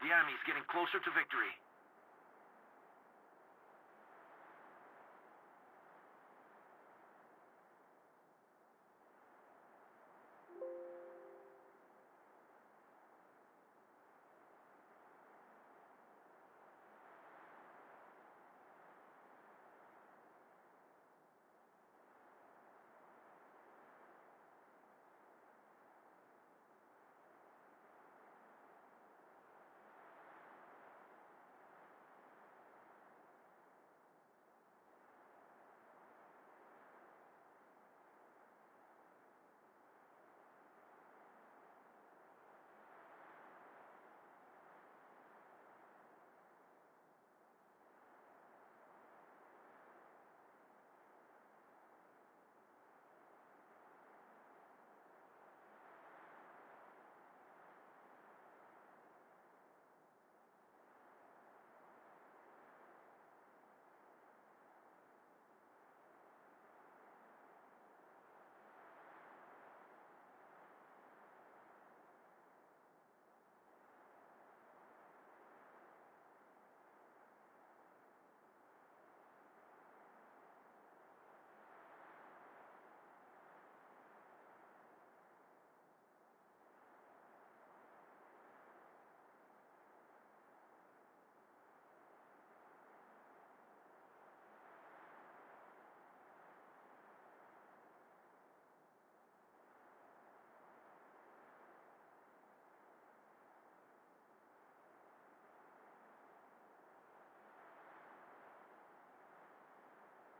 The enemy's getting closer to victory.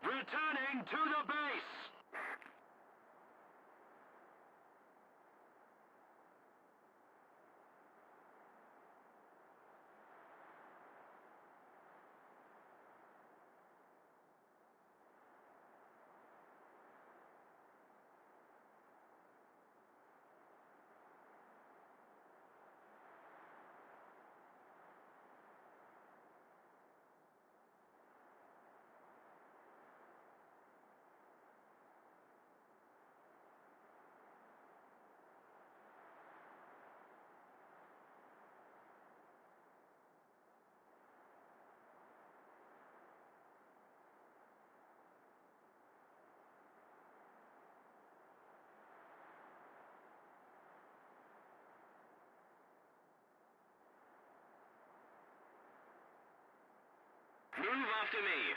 Returning to the base! Move after me.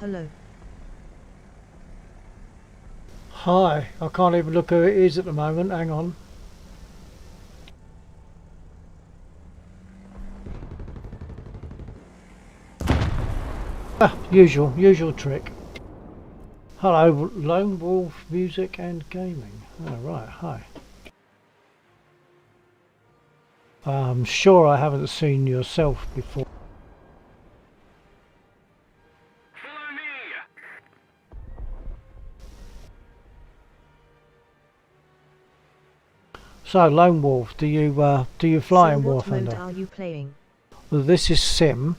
Hello. Hi, I can't even look who it is at the moment, hang on. Ah, usual trick. Hello, Lone Wolf Music and Gaming. Oh, right, hi. I'm sure I haven't seen yourself before. Follow me. So, Lone Wolf, do you fly So in War what mode Thunder? are you playing? Well, this is Sim,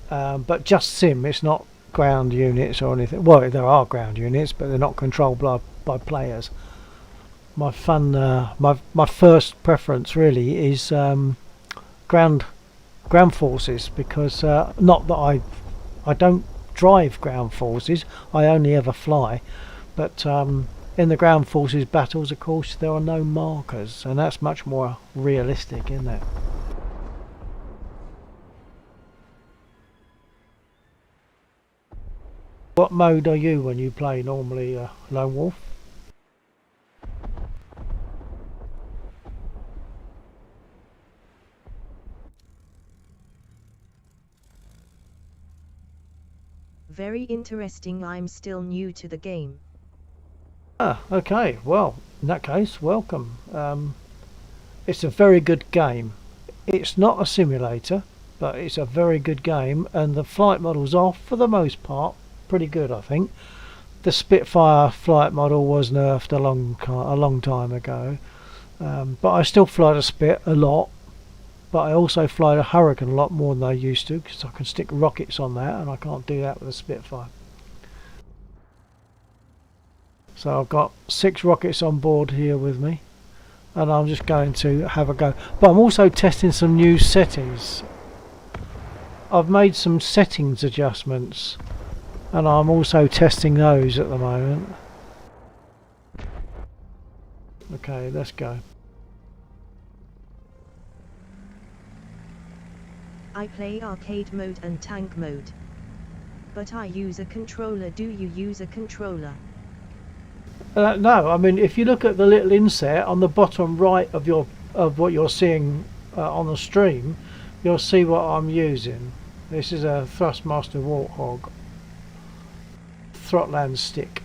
but just Sim. It's not ground units or anything. Well, there are ground units, but they're not controlled by players. My my first preference really is ground forces, because not that I don't drive ground forces. I only ever fly, but in the ground forces battles, of course, there are no markers, and that's much more realistic, isn't it? What mode are you when you play normally, Lone Wolf? Very interesting. I'm still new to the game. Ah, okay. Well, in that case, welcome. It's a very good game. It's not a simulator, but it's a very good game, and the flight models are, for the most part, pretty good, I think. The Spitfire flight model was nerfed a long time ago, but I still fly the Spit a lot. But I also fly the Hurricane a lot more than I used to, because I can stick rockets on that, and I can't do that with a Spitfire. So I've got 6 rockets on board here with me, and I'm just going to have a go. But I'm also testing some new settings. I've made some settings adjustments, and I'm also testing those at the moment. Okay, let's go. I play arcade mode and tank mode. But I use a controller. Do you use a controller? No, I mean, if you look at the little inset on the bottom right of what you're seeing on the stream, you'll see what I'm using. This is a Thrustmaster Warthog Throtland stick.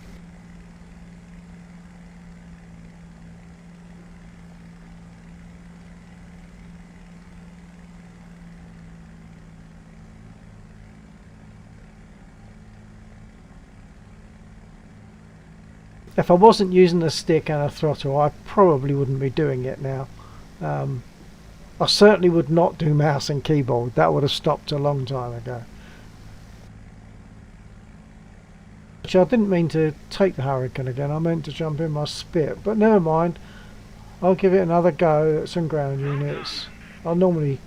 If I wasn't using a stick and a throttle, I probably wouldn't be doing it now. I certainly would not do mouse and keyboard. That would have stopped a long time ago. Actually, I didn't mean to take the Hurricane again. I meant to jump in my Spit, but never mind. I'll give it another go at some ground units. I'm normally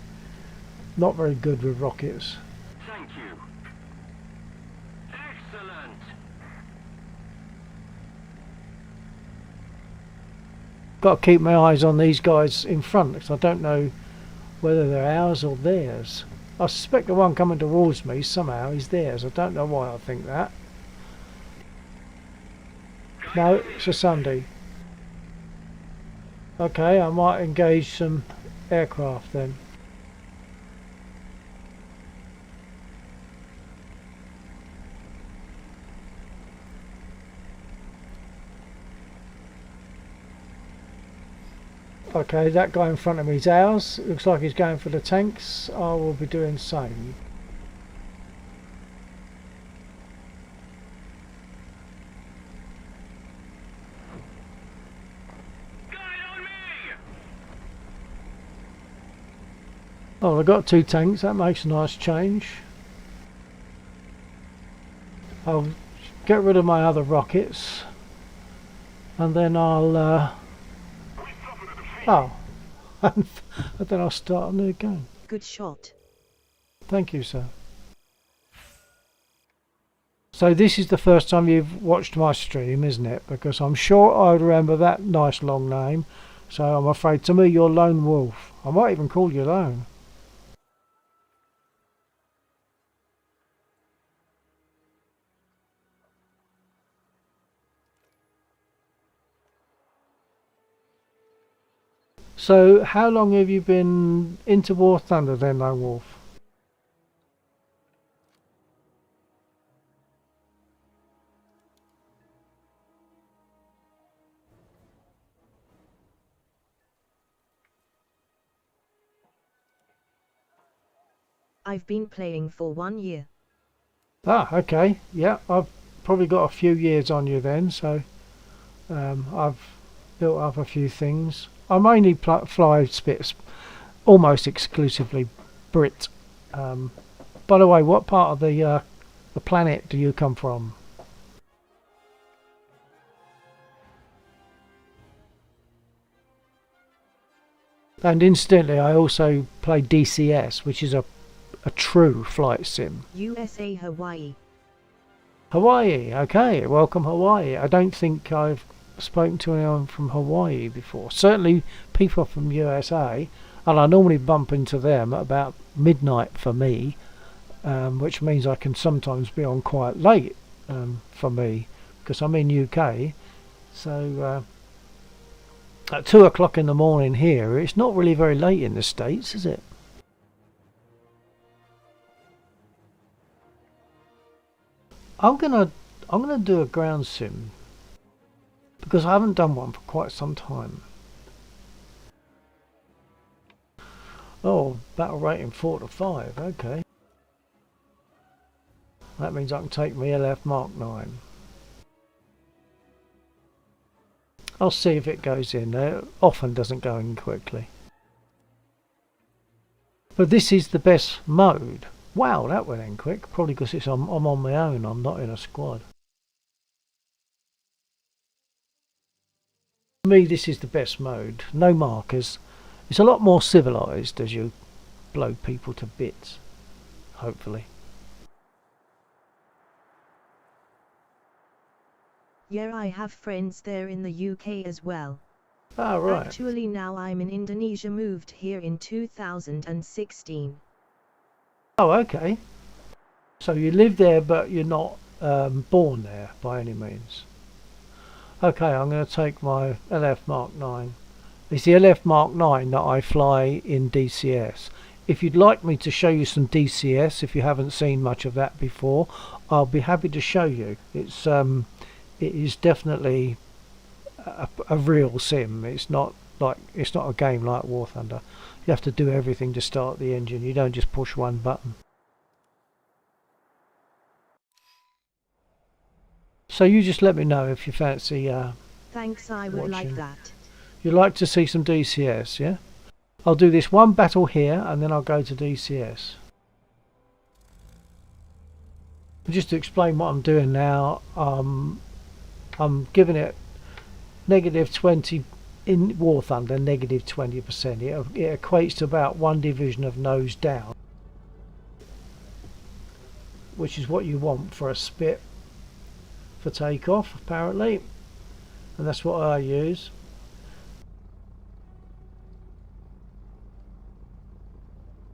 not very good with rockets. Thank you. Excellent. Got to keep my eyes on these guys in front, because I don't know whether they're ours or theirs. I suspect the one coming towards me somehow is theirs. I don't know why I think that. No, it's a Sunday. Okay, I might engage some aircraft then. Okay, that guy in front of me is ours. Looks like he's going for the tanks. I will be doing the same. Guide on me. Oh, I've got 2 tanks. That makes a nice change. I'll get rid of my other rockets, and then I'll oh, and then I'll start a new game. Good shot. Thank you, sir. So this is the first time you've watched my stream, isn't it? Because I'm sure I remember that nice long name. So I'm afraid, to me, you're Lone Wolf. I might even call you Lone. So how long have you been into War Thunder then, Lone Wolf? I've been playing for 1 year. Ah, okay. Yeah, I've probably got a few years on you then, so I've built up a few things. I mainly fly spits, almost exclusively Brit. Um, by the way, what part of the planet do you come from? And incidentally, I also play DCS, which is a true flight sim. USA Hawaii. Hawaii, okay, welcome Hawaii. I don't think I've spoken to anyone from Hawaii before. Certainly people from USA, and I normally bump into them at about midnight for me, which means I can sometimes be on quite late for me, because I'm in UK. So at 2 o'clock in the morning here, it's not really very late in the States, is it? I'm gonna do a ground sim because I haven't done one for quite some time. Oh, battle rating 4 to 5. Okay, that means I can take my LF Mark 9. I'll see if it goes in. It often doesn't go in quickly. But this is the best mode. Wow, that went in quick. Probably because I'm on my own. I'm not in a squad. For me, this is the best mode. No markers. It's a lot more civilized as you blow people to bits. Hopefully. Yeah, I have friends there in the UK as well. Ah, right. Actually now I'm in Indonesia, moved here in 2016. Oh, okay. So you live there, but you're not born there by any means. Okay, I'm going to take my LF Mark 9. It's the LF Mark 9 that I fly in DCS. If you'd like me to show you some DCS, if you haven't seen much of that before, I'll be happy to show you. It is definitely a real sim. It's not a game like War Thunder. You have to do everything to start the engine. You don't just push one button. So you just let me know if you fancy Thanks, I would like watching. that. You'd like to see some DCS, yeah? I'll do this one battle here and then I'll go to DCS. Just to explain what I'm doing now, I'm giving it -20 in War Thunder, -20%. It equates to about 1 division of nose down, which is what you want for a spit for takeoff, apparently, and that's what I use.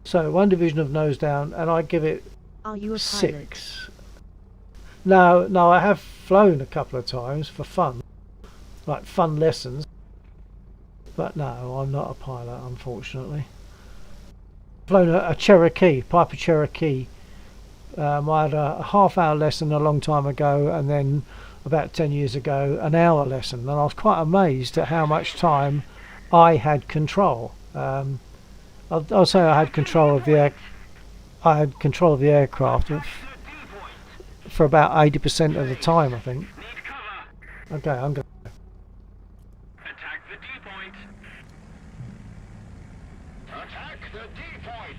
So 1 division of nose down, and I give it Are you a 6. No, I have flown a couple of times for fun, like fun lessons, but no, I'm not a pilot, unfortunately. I've flown a Cherokee, Piper Cherokee. I had a half-hour lesson a long time ago, and then about 10 years ago an hour lesson, and I was quite amazed at how much time I had control. I'll say I had control of the aircraft for about 80% of the time, I think. Need cover. Okay, I'm going. Attack the D point. Attack the D point.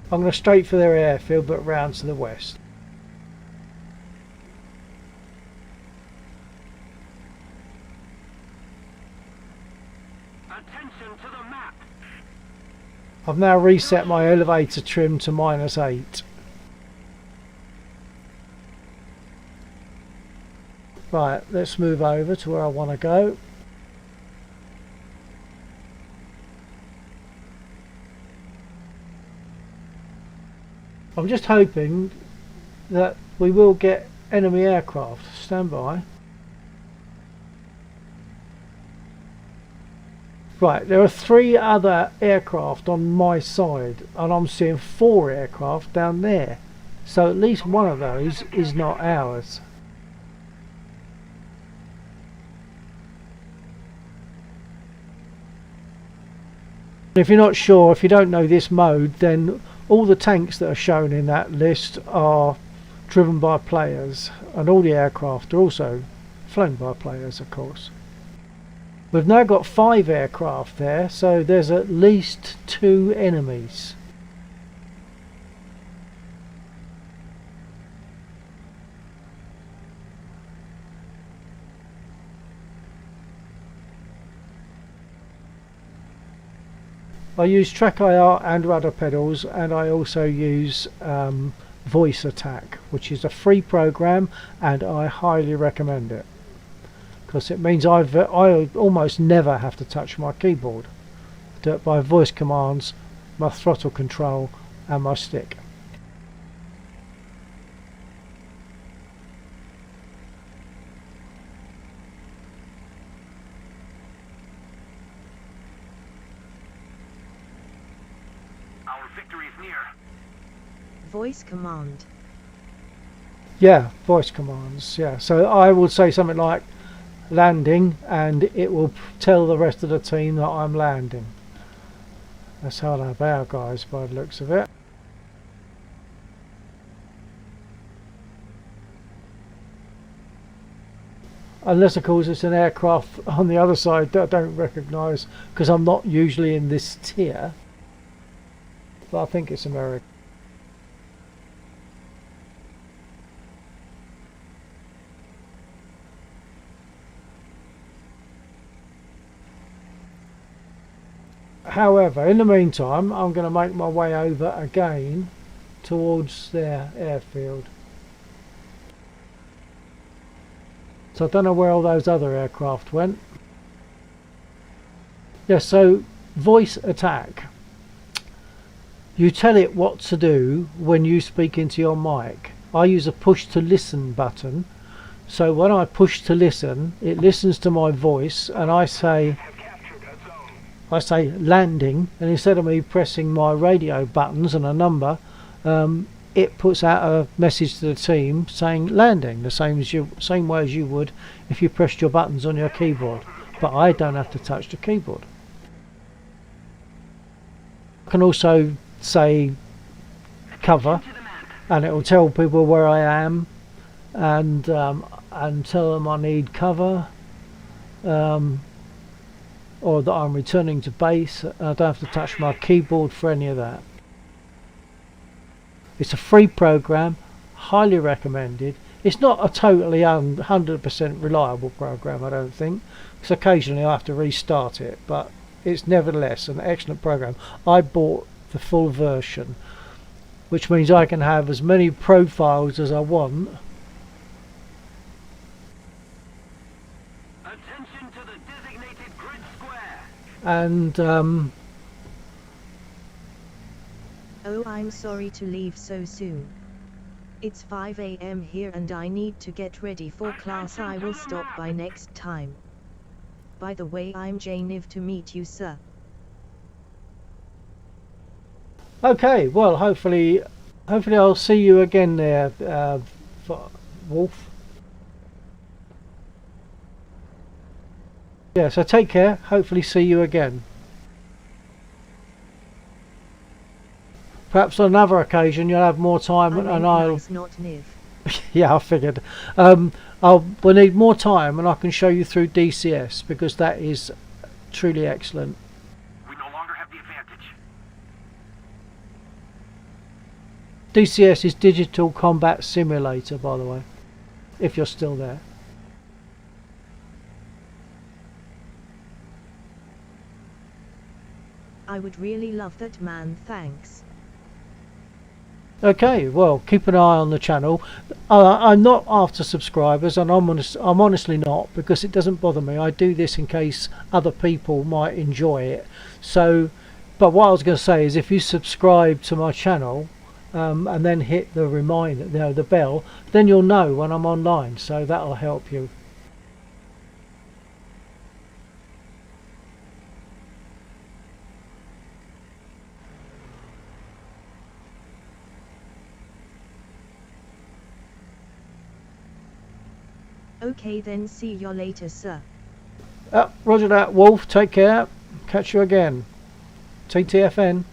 I'm going to straight for their airfield, but round to the west. Attention to the map. I've now reset my elevator trim to -8. Right, let's move over to where I want to go. I'm just hoping that we will get enemy aircraft. Stand by. Right, there are 3 other aircraft on my side, and I'm seeing 4 aircraft down there. So at least one of those is not ours. If you're not sure, if you don't know this mode, then all the tanks that are shown in that list are driven by players, and all the aircraft are also flown by players, of course. We've now got 5 aircraft there, so there's at least 2 enemies. I use track IR and rudder pedals, and I also use voice attack, which is a free program, and I highly recommend it because it means I almost never have to touch my keyboard. I do it by voice commands, my throttle control and my stick. Our victory is near. Voice command. Yeah, voice commands. Yeah, so I will say something like landing, and it will tell the rest of the team that I'm landing. That's how they bow, guys, by the looks of it. Unless, of course, it's an aircraft on the other side that I don't recognise, because I'm not usually in this tier. But I think it's American. However, in the meantime, I'm going to make my way over again towards their airfield. So I don't know where all those other aircraft went. Yeah, so voice attack. You tell it what to do when you speak into your mic. I use a push to listen button. So when I push to listen, it listens to my voice, and I say landing, and instead of me pressing my radio buttons and a number, it puts out a message to the team saying landing, the same way as you would if you pressed your buttons on your keyboard. But I don't have to touch the keyboard. I can also say cover, and it will tell people where I am, and tell them I need cover. Or that I'm returning to base. I don't have to touch my keyboard for any of that. It's a free program, highly recommended. It's not a totally 100% reliable program, I don't think, because occasionally I have to restart it, but it's nevertheless an excellent program. I bought the full version, which means I can have as many profiles as I want. Attention to the designated grid square. And Oh, I'm sorry to leave so soon. It's 5 AM here and I need to get ready for class. I will stop by next time. By the way, I'm Janiv to meet you, sir. okay, well, hopefully I'll see you again there, Wolf. Yeah, so take care. Hopefully see you again. Perhaps on another occasion you'll have more time, and I'll... Not Niv. Yeah, I figured. We'll need more time, and I can show you through DCS, because that is truly excellent. We no longer have the advantage. DCS is Digital Combat Simulator, by the way, if you're still there. I would really love that, man, thanks. Okay, well, keep an eye on the channel. I'm not after subscribers, and I'm honestly not, because it doesn't bother me. I do this in case other people might enjoy it. So, but what I was going to say is, if you subscribe to my channel and then hit the reminder, the bell, then you'll know when I'm online. So that'll help you. Okay then, see you later, sir. Roger that, Wolf. Take care. Catch you again. TTFN.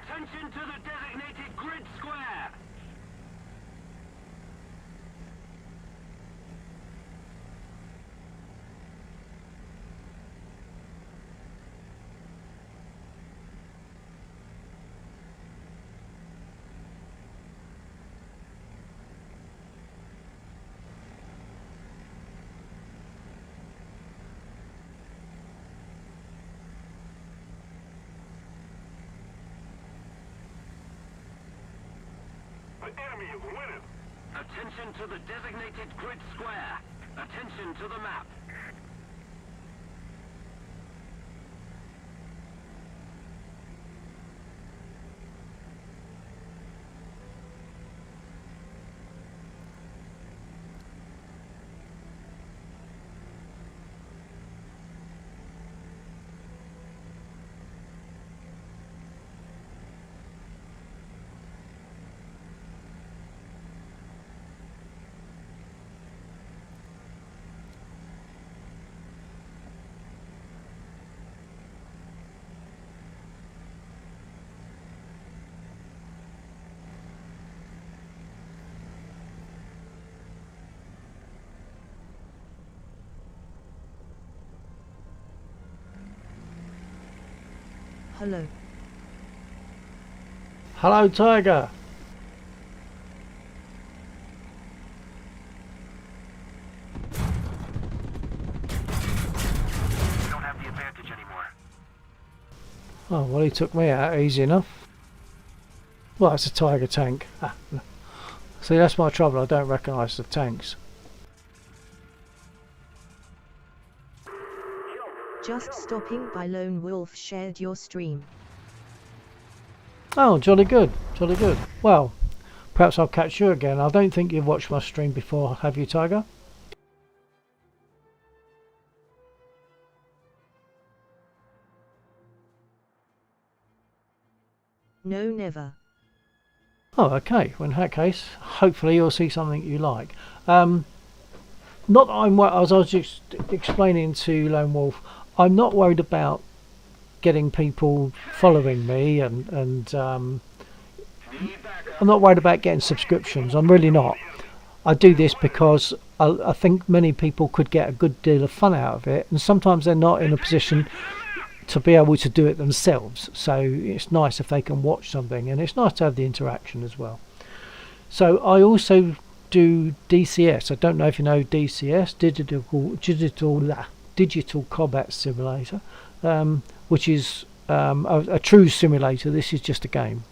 Attention to the designated grid square. The enemy is winning. Attention to the designated grid square. Attention to the map. Hello. Hello, Tiger. We don't have the advantage anymore. Oh, well, he took me out easy enough. Well, it's a Tiger tank. See, that's my trouble. I don't recognise the tanks. Just stopping by. Lone Wolf shared your stream. Oh, jolly good. Jolly good. Well, perhaps I'll catch you again. I don't think you've watched my stream before, have you, Tiger? No, never. Oh, okay. Well, in that case, hopefully you'll see something you like. Not that I'm, as I was just explaining to Lone Wolf, I'm not worried about getting people following me, and I'm not worried about getting subscriptions. I'm really not. I do this because I think many people could get a good deal of fun out of it, and sometimes they're not in a position to be able to do it themselves, so it's nice if they can watch something, and it's nice to have the interaction as well. So I also do DCS. I don't know if you know DCS, digital combat simulator, which is a true simulator. This is just a game.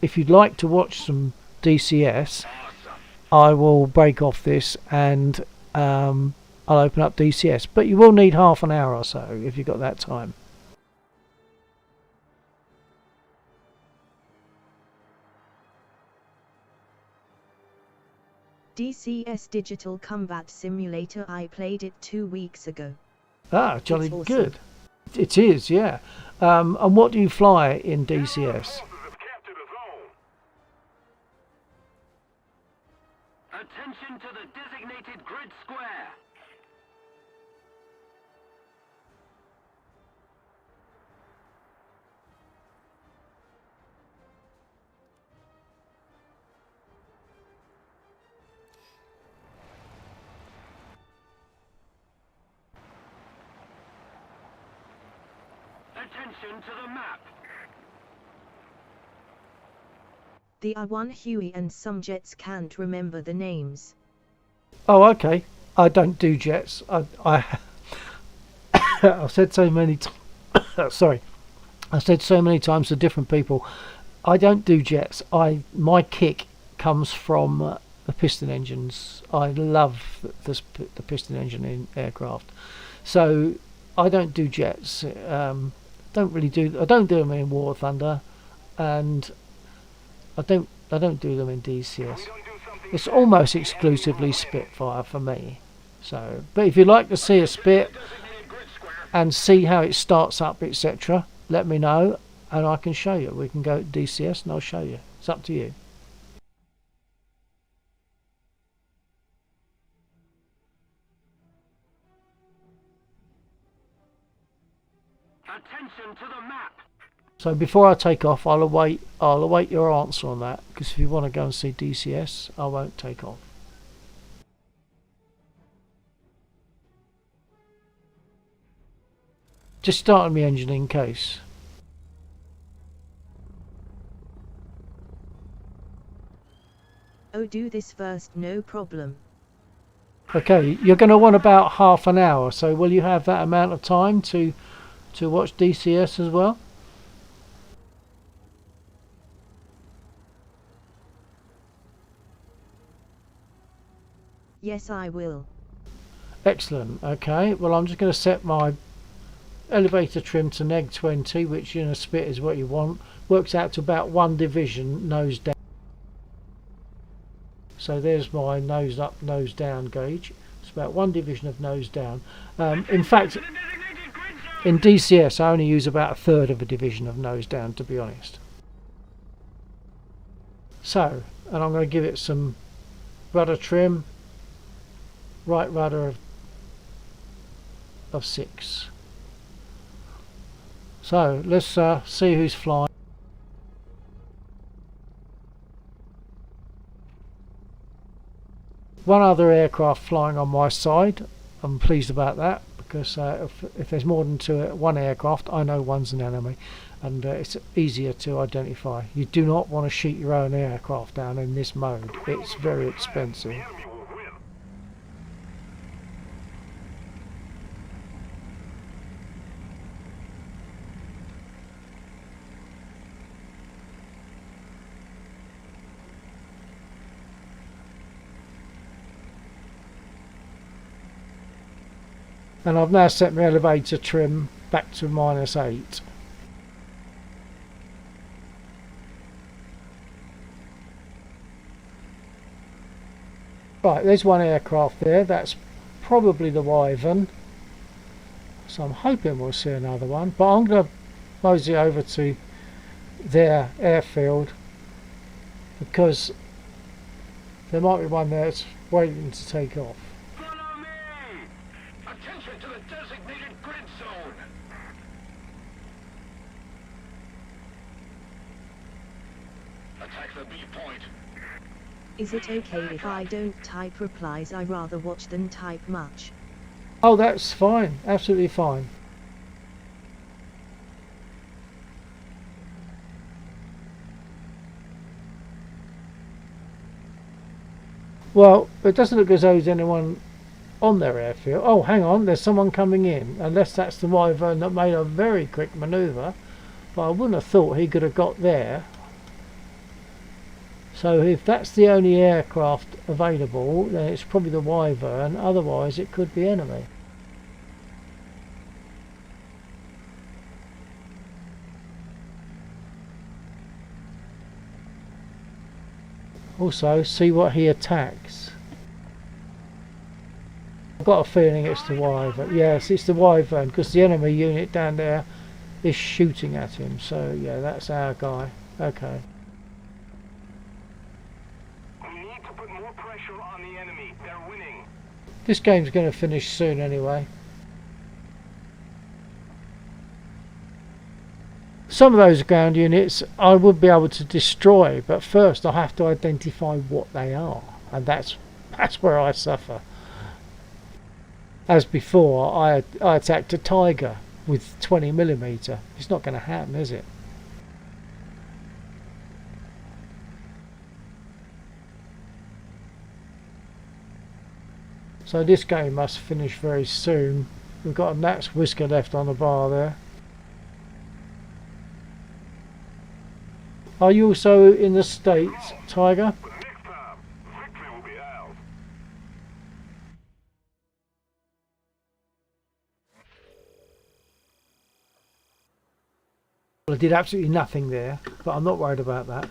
If you'd like to watch some DCS, I will break off this and I'll open up DCS, but you will need half an hour or so if you've got that time. DCS Digital Combat Simulator. I played it 2 weeks ago. Ah, jolly It's awesome. good. It is, yeah. And what do you fly in DCS? Attention to the designated grid square. Attention to the map. The R1 Huey and some jets can't remember the names. Oh, okay. I don't do jets. I've said so many sorry. I've said so many times to different people, I don't do jets. My kick comes from the piston engines. I love the piston engine in aircraft. So I don't do jets. Don't really do. I don't do them in War Thunder, and I don't do them in DCS. It's almost exclusively Spitfire for me. So, but if you'd like to see a Spit and see how it starts up, etc., let me know, and I can show you. We can go to DCS and I'll show you. It's up to you. Attention to the map. So before I take off, I'll await your answer on that, because if you want to go and see DCS, I won't take off. Just starting my engine in case. Oh, do this first, no problem. Okay, you're going to want about half an hour, so will you have that amount of time to watch DCS as well? Yes, I will. Excellent. Okay, well, I'm just going to set my elevator trim to neg 20, which in a Spit is what you want. Works out to about 1 division nose down. So there's my nose up, nose down gauge. It's about 1 division of nose down. In fact, in DCS I only use about 1/3 of a division of nose down, to be honest. So, and I'm going to give it some rudder trim. Right rudder of 6. So let's see who's flying. One other aircraft flying on my side. I'm pleased about that, because if there's more than one aircraft, I know one's an enemy, and it's easier to identify. You do not want to shoot your own aircraft down in this mode. It's very expensive. And I've now set my elevator trim back to -8. Right, there's one aircraft there. That's probably the Wyvern. So I'm hoping we'll see another one. But I'm going to mosey over to their airfield, because there might be one there that's waiting to take off. Follow me. Attention to the designated grid zone. Attack the B point. Is it okay if I don't type replies? I rather watch than type much. Oh, that's fine. Absolutely fine. Well, it doesn't look as though there's anyone on their airfield. Oh, hang on, there's someone coming in. Unless that's the Wyvern that made a very quick manoeuvre. But I wouldn't have thought he could have got there. So if that's the only aircraft available, then it's probably the Wyvern. Otherwise, it could be enemy. Also, see what he attacks. I've got a feeling it's the Wyvern. Yes, it's the Wyvern, because the enemy unit down there is shooting at him. So yeah, that's our guy. Okay. We need to put more pressure on the enemy. They're winning. This game's going to finish soon anyway. Some of those ground units I would be able to destroy, but first I have to identify what they are, and that's where I suffer. As before, I attacked a Tiger with 20mm. It's not going to happen, is it? So this game must finish very soon. We've got a gnat's whisker left on the bar there. Are you also in the States, Tiger? But next time, victory will be ours. Well, I did absolutely nothing there, but I'm not worried about that.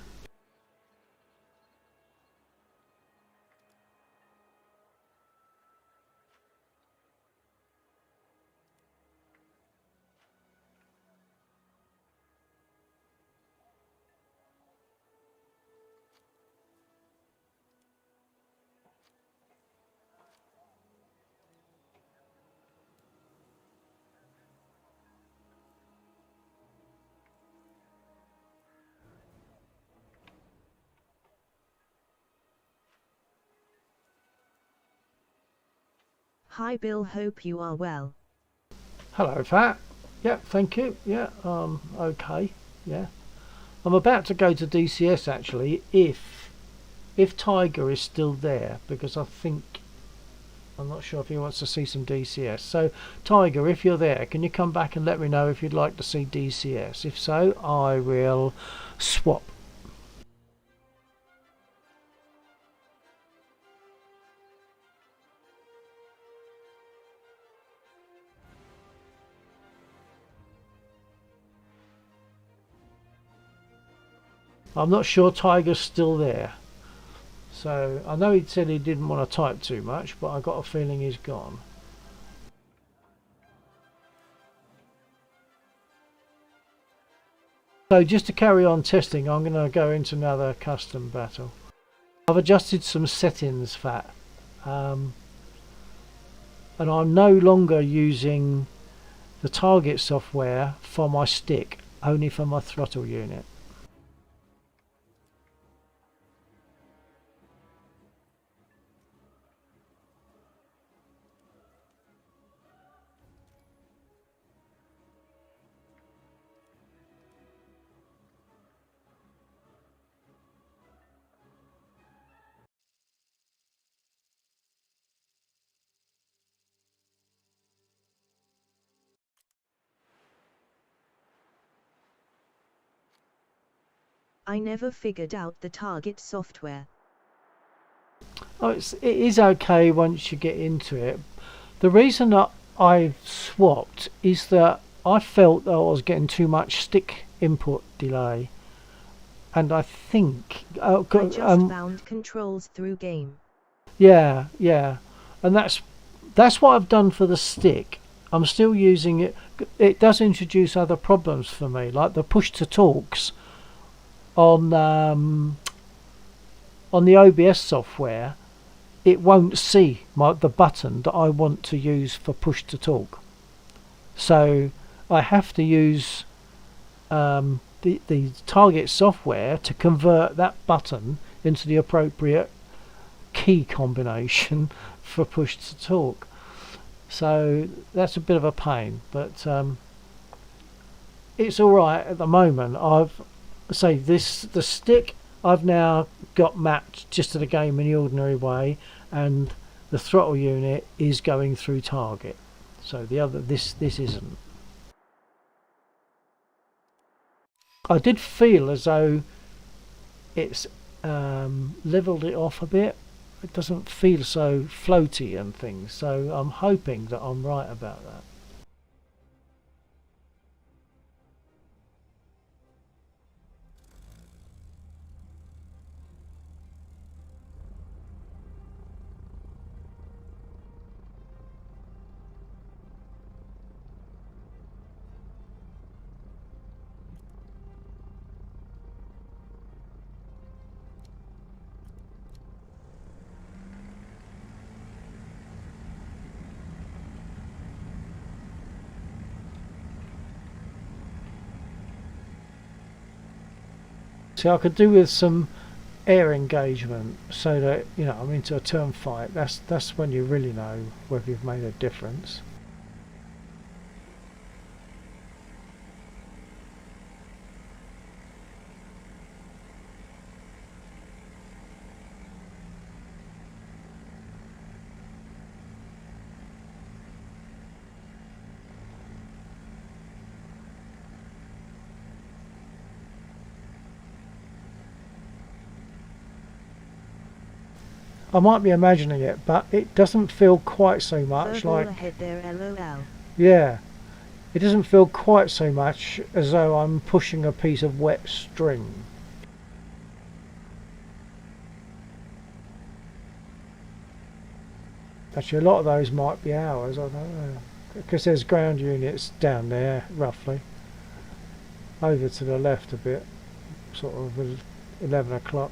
Hi Bill, hope you are well. Hello, Fat. Yeah, thank you. Yeah, okay. Yeah. I'm about to go to DCS actually, if Tiger is still there, because I think I'm not sure if he wants to see some DCS. So, Tiger, if you're there, can you come back and let me know if you'd like to see DCS? If so, I will swap. I'm not sure Tiger's still there. So, I know he said he didn't want to type too much, but I got a feeling he's gone. So just to carry on testing, I'm going to go into another custom battle. I've adjusted some settings, Fat, and I'm no longer using the target software for my stick, only for my throttle unit. I never figured out the target software. Oh, it is okay once you get into it. The reason that I've swapped is that I felt that I was getting too much stick input delay, and I think I just found controls through game. yeah, and that's what I've done for the stick. I'm still using it. It does introduce other problems for me, like the push to talks on the OBS software. It won't see the button that I want to use for push to talk, so I have to use the target software to convert that button into the appropriate key combination for push to talk. So that's a bit of a pain, but it's all right at the moment. The stick I've now got mapped just to the game in the ordinary way, and the throttle unit is going through target. So the other this isn't. I did feel as though it's leveled it off a bit. It doesn't feel so floaty and things, so I'm hoping that I'm right about that. See, I could do with some air engagement so that, you know, I'm into a turn fight. That's when you really know whether you've made a difference. I might be imagining it, but it doesn't feel quite so much Furball like... ahead there, lol. Yeah, it doesn't feel quite so much as though I'm pushing a piece of wet string. Actually, a lot of those might be ours, I don't know. Because there's ground units down there, roughly. Over to the left a bit, sort of 11 o'clock.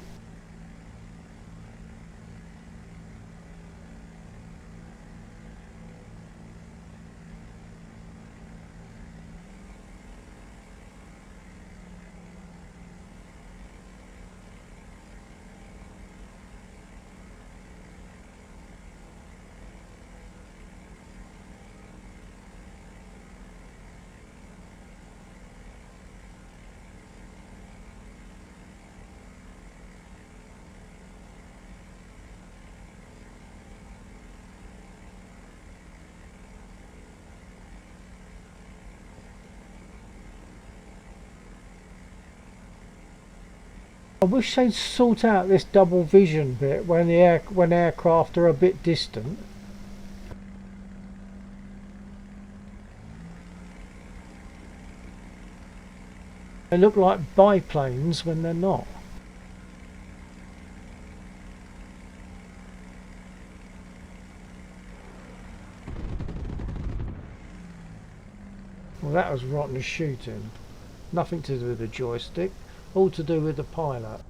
I wish they'd sort out this double vision bit when when aircraft are a bit distant. They look like biplanes when they're not. Well, that was rotten shooting. Nothing to do with the joystick, all to do with the pilot.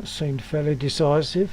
That seemed fairly decisive.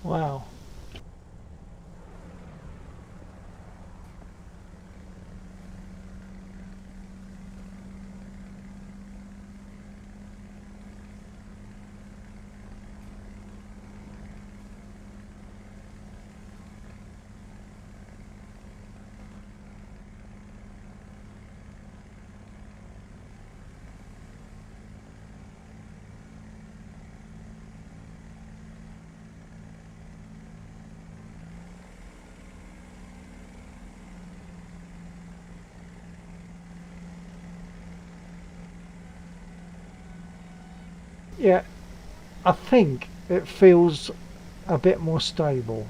Wow. Yeah, I think it feels a bit more stable.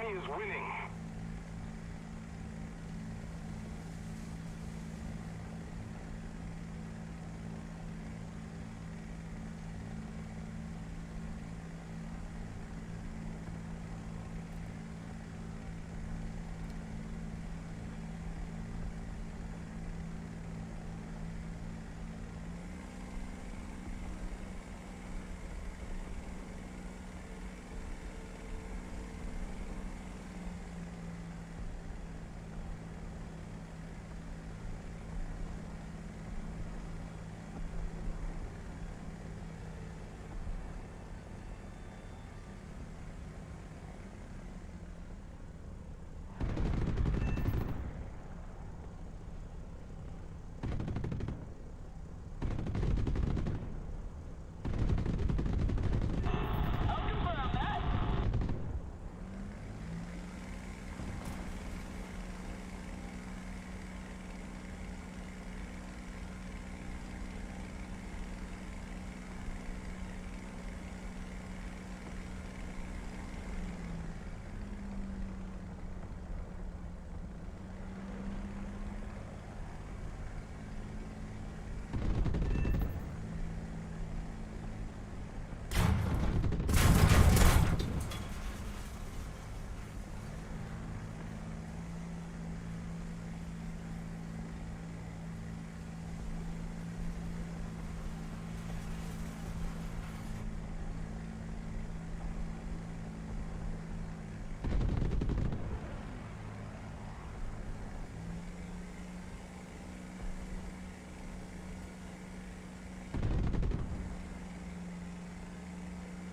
enemy is winning.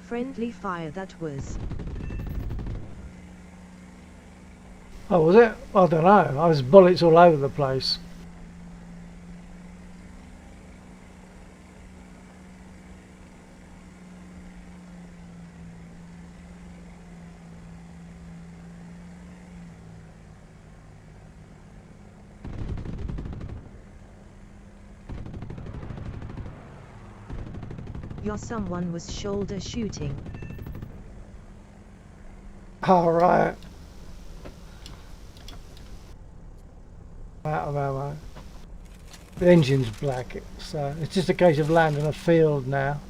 Friendly fire that was. Oh, was it? I don't know. There was bullets all over the place. Your someone was shoulder shooting. All right. Out of ammo. The engine's black, so it's just a case of landing a field now.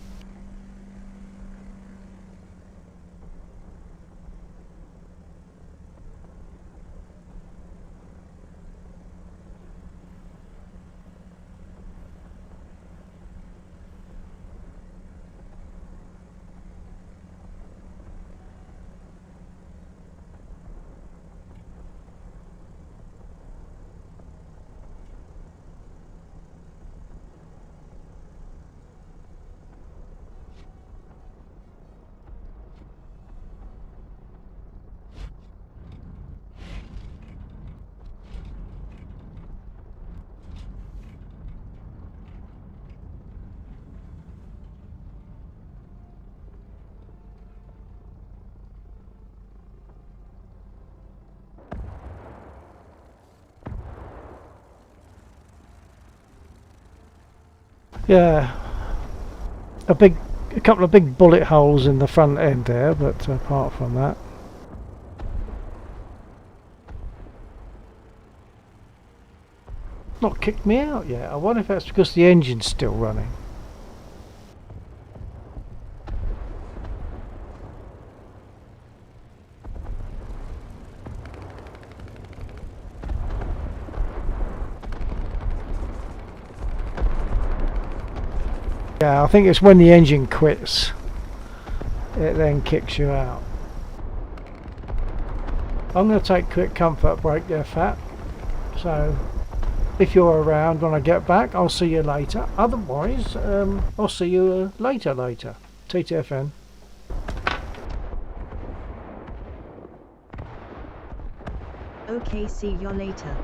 Yeah, a couple of big bullet holes in the front end there, but apart from that, not kicked me out yet. I wonder if that's because the engine's still running. Yeah, I think it's when the engine quits, it then kicks you out. I'm going to take a quick comfort break there, Fat. So, if you're around when I get back, I'll see you later. Otherwise, I'll see you later. TTFN. Okay, see you later.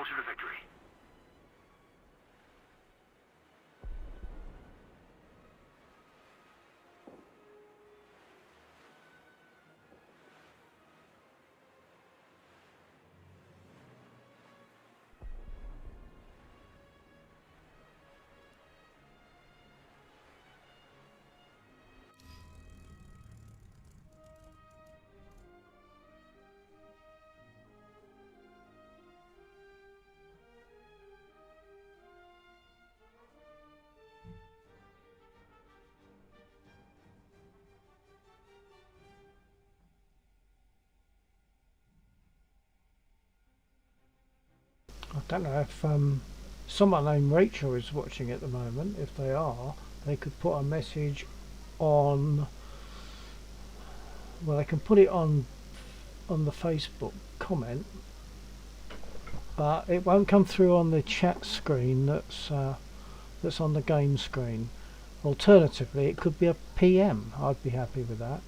closer to victory. I don't know if someone named Rachel is watching at the moment. If they are, they could put a message on. Well, they can put it on the Facebook comment, but it won't come through on the chat screen that's on the game screen. Alternatively, it could be a PM. I'd be happy with that.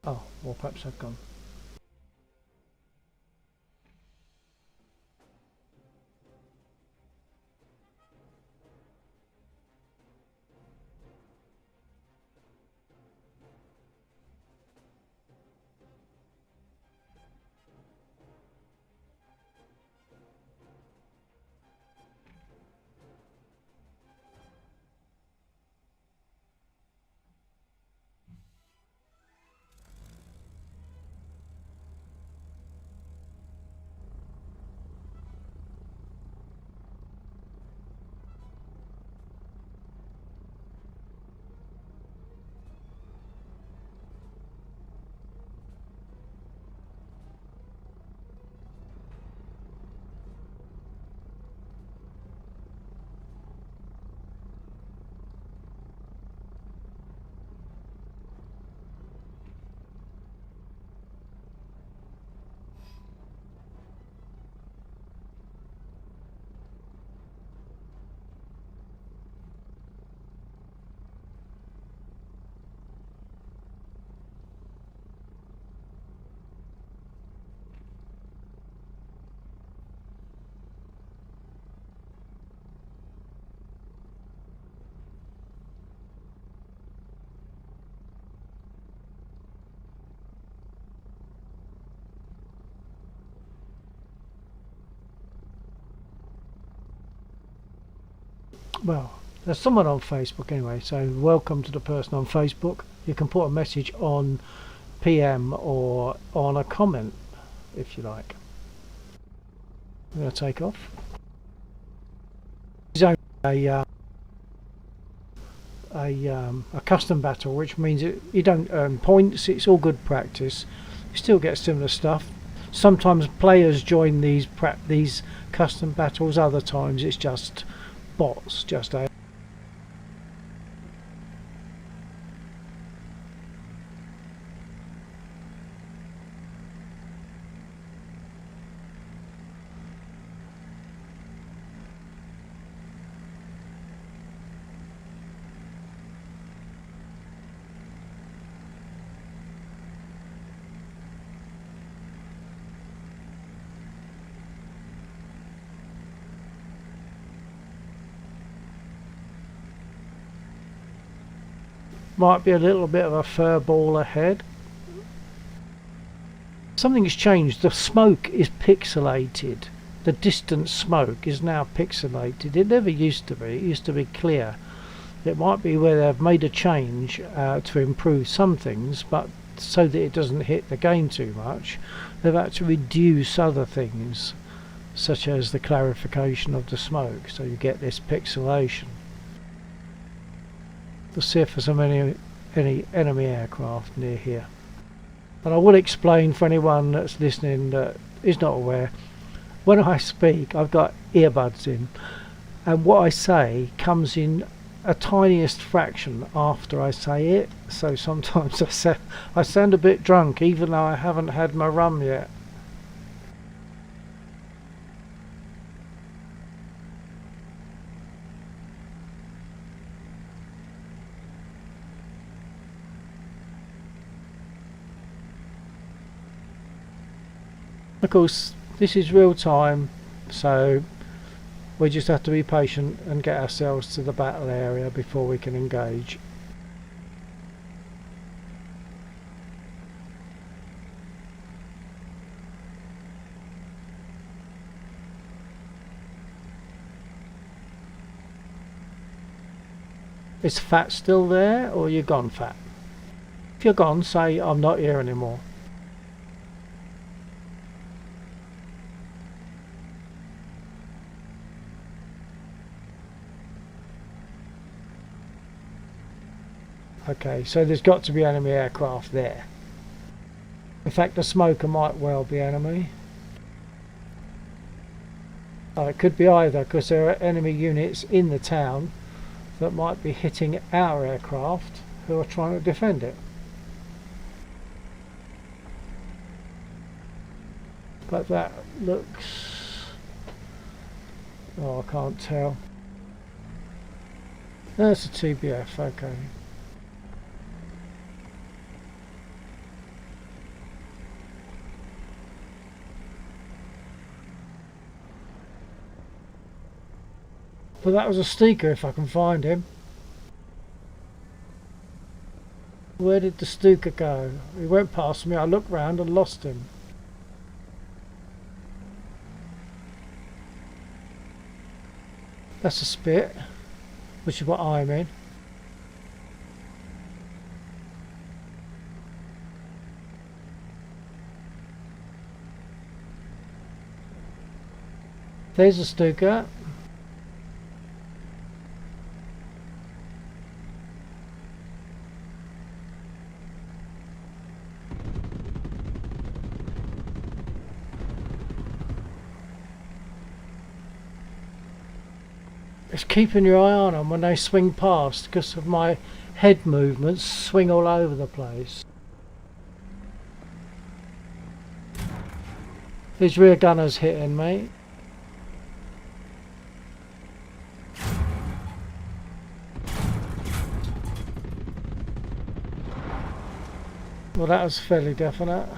Oh, well, perhaps I've gone. Well, there's someone on Facebook anyway, so welcome to the person on Facebook. You can put a message on PM or on a comment if you like. I'm going to take off. It's only a custom battle, which means you don't earn points. It's all good practice. You still get similar stuff. Sometimes players join these custom battles. Other times it's just bots, just a might be a little bit of a fur ball ahead. Something's changed. The smoke is pixelated. The distant smoke is now pixelated. It never used to be. It used to be clear. It might be where they've made a change to improve some things, but so that it doesn't hit the game too much, they've had to reduce other things, such as the clarification of the smoke, so you get this pixelation. To see if there's any enemy aircraft near here. And I will explain for anyone that's listening that is not aware, when I speak I've got earbuds in, and what I say comes in a tiniest fraction after I say it, so sometimes I sound a bit drunk even though I haven't had my rum yet. Of course, this is real time, so we just have to be patient and get ourselves to the battle area before we can engage. Is Fat still there, or you gone, Fat? If you're gone, say I'm not here anymore. Okay, so there's got to be enemy aircraft there. In fact, the smoker might well be enemy. Oh, it could be either, because there are enemy units in the town that might be hitting our aircraft who are trying to defend it. But that looks... oh, I can't tell. That's a TBF, okay. But that was a Stuka if I can find him. Where did the Stuka go? He went past me, I looked round and lost him. That's a Spit, which is what I mean. There's a Stuka. It's keeping your eye on them when they swing past, because of my head movements swing all over the place. His rear gunner's hitting me. Well, that was fairly definite.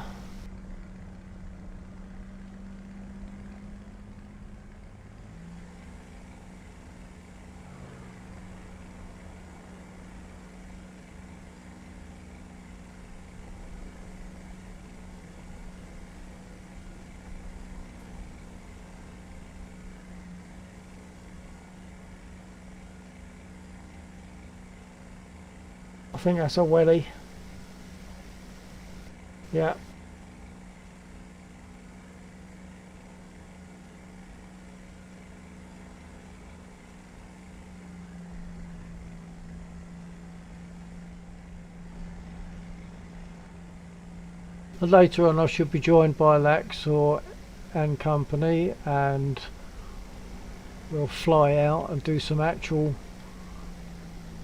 I think that's a welly. Yeah. And later on I should be joined by Lex and company, and we'll fly out and do some actual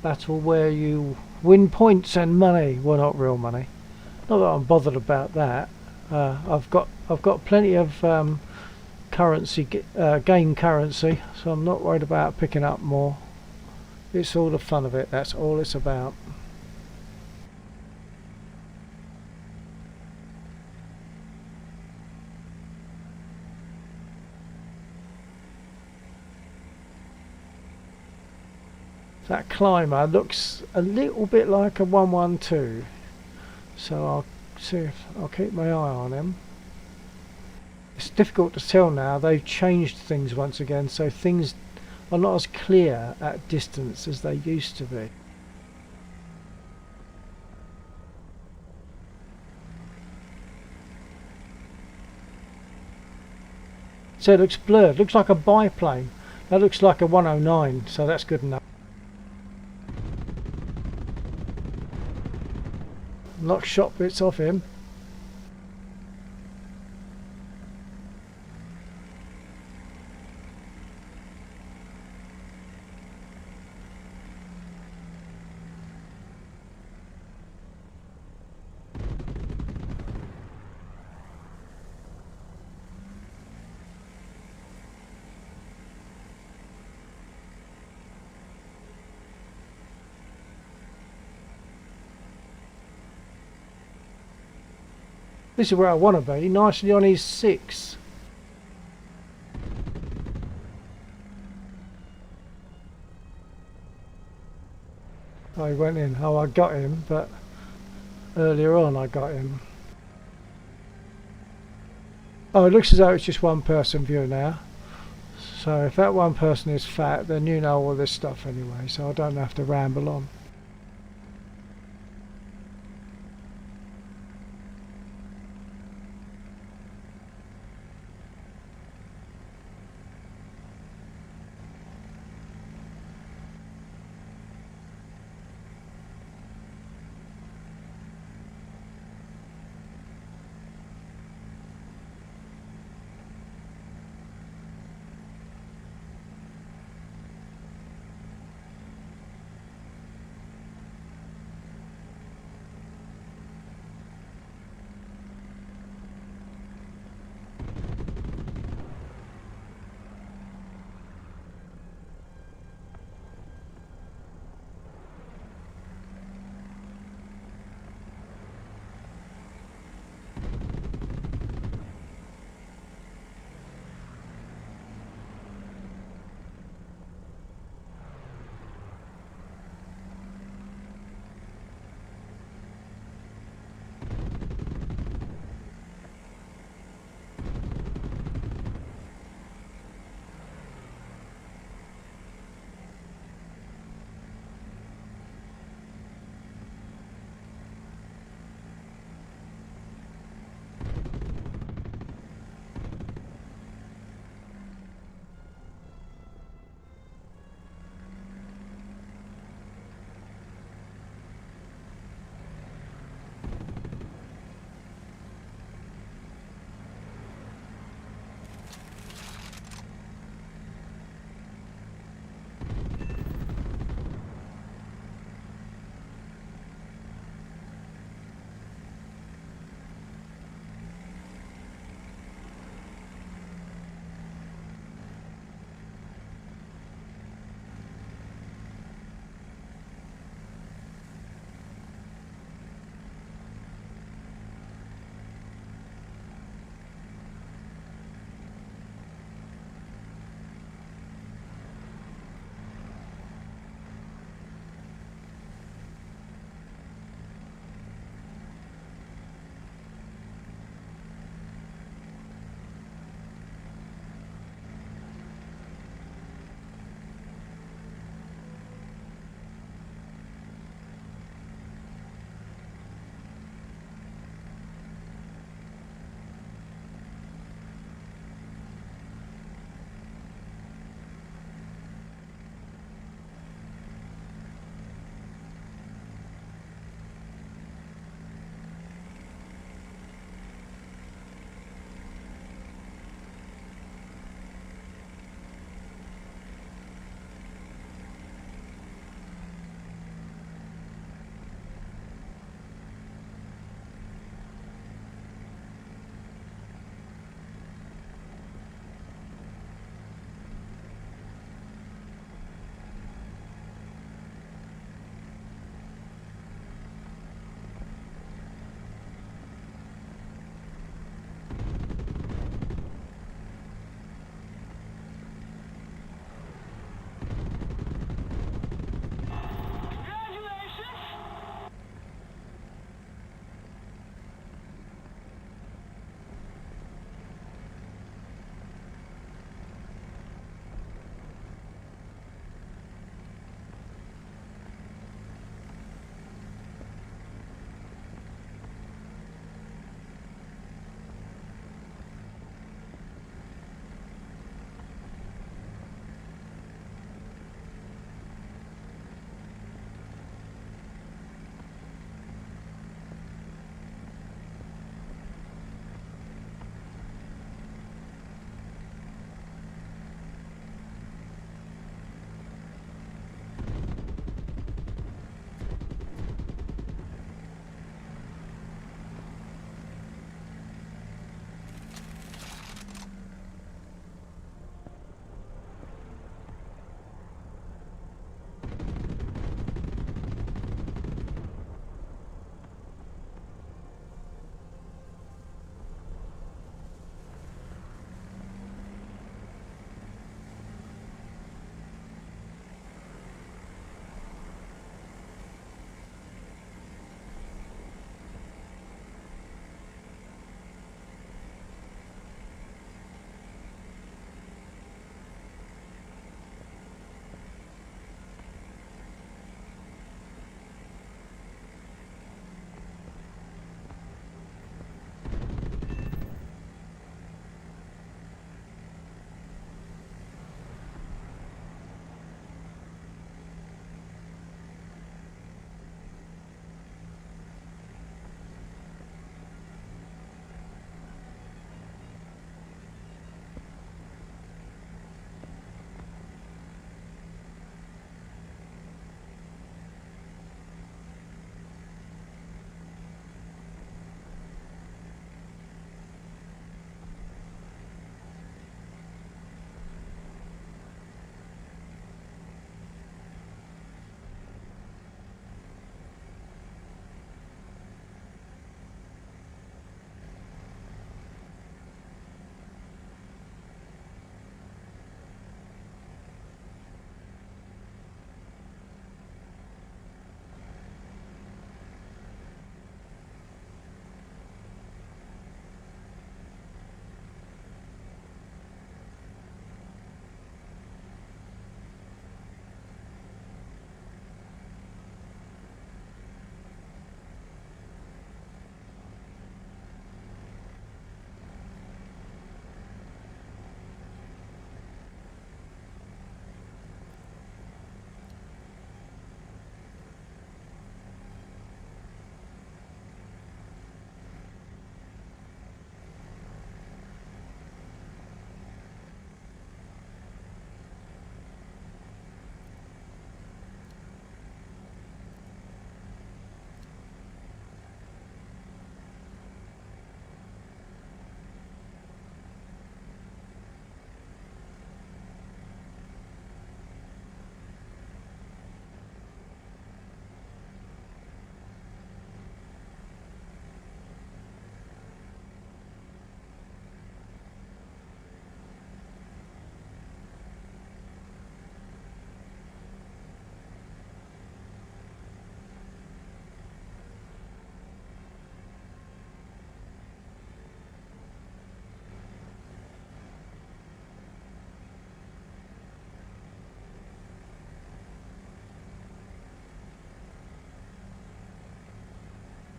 battle where you win points and money. Well, not real money. Not that I'm bothered about that. I've got plenty of currency, game currency, so I'm not worried about picking up more. It's all the fun of it. That's all it's about. That climber looks a little bit like a 112, so I'll see if I'll keep my eye on him. It's difficult to tell now. They've changed things once again, so things are not as clear at distance as they used to be. So it looks blurred. Looks like a biplane. That looks like a 109, so that's good enough. Knock shot bits off him. This is where I want to be, nicely on his 6. Oh, he went in. Oh, I got him, but earlier on I got him. Oh, it looks as though it's just one person view now. So if that one person is fat, then you know all this stuff anyway, so I don't have to ramble on.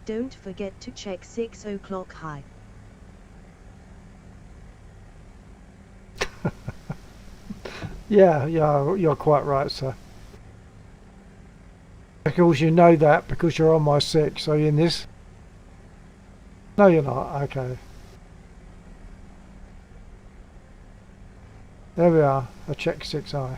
Don't forget to check 6 o'clock high. Yeah, you're quite right, sir. Because you know that because you're on my 6. Are you in this? No, you're not. Okay. There we are. I checked 6i.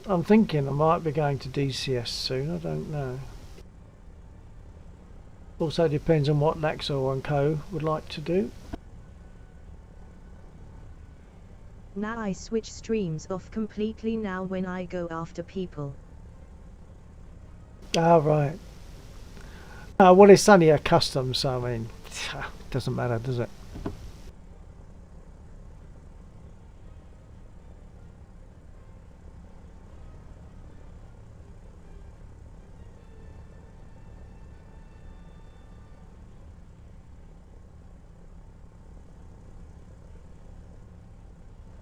I'm thinking I might be going to DCS soon. I don't know. Also depends on what Laxor and Co would like to do. Now I switch streams off completely now when I go after people. Ah, right. Well, it's only a custom, so I mean, doesn't matter, does it?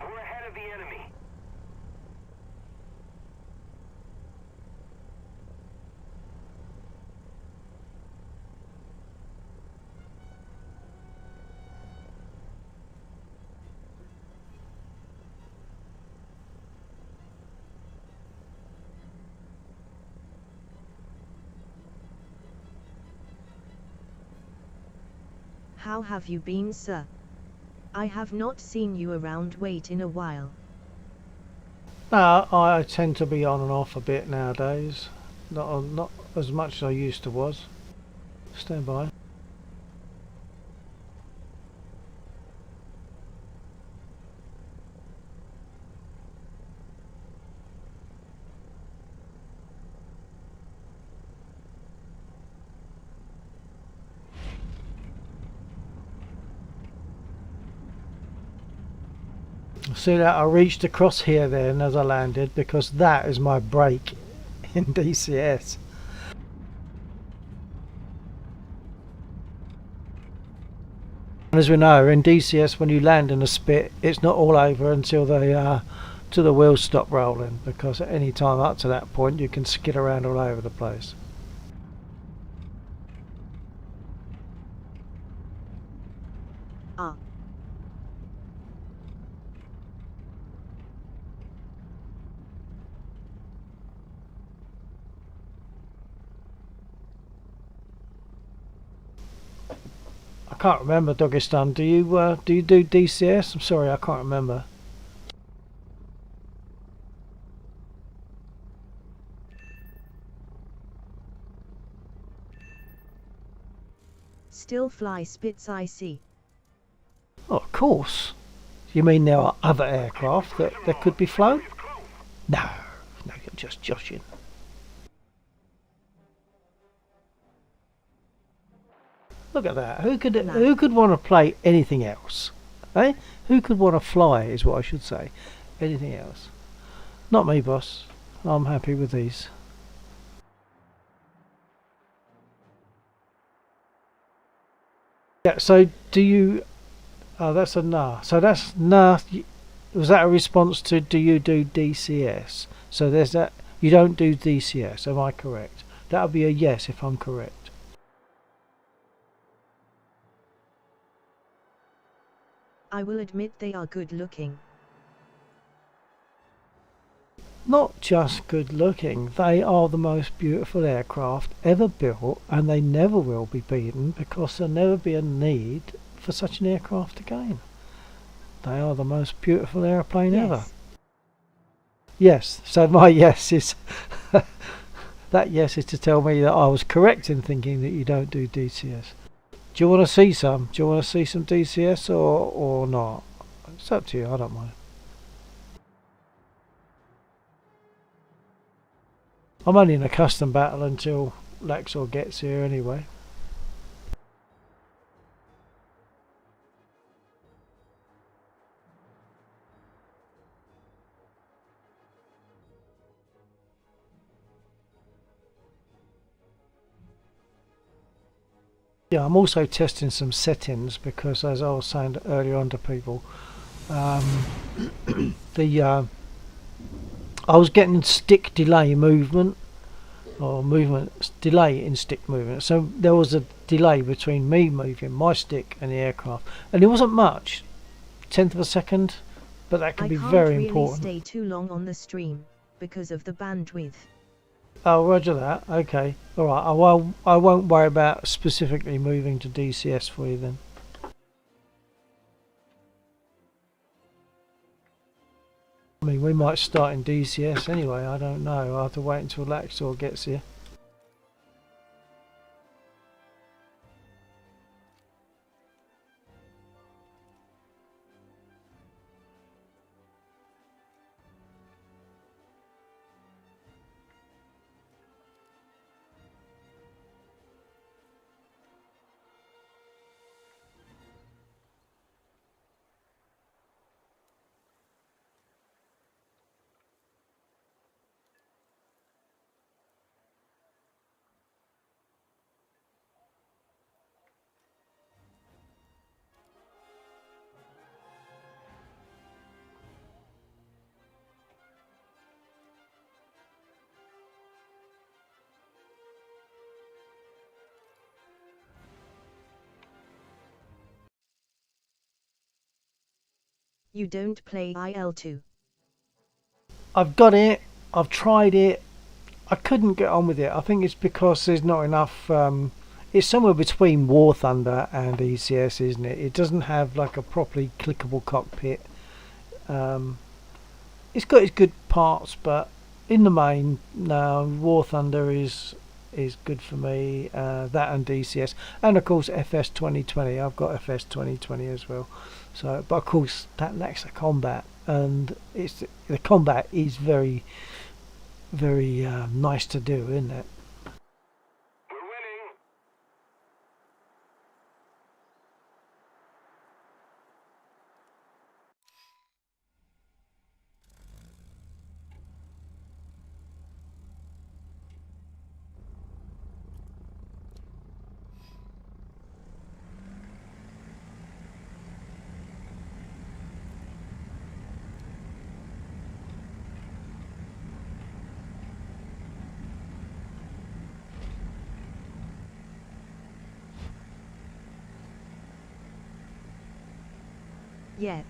We're ahead of the enemy. How have you been, sir? I have not seen you around Wait in a while. I tend to be on and off a bit nowadays. Not as much as I used to was. Stand by. See that I reached across here then as I landed because that is my brake in DCS. And as we know, in DCS when you land in a spit, it's not all over until till the wheels stop rolling, because at any time up to that point you can skid around all over the place. Ah. I can't remember, Doggistan. Do you do DCS? I'm sorry, I can't remember. Still fly Spits, I see. Oh, of course. You mean there are other aircraft that could be flown? No, no, you're just joshing. Look at that. Who could want to play anything else? Eh? Who could want to fly is what I should say. Anything else? Not me, boss. I'm happy with these. Yeah, so do you... Oh, that's a nah. So that's nah. Was that a response to do you do DCS? So there's that. You don't do DCS, am I correct? That would be a yes if I'm correct. I will admit they are good looking. Not just good looking, they are the most beautiful aircraft ever built, and they never will be beaten because there'll never be a need for such an aircraft again. They are the most beautiful airplane ever. Yes, so my yes is that yes is to tell me that I was correct in thinking that you don't do DCS. Do you want to see some? Do you want to see some DCS or not? It's up to you, I don't mind. I'm only in a custom battle until Laxor gets here anyway. Yeah, I'm also testing some settings because, as I was saying earlier on to people, um, the I was getting stick delay movement, or movement delay in stick movement. So there was a delay between me moving my stick and the aircraft, and it wasn't much, tenth of a second, but that can I be can't very really important. stay too long on the stream because of the bandwidth. Oh, roger that. Okay, all right. I won't worry about specifically moving to DCS for you then. I mean, we might start in DCS anyway. I don't know. I'll have to wait until Laxor gets here. You don't play IL-2. I've got it. I've tried it. I couldn't get on with it. I think it's because there's not enough. It's somewhere between War Thunder and ECS, isn't it? It doesn't have like a properly clickable cockpit. Um, it's got its good parts, but in the main, no. War Thunder is good for me. That and DCS, and of course FS2020. I've got FS2020 as well. So, but of course that lacks the combat, and the combat is very nice to do, isn't it? We're winning. Yeah.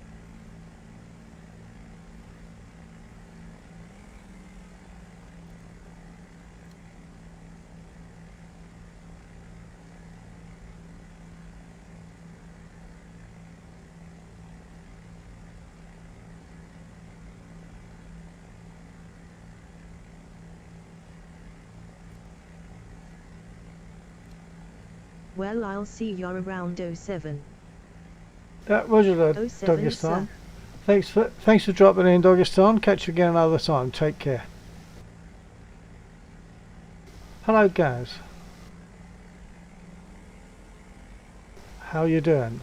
Well, I'll see you around 07. Roger that, 07, Dogistan. sir. Thanks for dropping in, Dogistan. Catch you again another time. Take care. Hello, Gaz. How you doing?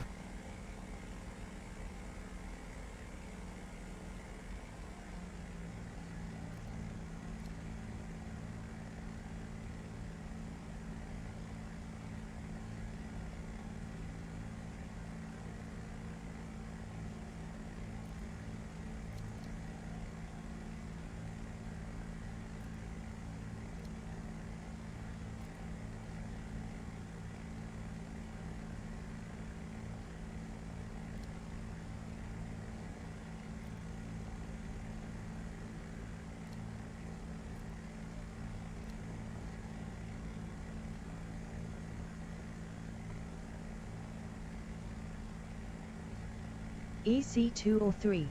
EC2 or 3?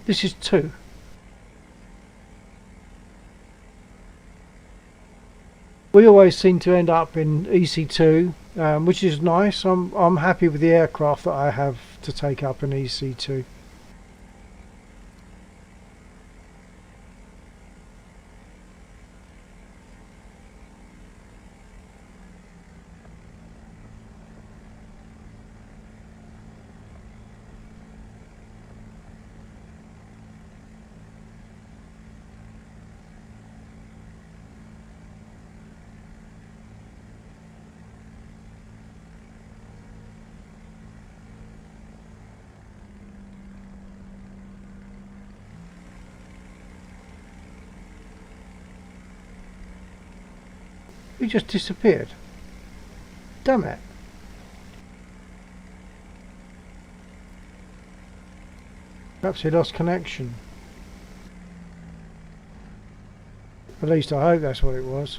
This is 2. We always seem to end up in EC2, which is nice. I'm happy with the aircraft that I have to take up in EC2. He just disappeared. Damn it. Perhaps he lost connection. At least I hope that's what it was.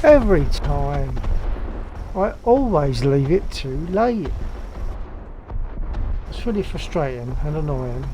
Every time. I always leave it too late. It's really frustrating and annoying.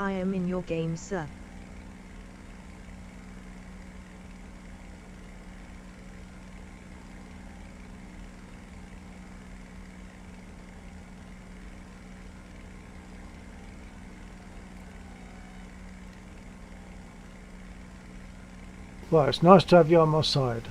I am in your game, sir. Well, it's nice to have you on my side.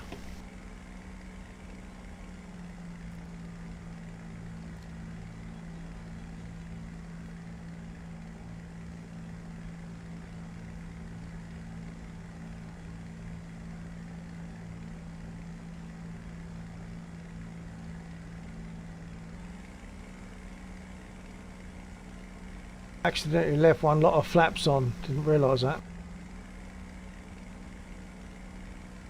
Accidentally left one lot of flaps on, didn't realise that.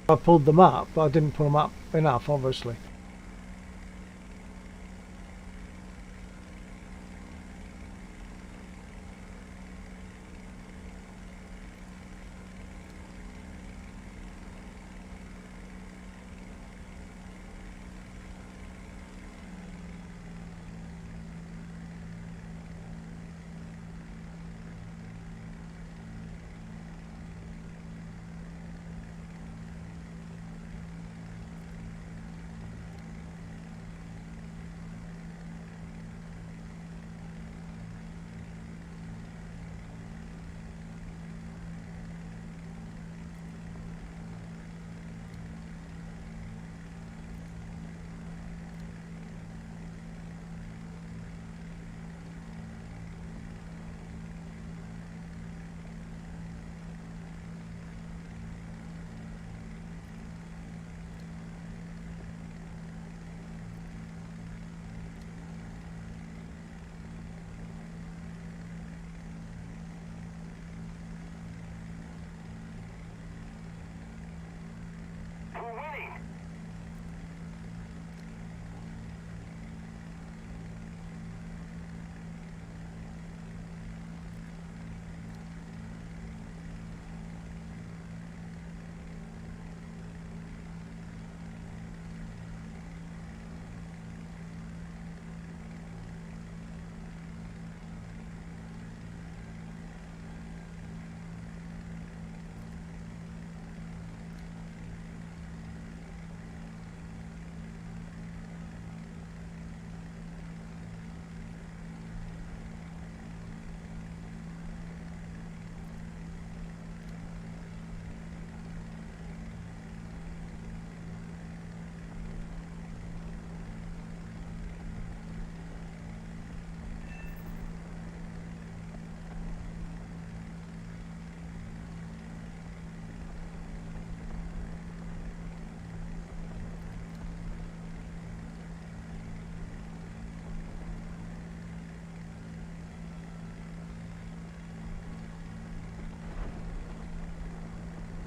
I pulled them up, but I didn't pull them up enough, obviously.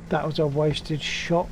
That was a wasted shot.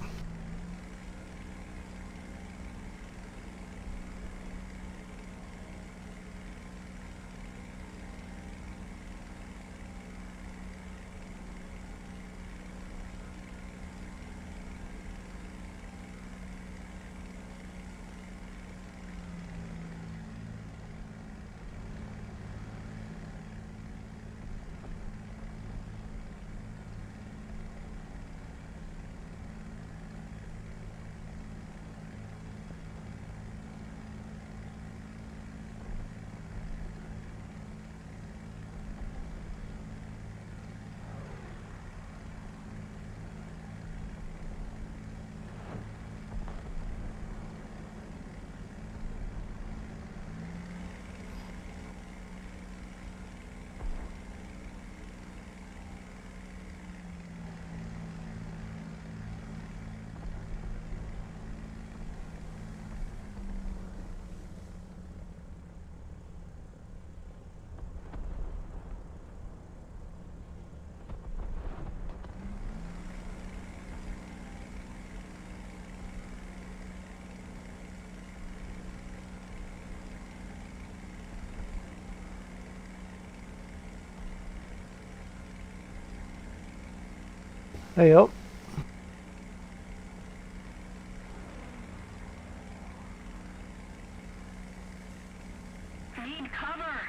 There you go. Need cover!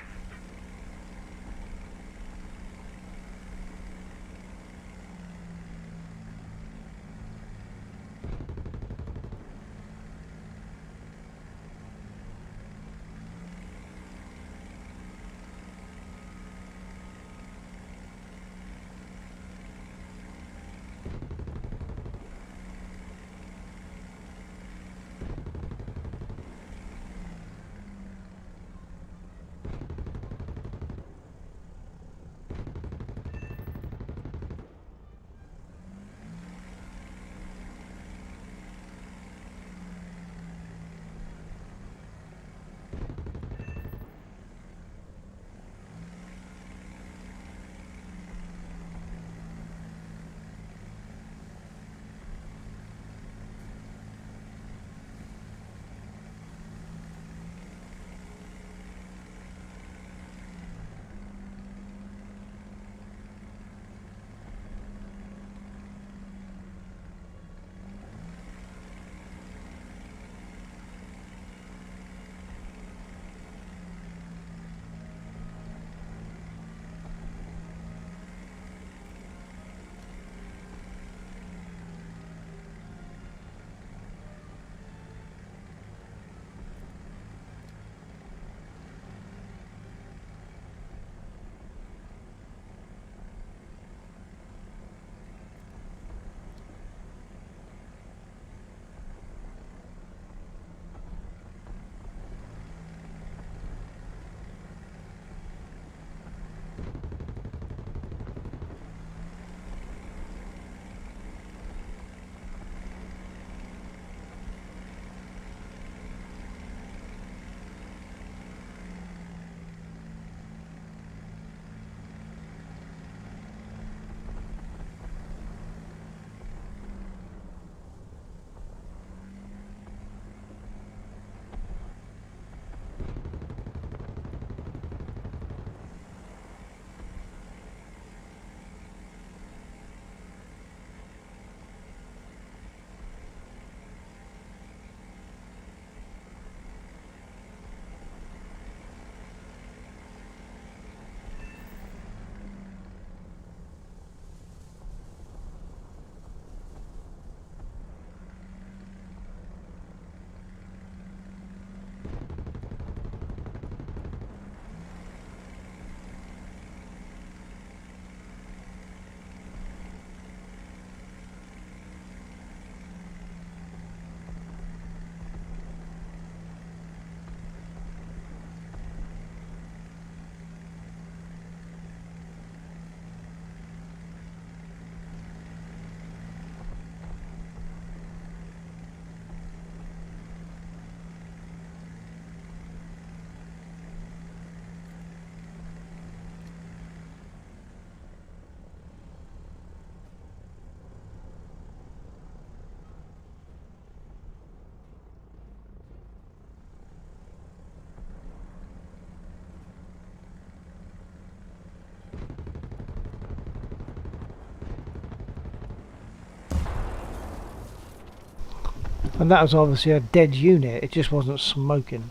And that was obviously a dead unit, it just wasn't smoking.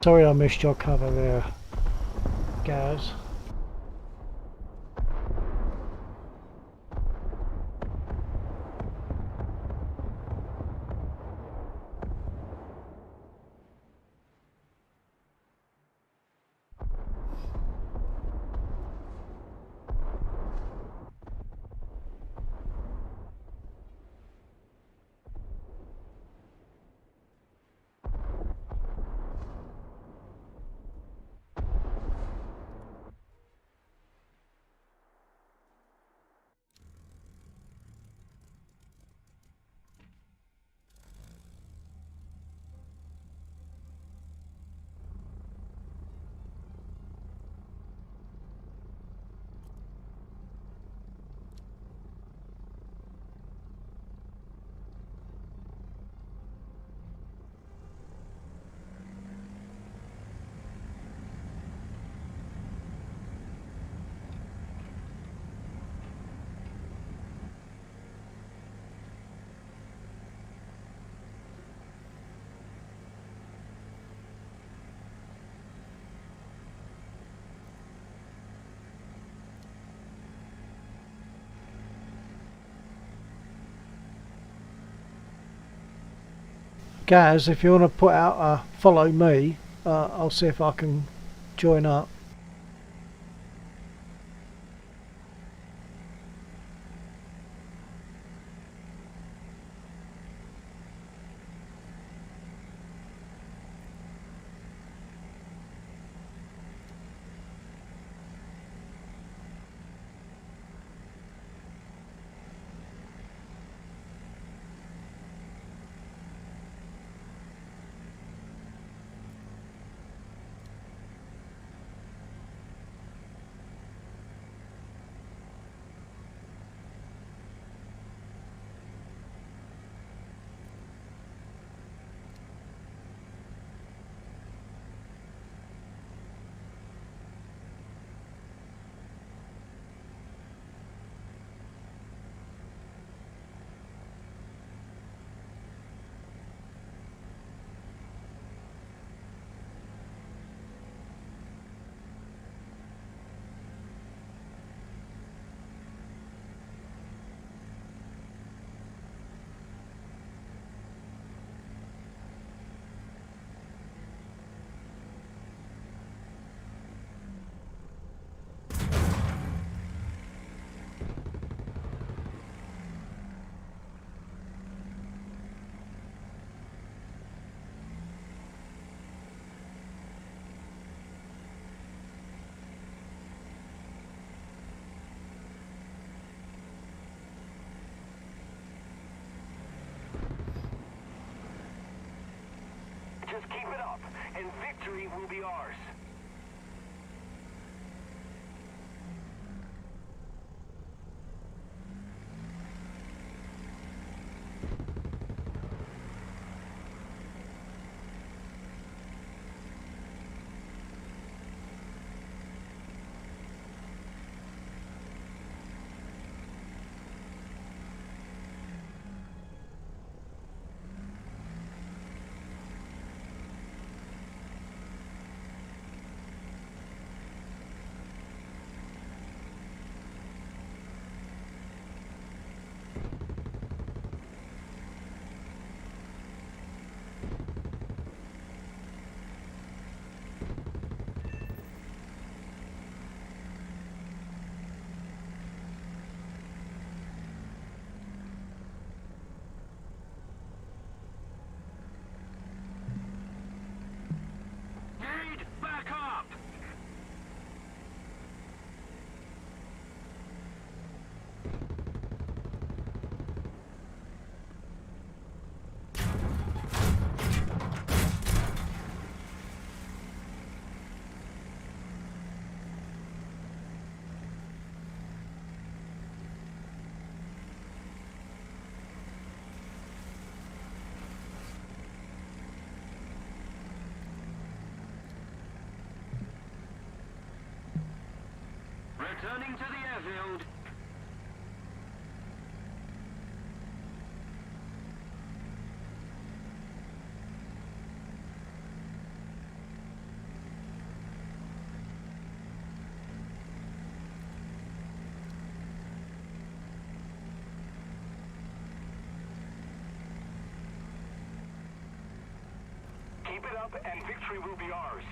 Sorry I missed your cover there, Gaz. Gaz, if you want to put out a follow me, I'll see if I can join up. Just keep it up, and victory will be ours. Need backup! Returning to the airfield. Keep it up and victory will be ours.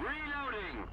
Reloading!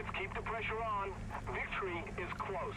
Let's keep the pressure on. Victory is close.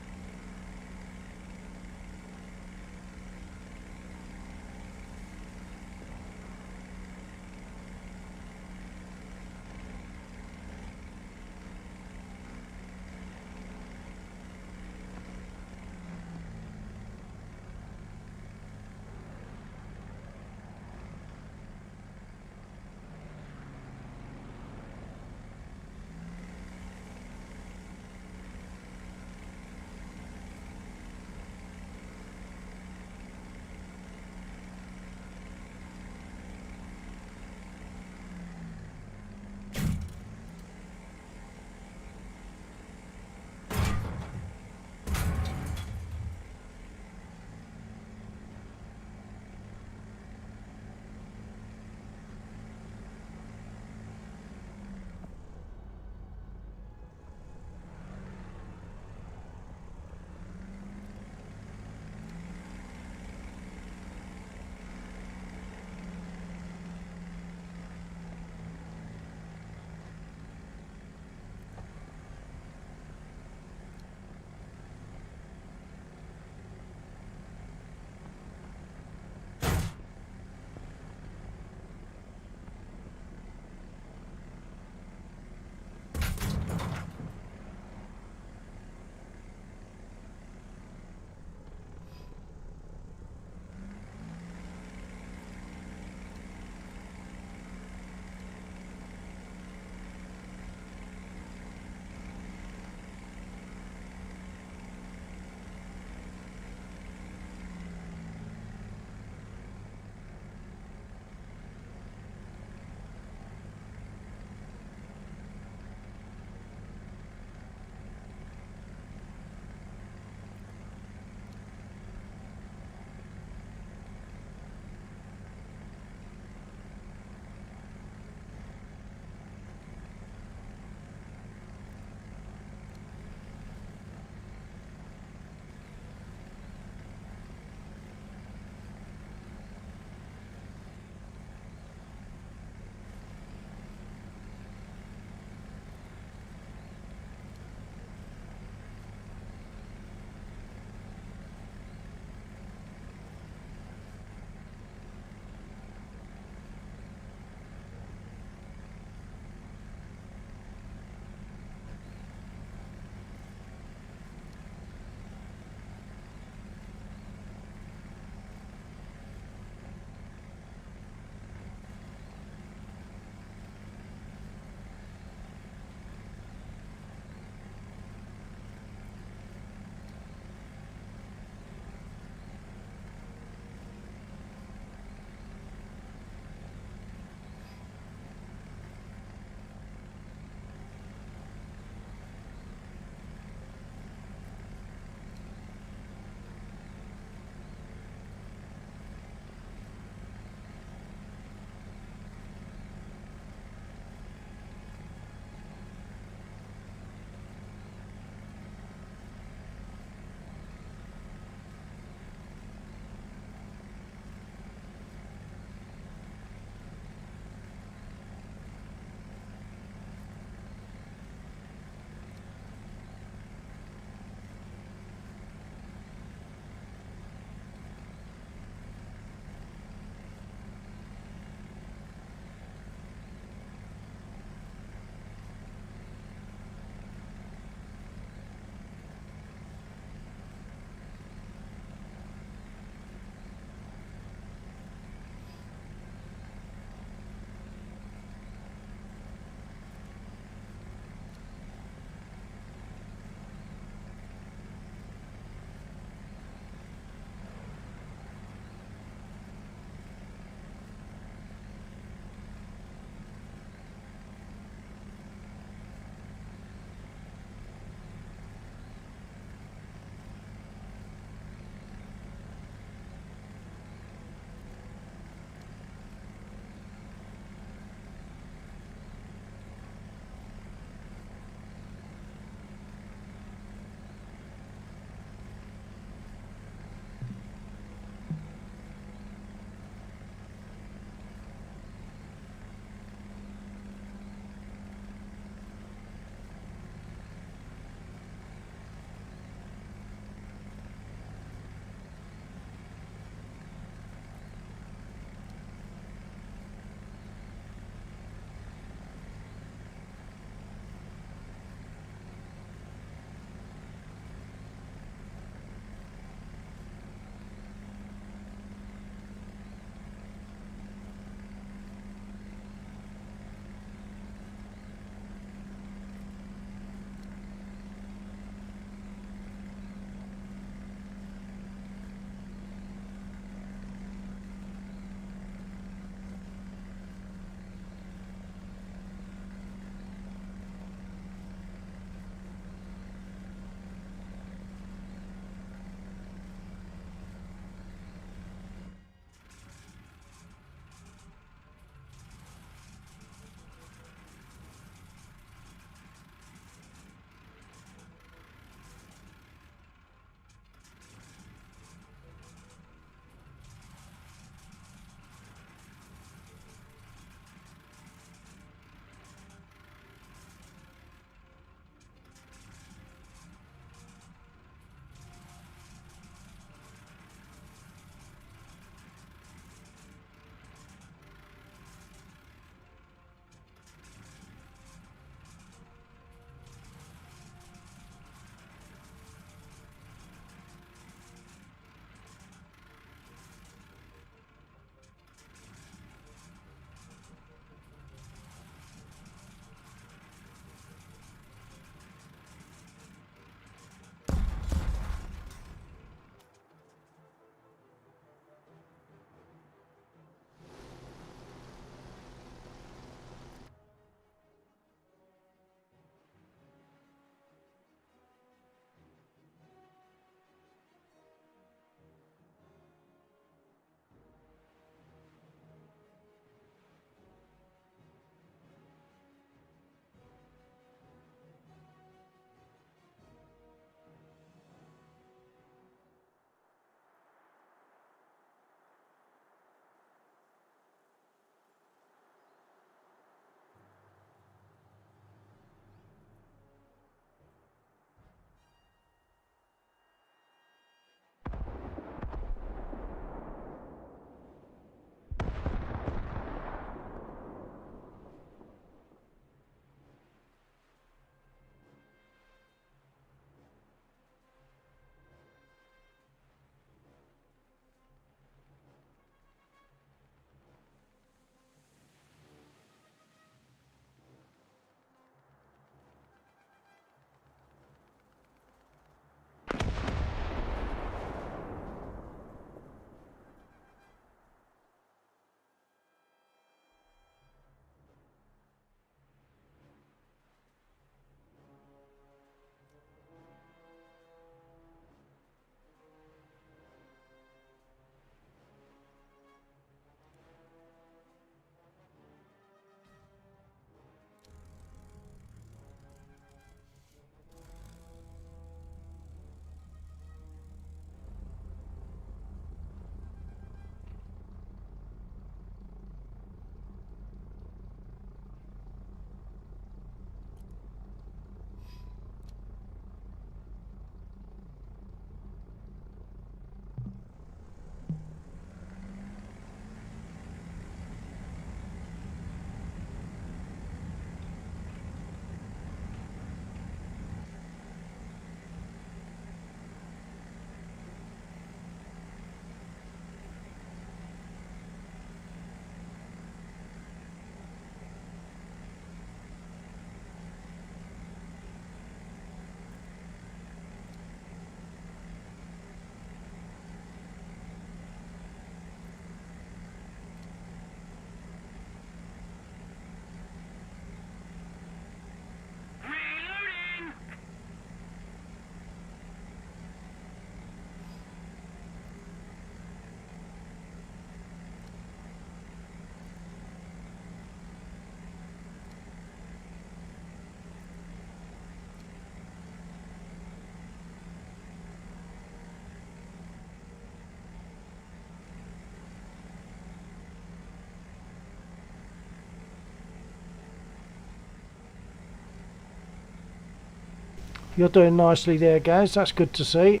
You're doing nicely there, Gaz. That's good to see.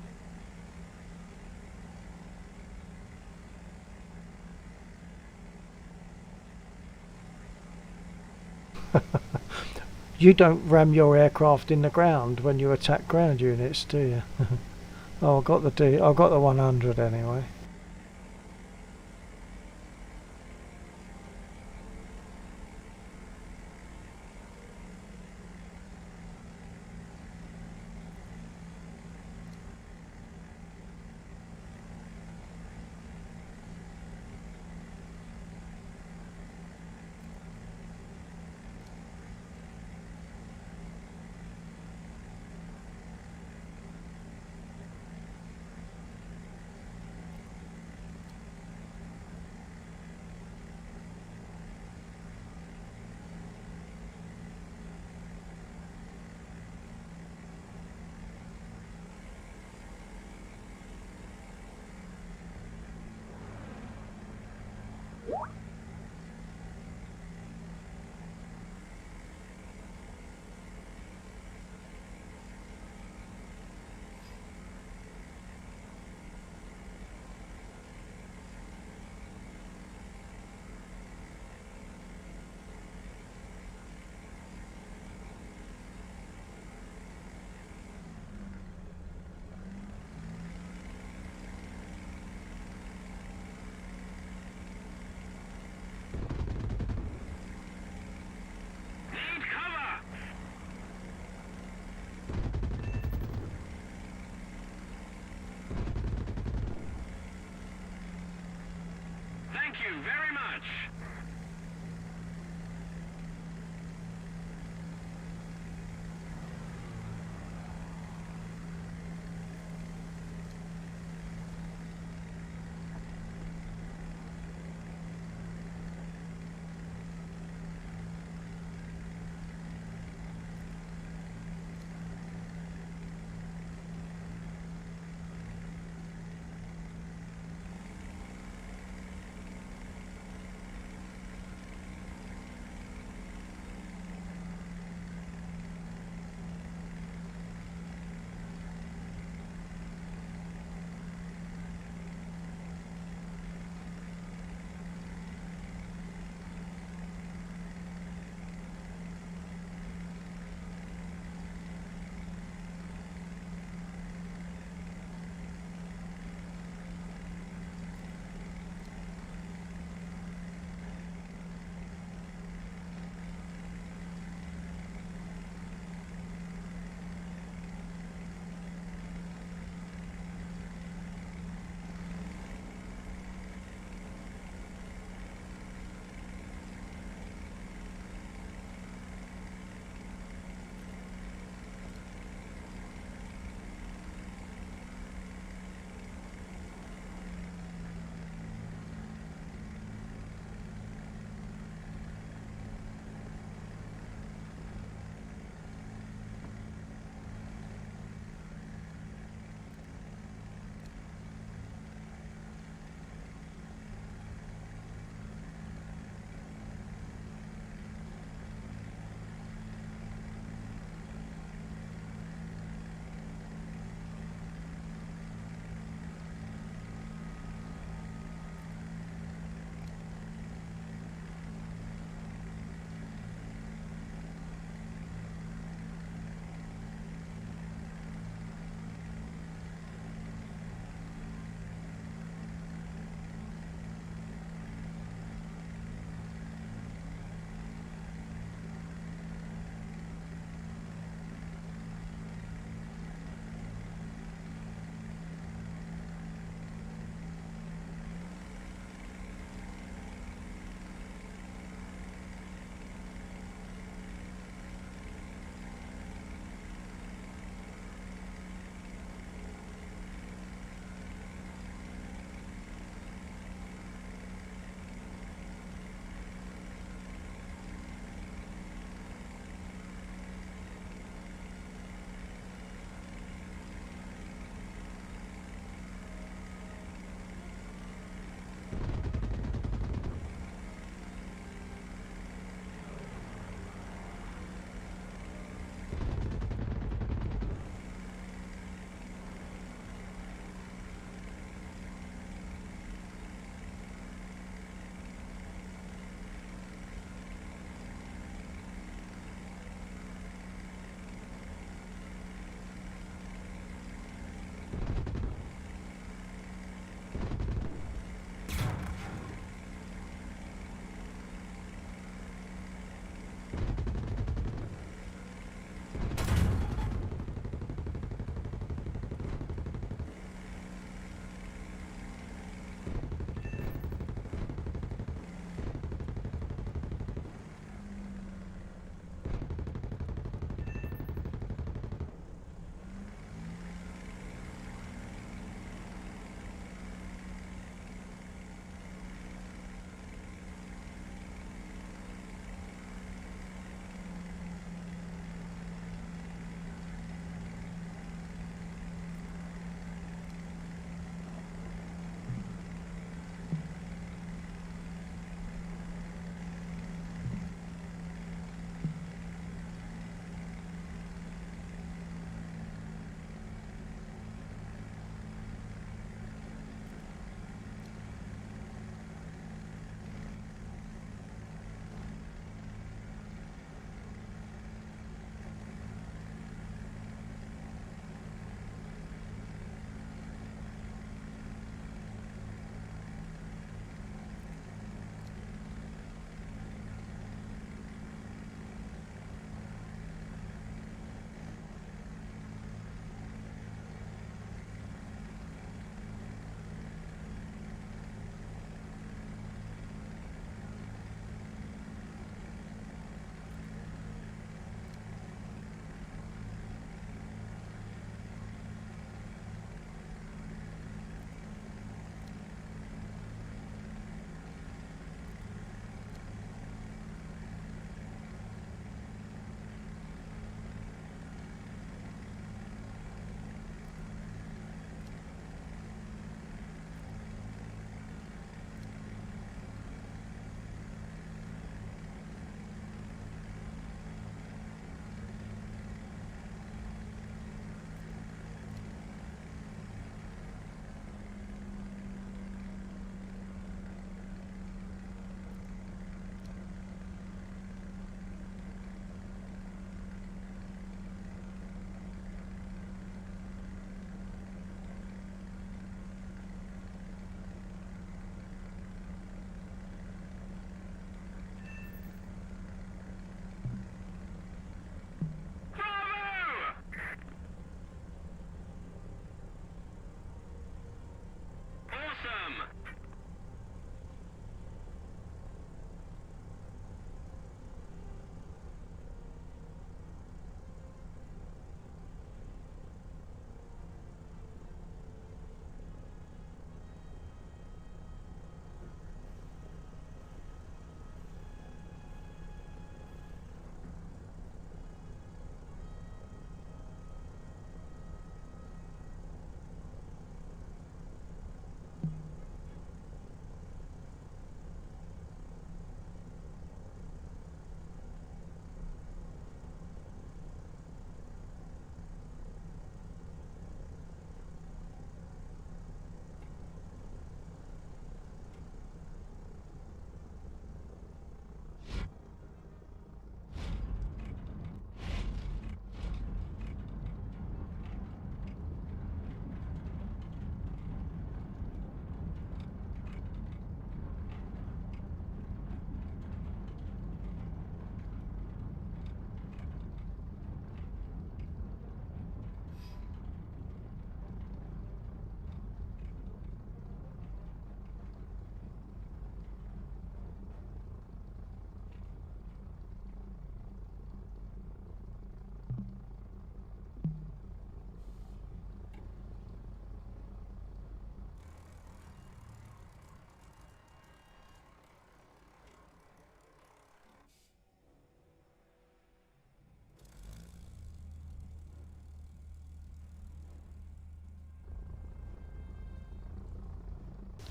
You don't ram your aircraft in the ground when you attack ground units, do you? Oh, I got the 100 anyway.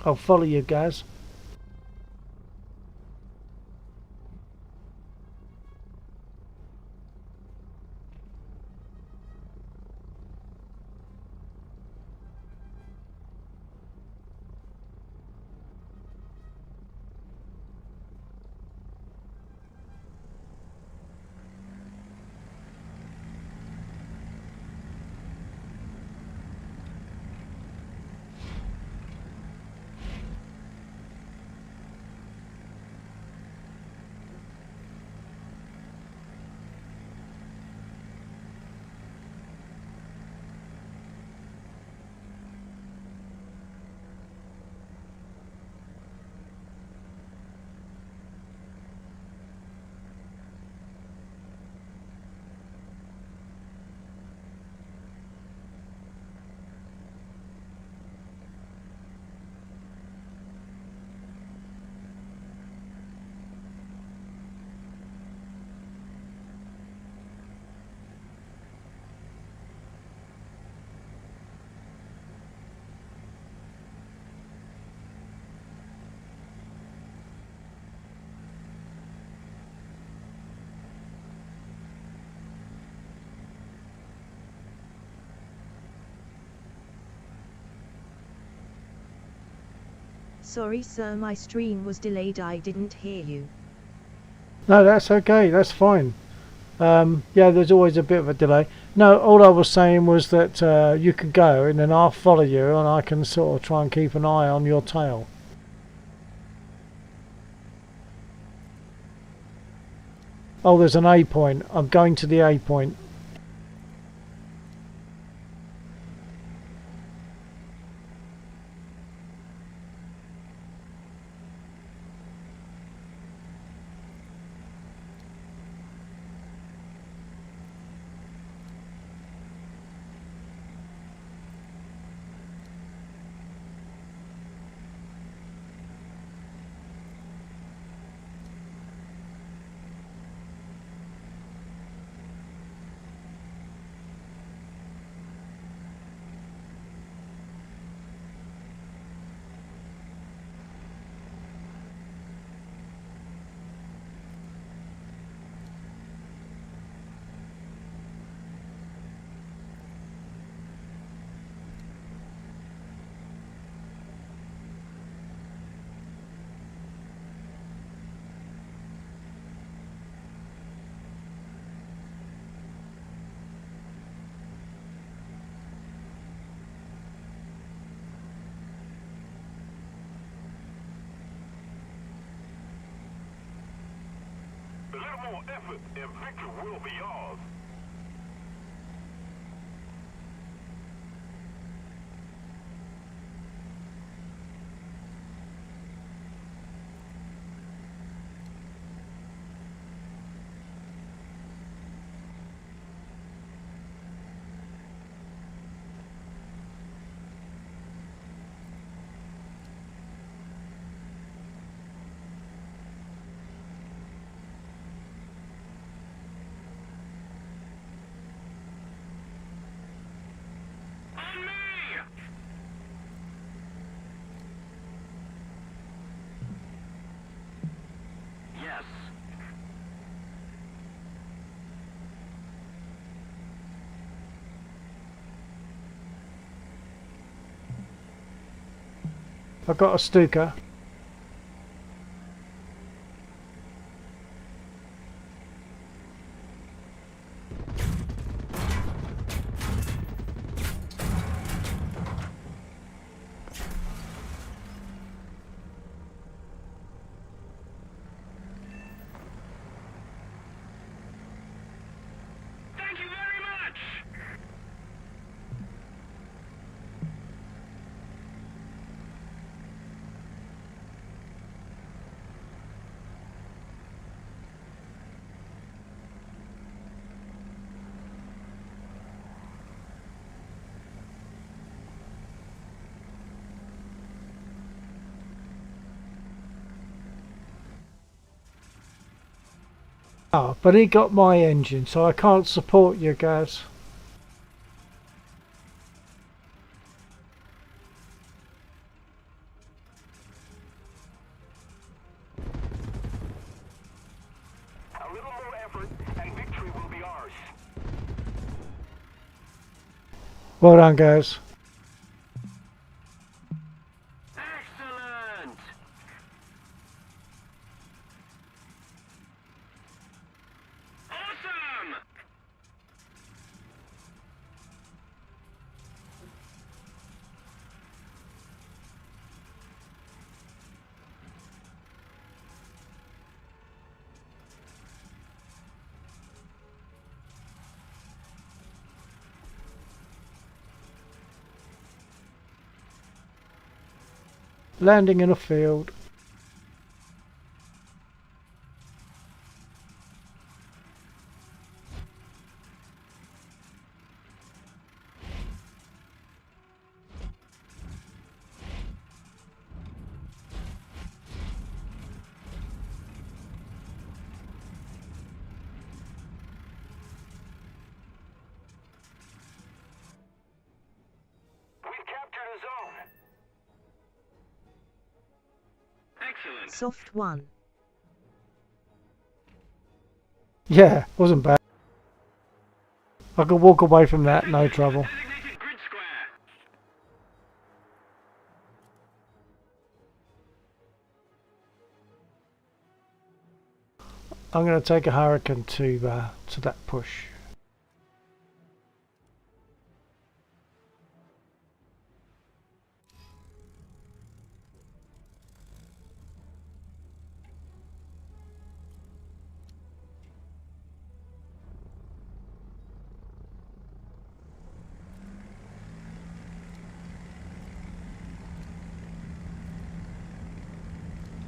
I'll follow you, Gaz. Sorry sir, my stream was delayed, I didn't hear you. No, that's okay. That's fine. Yeah, there's always a bit of a delay. No, all I was saying was that you can go and then I'll follow you and I can sort of try and keep an eye on your tail. Oh, there's an A point. I'm going to the A point. A little more effort and victory will be ours. On me! Yes. I've got a Stuka. Thank you very much! Ah, but he got my engine, so I can't support you, Gaz. Well done, guys. Excellent! Awesome! Landing in a field. We've captured a zone. Excellent. Soft 1. Yeah, wasn't bad. I could walk away from that, no trouble. Designated grid square. I'm going to take a Hurricane to that push.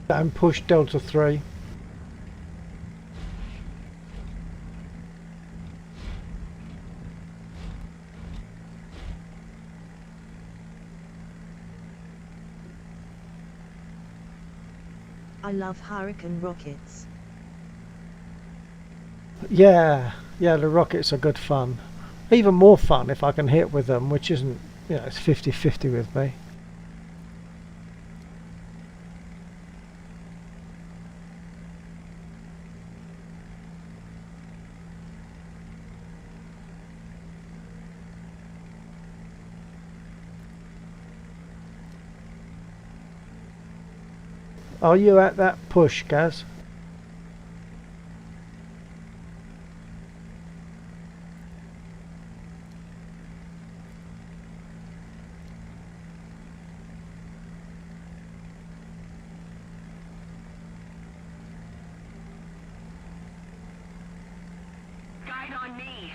And push Delta 3. I love Hurricane rockets. Yeah, the rockets are good fun. Even more fun if I can hit with them, which isn't, it's 50-50 with me. Are you at that push, Gaz? Guide on me.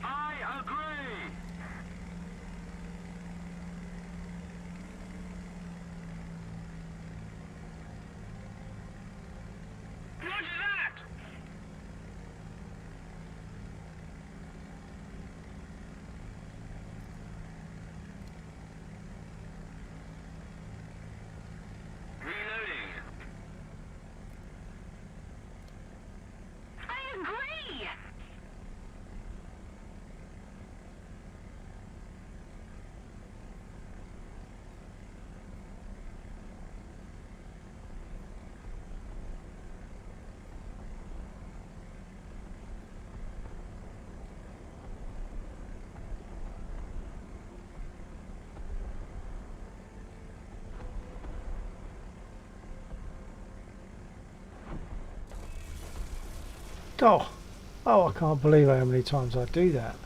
I agree. Roger that. Reloading. I agree. Oh, I can't believe how many times I do that.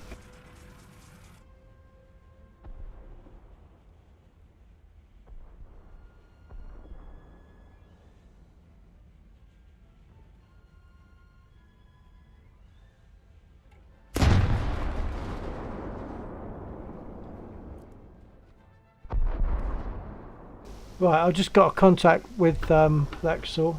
Right, I've just got a contact with Lexor.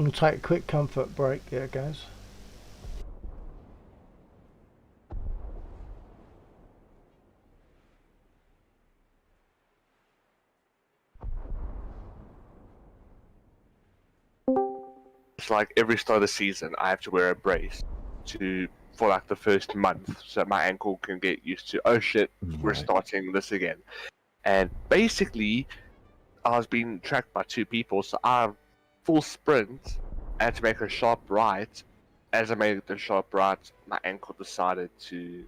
I'll take a quick comfort break. There it goes. It's like every start of the season, I have to wear a brace for like the first month, so my ankle can get used to. Oh shit, we're starting this again. And basically, I was being tracked by 2 people, so I have full sprint. I had to make a sharp right. As I made the sharp right, my ankle decided to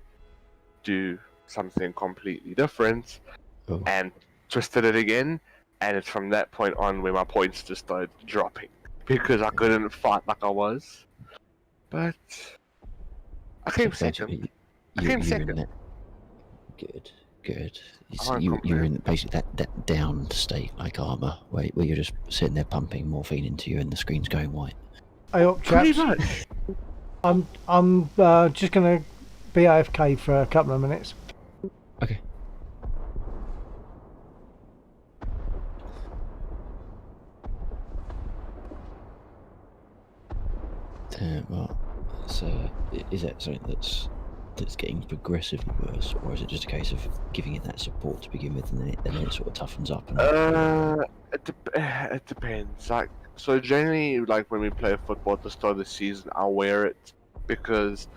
do something completely different and twisted it again. And it's from that point on where my points just started dropping because I couldn't fight like I was. But I came second. I came second. Good. You're in basically that down state like Armour, where you're just sitting there pumping morphine into you and the screen's going white. Hey up, chaps. I'm just gonna be AFK for a couple of minutes. Okay. Well, so is that something that's getting progressively worse, or is it just a case of giving it that support to begin with, and then it sort of toughens up? And it depends. Like, so generally, like when we play football at the start of the season, I'll wear it because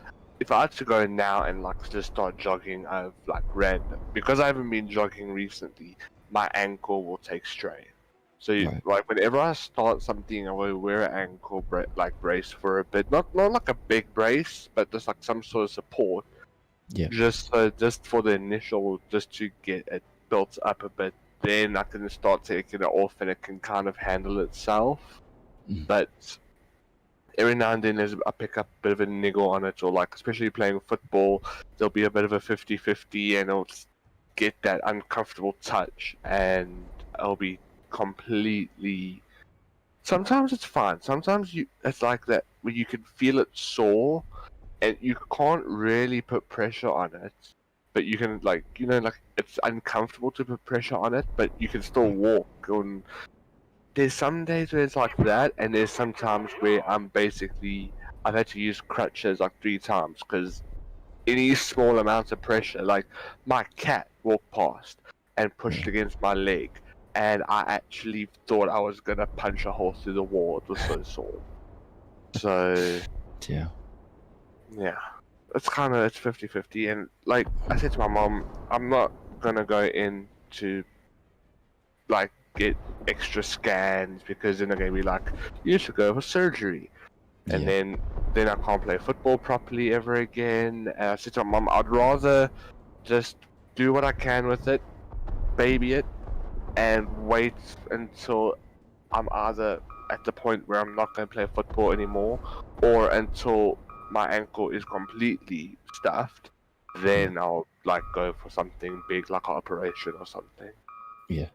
if I had to go now and like just start jogging, I've like random because I haven't been jogging recently. My ankle will take strain. So like whenever I start something, I will wear an ankle brace for a bit. Not like a big brace, but just like some sort of support. Yeah. Just for the initial, just to get it built up a bit. Then I can start taking it off, and it can kind of handle itself. But every now and then I pick up a bit of a niggle on it, or like especially playing football, there'll be a bit of a 50-50, and it'll get that uncomfortable touch, and I'll be completely. Sometimes it's fine. Sometimes it's like that where you can feel it sore, and you can't really put pressure on it, but you can like it's uncomfortable to put pressure on it, but you can still walk. And there's some days where it's like that, and there's some times where I've had to use crutches like 3 times because any small amount of pressure, like my cat walked past and pushed against my leg. And I actually thought I was gonna punch a hole through the wall. It was so sore. So yeah, it's 50-50. And like I said to my mom, I'm not gonna go in to like get extra scans because then they're gonna be like, you should go for surgery, and then I can't play football properly ever again. And I said to my mom, I'd rather just do what I can with it, baby it, and wait until I'm either at the point where I'm not going to play football anymore, or until my ankle is completely stuffed. Then I'll like go for something big, like an operation or something. Yeah.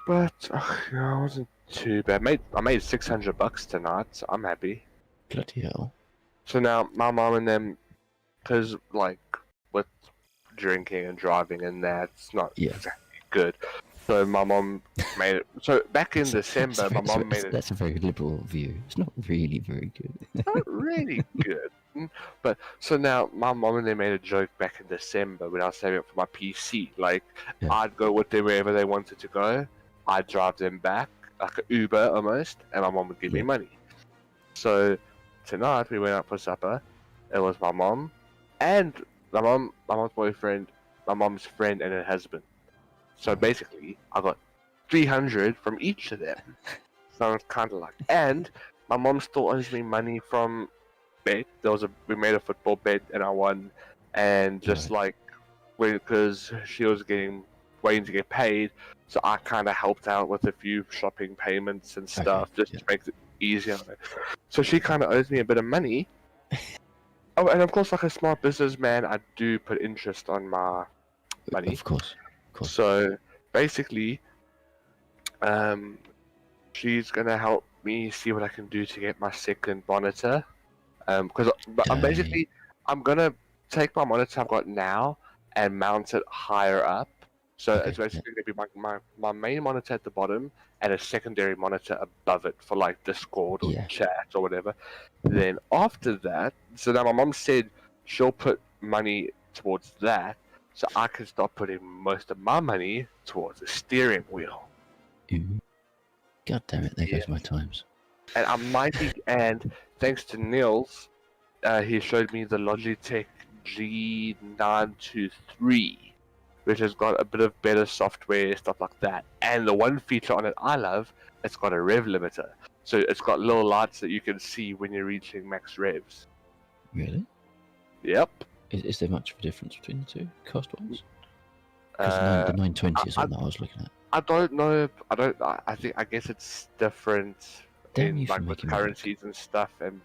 But it wasn't too bad. I made $600 tonight, so I'm happy. Bloody hell. So now my mom and them, because like with drinking and driving and that's not exactly good. So my mom made it. So back in December, my mom made it. That's a very liberal view. It's not really very good. Not really good. But so now my mom and they made a joke back in December when I was saving up for my PC. Like I'd go with them wherever they wanted to go. I'd drive them back like an Uber almost, and my mom would give me money. So tonight we went out for supper. It was my mom and my mom's boyfriend, my mom's friend, and her husband. So basically, I got 300 from each of them. So it's kind of like, and my mom still owes me money from bet. We made a football bet and I won, and just like because she was waiting to get paid, so I kind of helped out with a few shopping payments and stuff just to make it easier. So she kind of owes me a bit of money. Oh, and of course, like a smart businessman, I do put interest on my money. Of course. So basically, she's gonna help me see what I can do to get my second monitor. Because I'm gonna take my monitor I've got now and mount it higher up, So Okay, it's basically going to be my main monitor at the bottom and a secondary monitor above it for like Discord or Yeah. chat or whatever. Then after that, so now my mom said she'll put money towards that, so I can start putting most of my money towards the steering wheel. Ooh. God damn it! There Yeah. goes my times. And I might be, and thanks to Niels, he showed me the Logitech G923, which has got a bit of better software, stuff like that. And the one feature on it I love, it's got a rev limiter. So it's got little lights that you can see when you're reaching max revs. Really? Yep. Is there much of a difference between the two, cost-wise? Because the 920 is the one that I was looking at. I don't know. I guess it's different Damn you in for like with making me look. currencies and stuff. And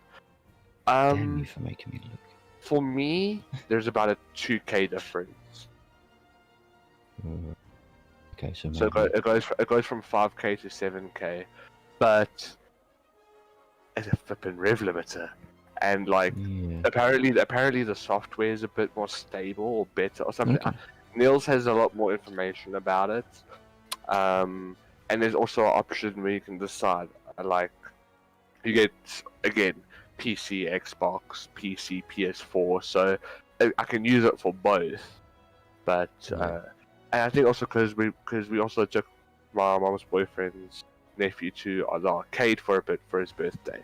Damn you for making me look. for me, there's about a 2K difference. Okay, so So maybe... it goes from 5K to 7K, but it's a flipping rev limiter, and like Yeah. apparently the software is a bit more stable or better or something. Okay. Niels has a lot more information about it, and there's also an option where you can decide like you get again PC, Xbox, PC, PS4, so I can use it for both, but. Yeah. And I think also because we also took my mom's boyfriend's nephew to the arcade for a bit for his birthday.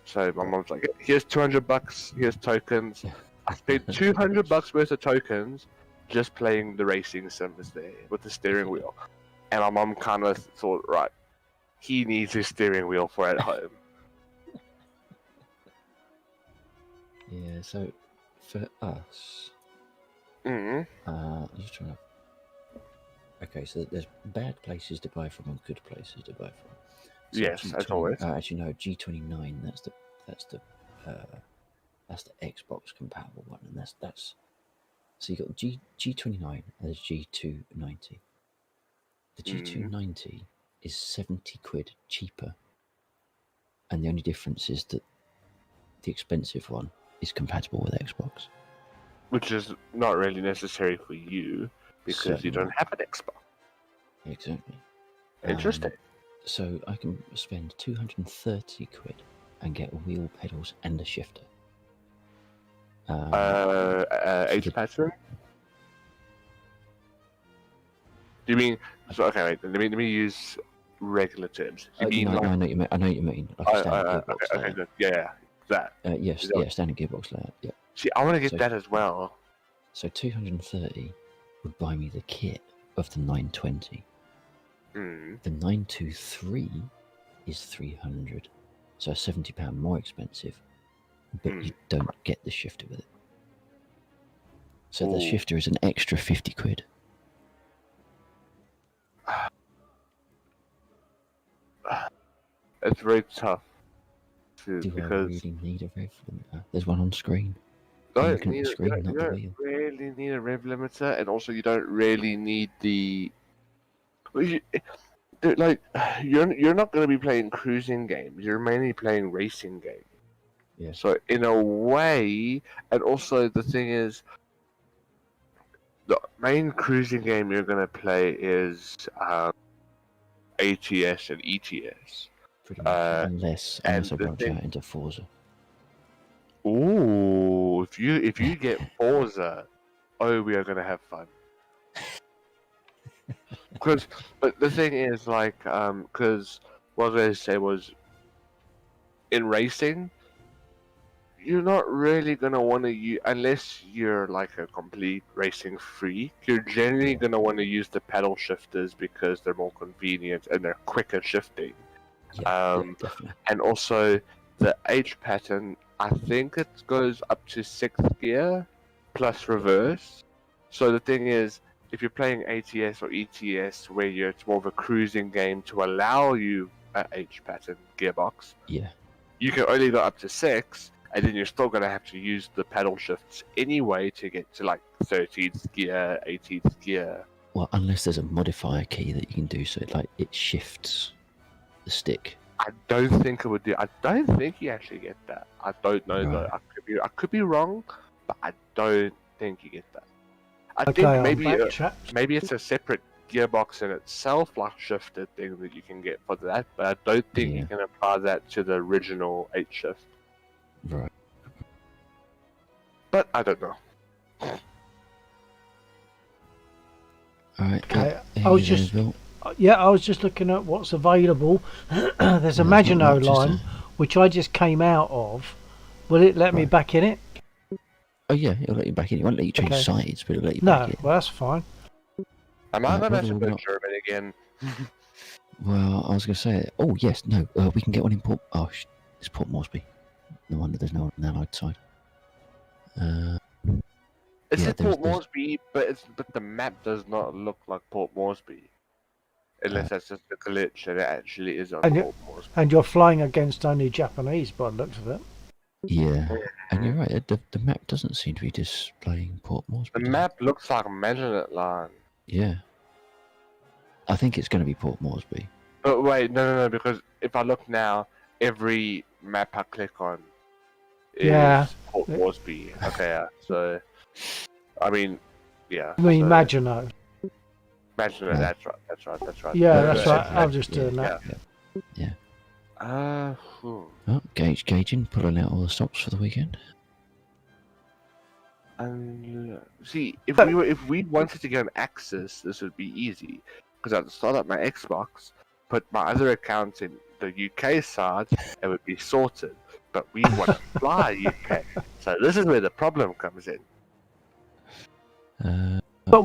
So my mom's like, "Here's $200. Here's tokens." I spent $200 worth of tokens just playing the racing sims there with the steering wheel. And my mom kind of thought, right, he needs his steering wheel for at home. Yeah, so for us, Mm. I'm just trying to... Okay, so there's bad places to buy from and good places to buy from. So Yes, as always. Actually, no, G29. That's the Xbox compatible one, and that's. So you got G29 and there's G290. The G290 is 70 quid cheaper, and the only difference is that the expensive one is compatible with Xbox. Which is not really necessary for you because you don't have an Xbox. Exactly. Interesting. So I can spend 230 quid and get wheel pedals and a shifter. H pattern? Do you mean? So okay, wait. Let me use regular terms. You mean no, like? I know what you mean. Like a standard gearbox Okay, layout. good. Yeah, that. Yes, Is that- yeah, standard gearbox layout. Yeah. See, I want to get So- that as well. So 230 would buy me the kit of the 920. Mm. The 923 is 300, so £70 more expensive, but you don't get the shifter with it. So the Ooh. shifter is an extra 50 quid. It's very tough. Do I Because really need a rev limiter? There's one on screen. you You're don't looking at need the you screen, don't, not you the don't wheel. really need a rev limiter, and also you don't really need the. Like you're not going to be playing cruising games. You're mainly playing racing games. Yeah. So in a way, and also the thing is, the main cruising game you're going to play is ATS and ETS. Pretty much, unless I the branch thing- out into Forza. Ooh, if you get Forza, oh, we are going to have fun. But the thing is, like, because what I say was, in racing, you're not really gonna want to use, unless you're like a complete racing freak. You're generally gonna want to use the pedal shifters because they're more convenient and they're quicker shifting. Yeah, definitely. And also the H pattern, I think it goes up to 6th gear plus reverse. So the thing is, if you're playing ATS or ETS where it's more of a cruising game to allow you a H pattern gearbox, Yeah. you can only go up to 6, and then you're still going to have to use the pedal shifts anyway to get to like 13th gear, 18th gear. Well, unless there's a modifier key that you can do so it shifts the stick. I don't think it would do. I don't think you actually get that. I don't know though. Right. I could be wrong, but I don't think you get that. I Okay, think I'm maybe it's a separate gearbox in itself, like shifted thing that you can get for that. But I don't think you can apply that to the original 8 shift. Right. But I don't know. Alright. Okay, I was just looking at what's available. There's a Maginot line, which I just came out of. Will it let me back in it? Oh yeah, it'll let you back in. It won't let you change sides, but it'll let you back in. No, well that's fine. Am I going to have to go German again? Well, I was going to say, oh yes, no, we can get one in Port. Oh, it's Port Moresby. No wonder there's no one on the Allied side. It's Port Moresby, but the map does not look like Port Moresby, unless that's just a glitch and it actually is on Port Moresby. And you're flying against only Japanese by the looks of it. Yeah, and you're right. The map doesn't seem to be displaying Port Moresby. The map looks like a Maginot line. Yeah, I think it's going to be Port Moresby. But wait, no, because if I look now, every map I click on is Port Moresby. Okay, so I mean, yeah. I mean, Maginot. Maginot, that's right. Yeah, that's right. I'm just doing that. Yeah. Oh, gauging, pulling out all the stops for the weekend. And see, if we wanted to get an Axis, this would be easy because I'd start up my Xbox, put my other account in the UK side, it would be sorted. But we want to fly UK, so this is where the problem comes in. But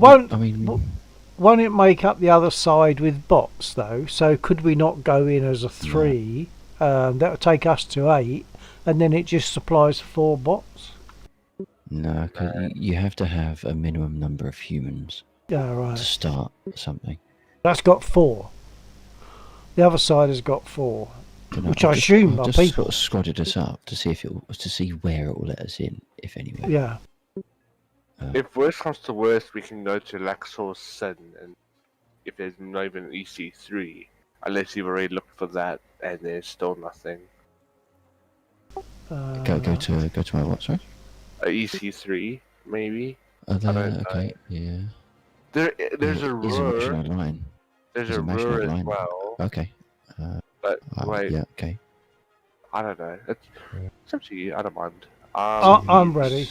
won't it make up the other side with bots though? So could we not go in as a 3? That would take us to 8, and then it just supplies 4 bots. No, because you have to have a minimum number of humans to start something. That's got 4. The other side has got 4, which I assume are people. Sort of squadded us up to see where it will let us in, if anywhere. Yeah. If worst comes to worst, we can go to Laxor Sin, and if there's not even an EC3, unless you've already looked for that, and there's still nothing. Go to my what? Sorry. A EC3, maybe. I don't know. Yeah. There's a Ruhr. Line. There's a Ruhr as well. Okay. But wait. Yeah. Okay. I don't know. It's up to you. I don't mind. I'm ready.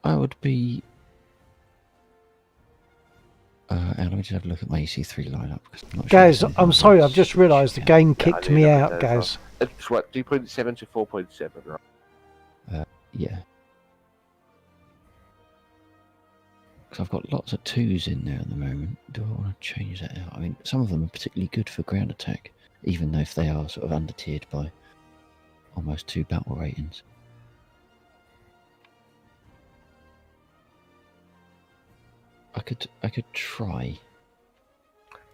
I would be. Let me just have a look at my EC3 lineup. Guys, I'm sorry, I've just realised the game kicked me out, guys. It's what, 3.7 to 4.7, right? Yeah. Because I've got lots of 2s in there at the moment. Do I want to change that out? I mean, some of them are particularly good for ground attack, even though if they are sort of under-tiered by almost 2 battle ratings. I could try.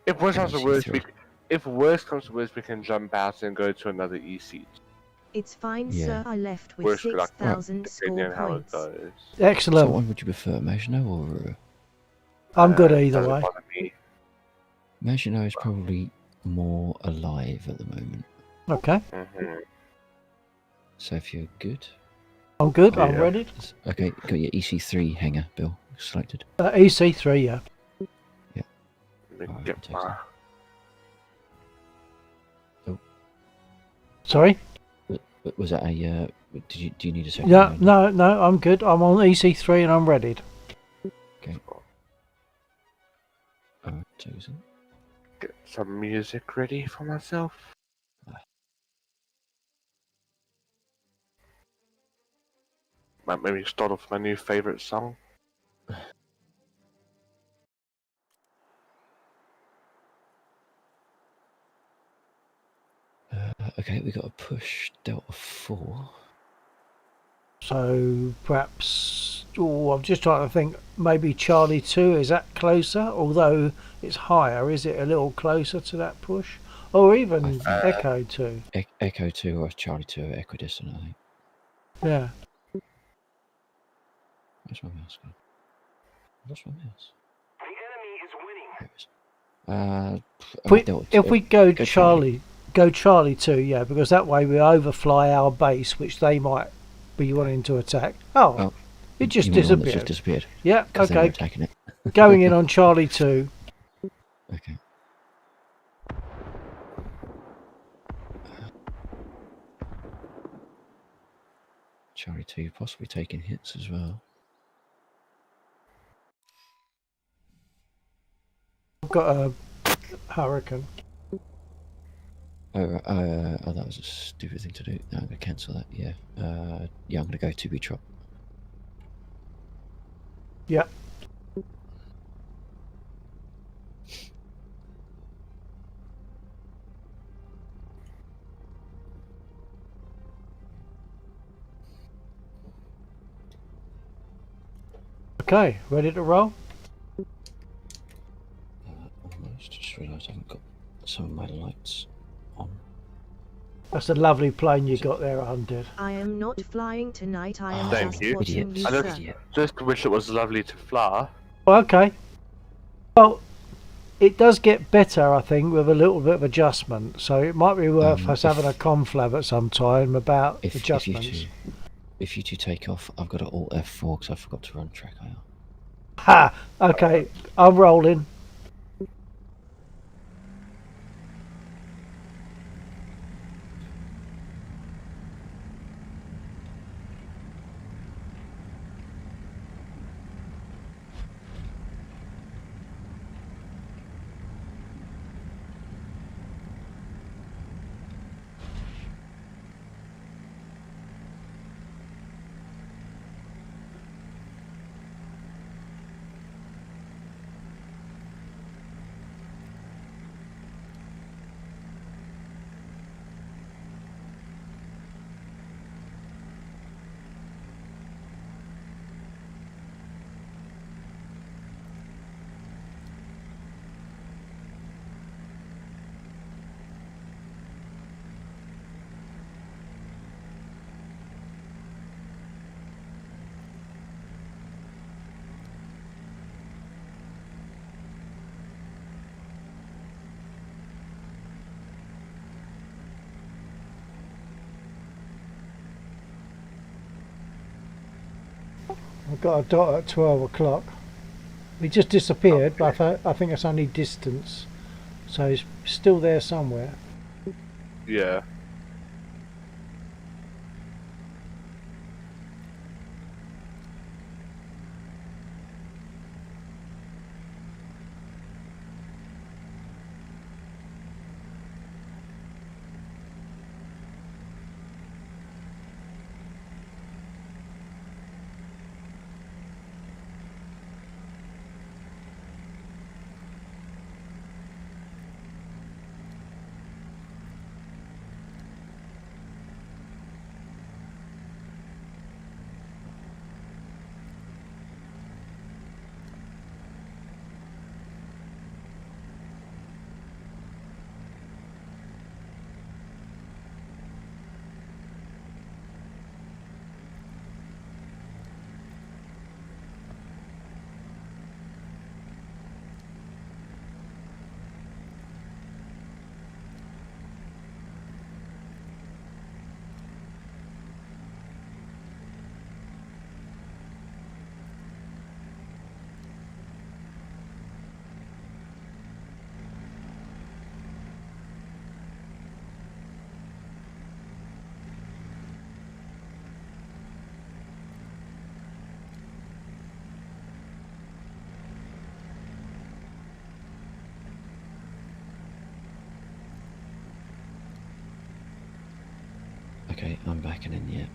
If worst comes to worst, we can jump out and go to another EC. It's fine, sir. I left with 6,000 score points. Excellent. So what would you prefer, Maginot or? I'm good either way. Maginot is probably more alive at the moment. Okay. So if you're good. I'm good. I'm ready. Okay, got your EC3 hanger, Bill, selected. EC3, yeah. Yeah. Oh. Sorry. Was that a? Do you need a second? Yeah. No. I'm good. I'm on EC3 and I'm ready. Okay. Get some music ready for myself. Might maybe start off my new favourite song. Okay, we got a push Delta 4. So perhaps, I'm just trying to think, maybe Charlie 2, is that closer? Although it's higher, is it a little closer to that push? Or even Echo 2? Echo 2 or Charlie 2 are equidistant, I think. Yeah. Where's my mouse going? Where's my mouse? The enemy is winning. If we go Charlie 2, yeah, because that way we overfly our base, which they might be wanting to attack. Oh, It just You mean the one that's just disappeared. disappeared? Yeah, 'Cause they were okay. attacking it. Going in on Charlie 2. Okay. Charlie 2 possibly taking hits as well. I've got a Hurricane. Oh, that was a stupid thing to do. No, I'm going to cancel that, yeah. Yeah, I'm going to go 2B Trop. Yeah. Okay, ready to roll? Almost. Just realised I haven't got some of my lights on. That's a lovely plane you got there, 100. I am not flying tonight. I am Thank just you. watching Idiot. you, I sir. just wish it was lovely to fly. Well, okay. Well, it does get better, I think, with a little bit of adjustment. So it might be worth us having a conflab at some time about adjustments. If you two take off, I've got to Alt F4 because I forgot to run track IR. Ha! Okay, I'm rolling. I've got a dot at 12 o'clock. He just disappeared, but I think it's only distance. So he's still there somewhere. Yeah. Okay, I'm backing in yet.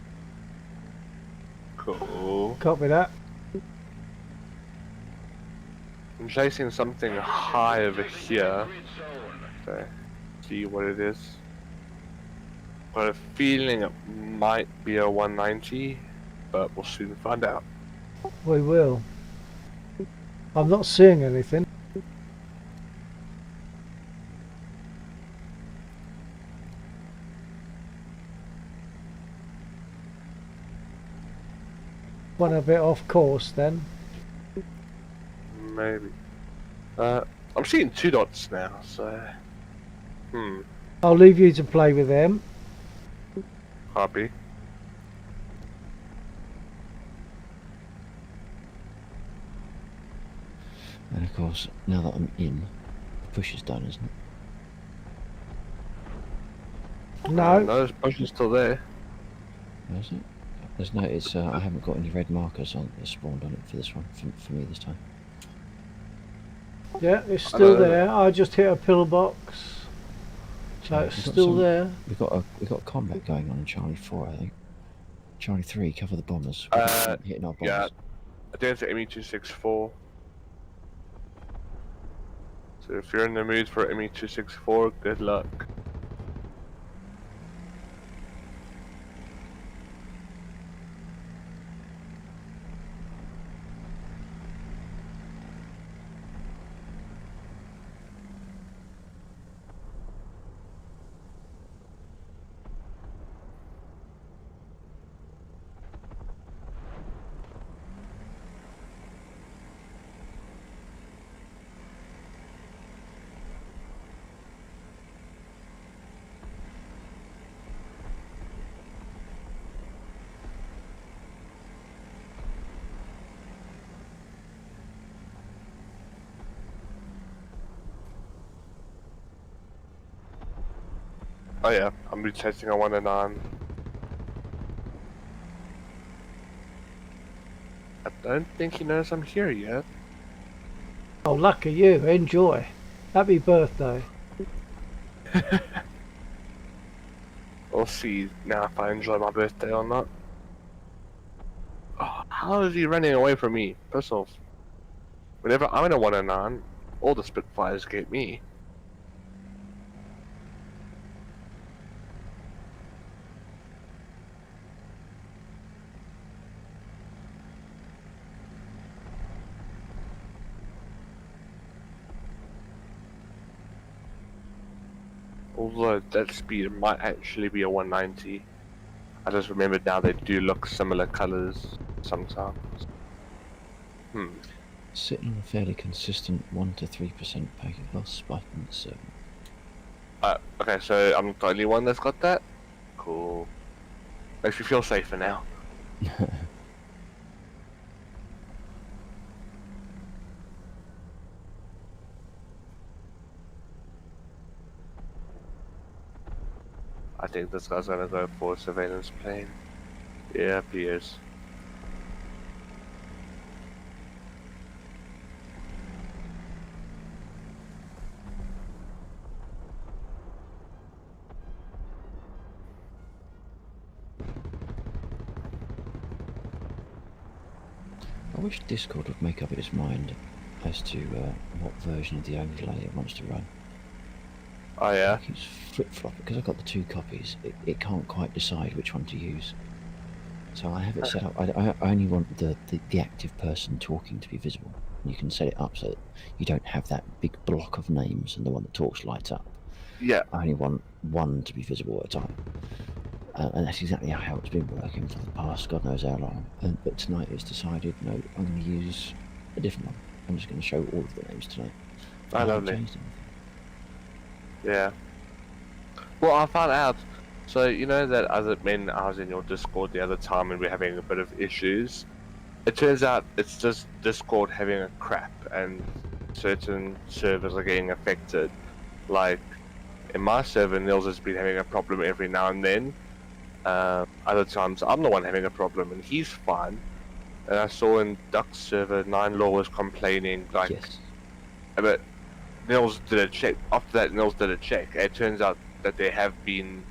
Cool. Copy that. I'm chasing something high over here. So, see what it is. Got a feeling it might be a 190, but we'll soon find out. We will. I'm not seeing anything. Went a bit off course then. Maybe. I'm seeing 2 dots now, so... I'll leave you to play with them. Copy. And of course, now that I'm in, the push is done, isn't it? No. No, this push is still there. Is it? There's no. It's. I haven't got any red markers on spawned on it for this one. For me this time. Yeah, it's still there. I just hit a pillbox. So Okay, it's we've got still some- there. We've got combat going on in Charlie 4, I think. Charlie 3, cover the bombers. Hitting our bombers. Yeah, I think it's ME264. So if you're in the mood for ME264, good luck. Oh yeah, I'm retesting a 1 and 9. I don't think he knows I'm here yet. Oh, lucky you. Enjoy. Happy birthday. We'll see now if I enjoy my birthday or not. Oh, how is he running away from me? Piss off. Whenever I'm in a 1 and 9, all the Spitfires get me. Although that speed might actually be a 190. I just remembered now they do look similar colours sometimes. Sitting on a fairly consistent 1 to 3% packet loss, spiking the 7. Okay, so I'm the only one that's got that? Cool. Makes me feel safer now. I think this guy's gonna go for a surveillance plane. Yeah, he is. I wish Discord would make up its mind as to what version of the overlay it wants to run. Oh yeah? It keeps flip-flopping, because I've got the 2 copies, it can't quite decide which one to use. So I have it set up, I only want the active person talking to be visible. You can set it up so that you don't have that big block of names and the one that talks lights up. Yeah. I only want one to be visible at a time. And that's exactly how it's been working for the past God knows how long. But tonight it's decided, no, I'm going to use a different one. I'm just going to show all of the names tonight. I haven't lovely. changed anything. Yeah. Well, I found out. So, you know that other men I was in your Discord the other time and we're having a bit of issues? It turns out it's just Discord having a crap and certain servers are getting affected. Like, in my server, Nils has been having a problem every now and then. Other times I'm the one having a problem and he's fine. And I saw in Duck's server, 9 Law was complaining, like, Yes. but Nils did a check. After that, Nils did a check. It turns out that there have been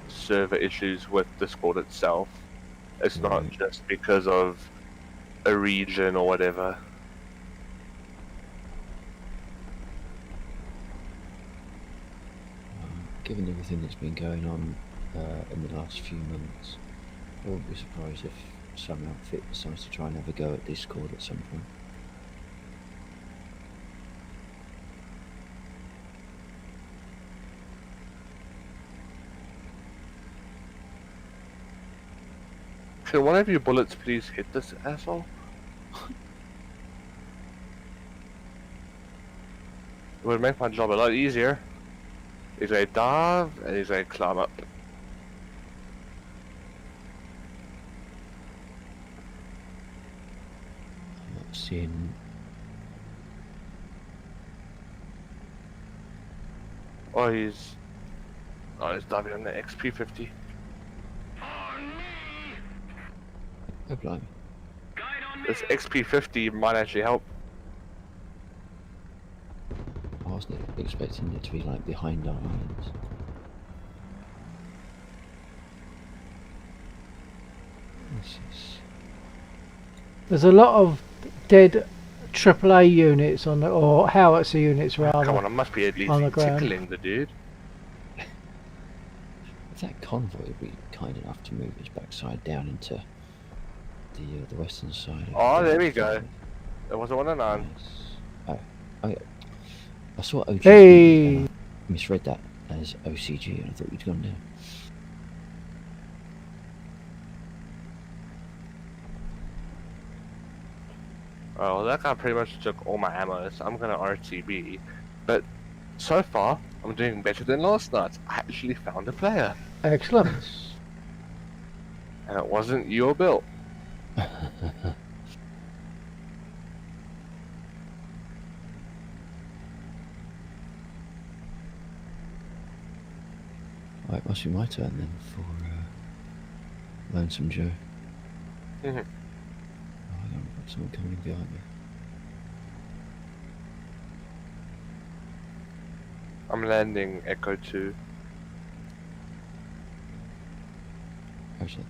server issues with Discord itself. It's not Right. just because of a region or whatever. Given everything that's been going on in the last few months, I wouldn't be surprised if some outfit decides to try and have a go at Discord at some point. Can one of your bullets please hit this asshole? It would make my job a lot easier. He's gonna dive and he's gonna climb up. I'm not seeing Oh, he's diving on the XP50. On me! Oh, blimey. Guide on me! This XP50 might actually help. I wasn't expecting it to be like behind our lines. This is... There's a lot of dead AAA units on the, or howitzer units rather. Come on, I must be at least on the ground. tickling the dude. If that convoy would be kind enough to move its backside down into the western side. Oh, there we go. There was a 1 and 9. Nice. Oh, yeah. I saw OGG. Hey! And I misread that as OCG, and I thought you'd gone down. Oh, well, that guy pretty much took all my ammo, so I'm gonna RTB. But so far, I'm doing better than last night. I actually found a player. Excellent. And it wasn't your build. Right, it must be my turn then for Lonesome Joe. Mhm. Oh, I've got someone coming behind me. I'm landing Echo 2. Actually,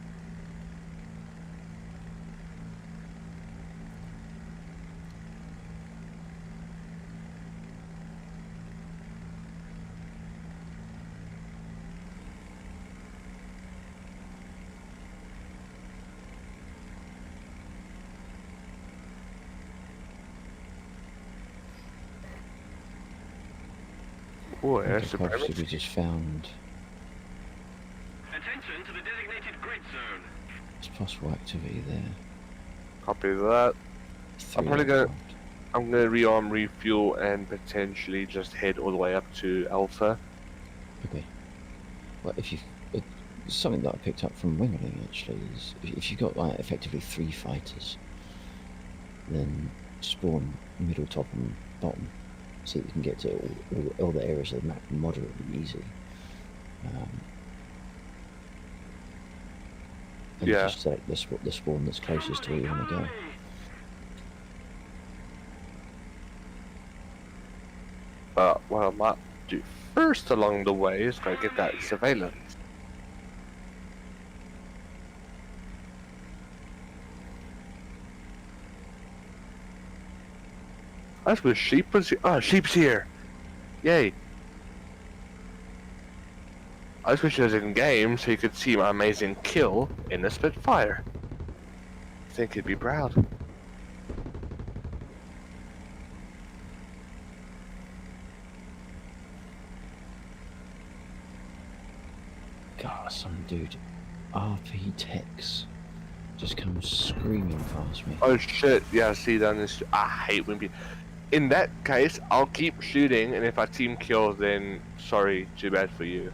Oh, air obviously we supremacy. just found Attention to the designated grid zone. there's possible activity there. Copy that. Three probably gonna- aircraft. I'm gonna rearm, refuel, and potentially just head all the way up to Alpha. Okay. Well, if you something that I picked up from Wingling actually is if you've got like effectively 3 fighters, then spawn middle, top, and bottom, so that you can get to all the areas of the map moderately easy. And Yeah. just select the spawn that's closest to where you want to go. But what I might do first along the way is go get that surveillance. That's where sheep was. Oh, sheep's here! Yay! I just wish it was in game so you could see my amazing kill in the Spitfire. I think he'd be proud. God, some dude, RP Tex, just comes screaming past me. Oh shit! Yeah, see down this. I hate when people. In that case, I'll keep shooting, and if our team kills, then sorry, too bad for you.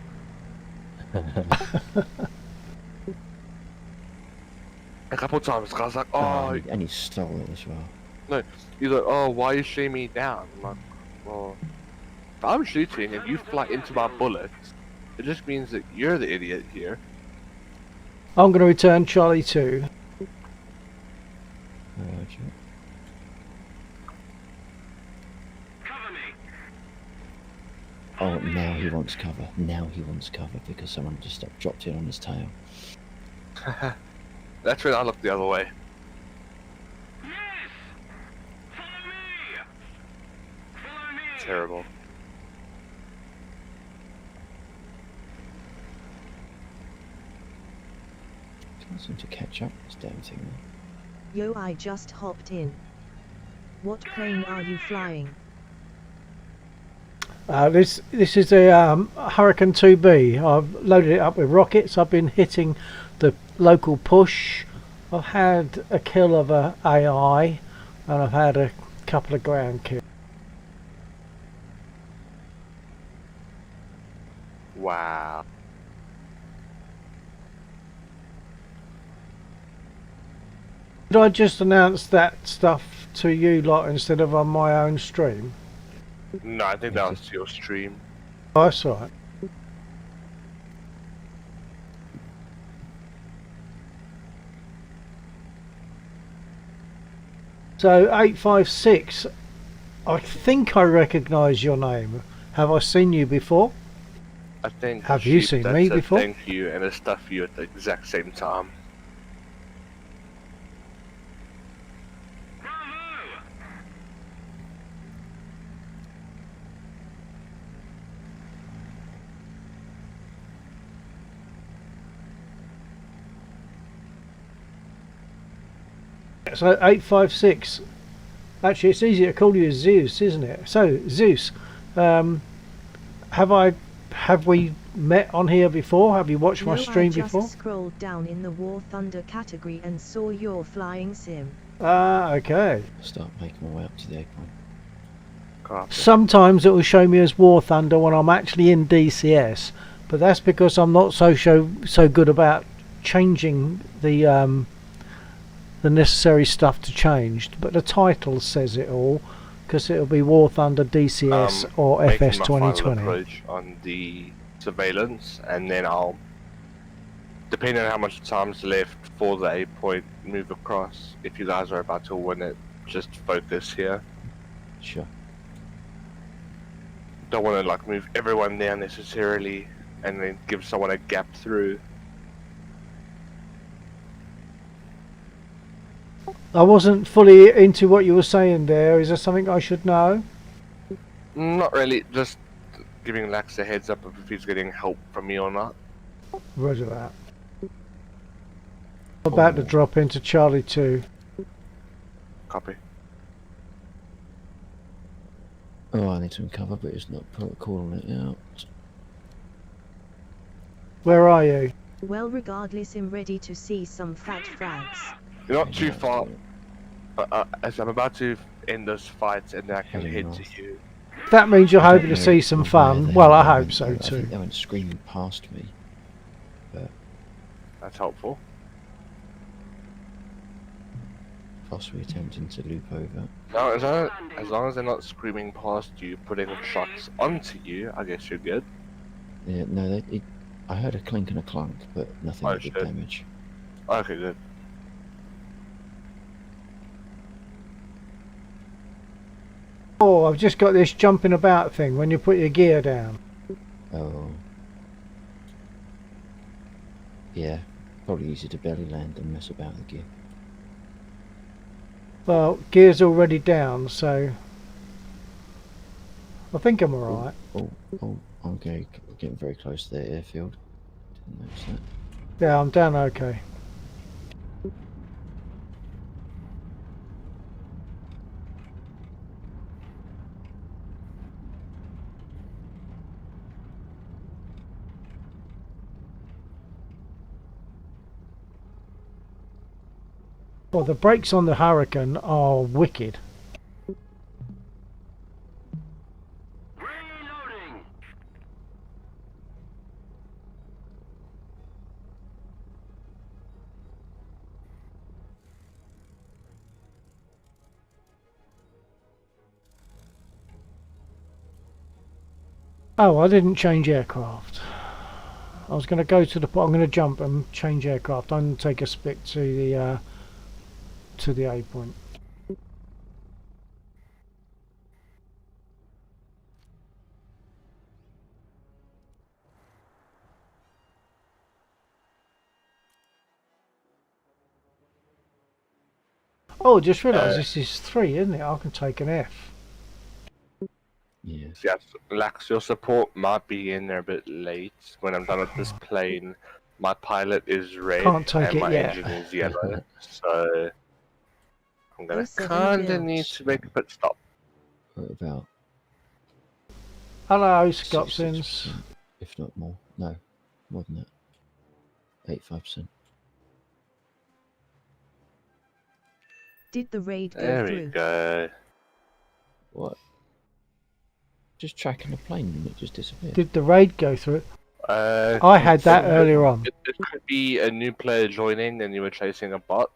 A couple times, guys like, oh, And he stole it as well. no. He's like, oh, why are you shooting me down? I'm like, well, if I'm shooting and you fly into my bullets, it just means that you're the idiot here. I'm going to return Charlie 2. Roger. Cover me. Oh, now he wants cover. Now he wants cover because someone just dropped in on his tail. That's when I look the other way. Yes. Follow me. Follow me. Terrible. Can't seem to catch up with this damn thing. Yo, I just hopped in. What plane are you flying? This is a Hurricane 2B. I've loaded it up with rockets. I've been hitting the local push. I've had a kill of a AI, and I've had a couple of ground kills. Wow. Did I just announce that stuff to you lot instead of on my own stream? No, I think that was your stream. Oh, that's all right. So 856, I think I recognise your name. Have I seen you before? I think Have you sheep seen that me said before? thank you and a stuff you at the exact same time. So 856. Actually, it's easier to call you Zeus, isn't it? So Zeus, have we met on here before? Have you watched my No, stream I just before? scrolled down in the War Thunder category and saw your flying sim. Ah, okay. Start making my way up to the egg point. Copy. Sometimes it will show me as War Thunder when I'm actually in DCS, but that's because I'm not so good about changing the necessary stuff to change. But the title says it all, because it'll be War Thunder DCS or Making FS my final 2020. approach on the surveillance, and then I'll, depending on how much time's left for the A point, move across. If you guys are about to win it, just focus here. Sure. Don't want to like move everyone there necessarily, and then give someone a gap through. I wasn't fully into what you were saying there. Is there something I should know? Not really, just giving Lax a heads up if he's getting help from me or not. Roger that. About to drop into Charlie 2. Copy. Oh, I need some cover, but it's not calling it out. Where are you? Well, regardless, I'm ready to see some fat frags. You're not too far. As I'm about to end this fight, and then I can head to you. That means you're hoping to know see some where fun. they Well, I went. hope so I too. think they went screaming past me. But That's helpful. possibly attempting to loop over. Now, as long as they're not screaming past you, putting shots onto you, I guess you're good. Yeah, no, I heard a clink and a clunk, but nothing Oh, that did shit. damage. Okay, good. Oh, I've just got this jumping about thing when you put your gear down. Oh. Yeah, probably easier to belly land than mess about the gear. Well, gear's already down, so I think I'm alright. Oh, I'm getting very close to the airfield. Didn't notice that. Yeah, I'm down okay. Well, the brakes on the Hurricane are wicked. Reloading. Oh, I didn't change aircraft. I was going to go to the. I'm going to jump and change aircraft. I'm going to take a spit to the A point. Oh, I just realised this is 3, isn't it? I can take an F. Yes. Yes, Lax, your support might be in there a bit late. When I'm done with this plane, my pilot is red Can't take and it my yet. engine is yellow, so I'm gonna 07 kinda Bilge. need to make a pit stop. We're about Hello, 66%, Scotsons. if not more. No, more than that. 85%. Did the raid go There we through? go. What? Just tracking a plane and it just disappeared. Did the raid go through? I I had that earlier on. It could be a new player joining and you were chasing a bot.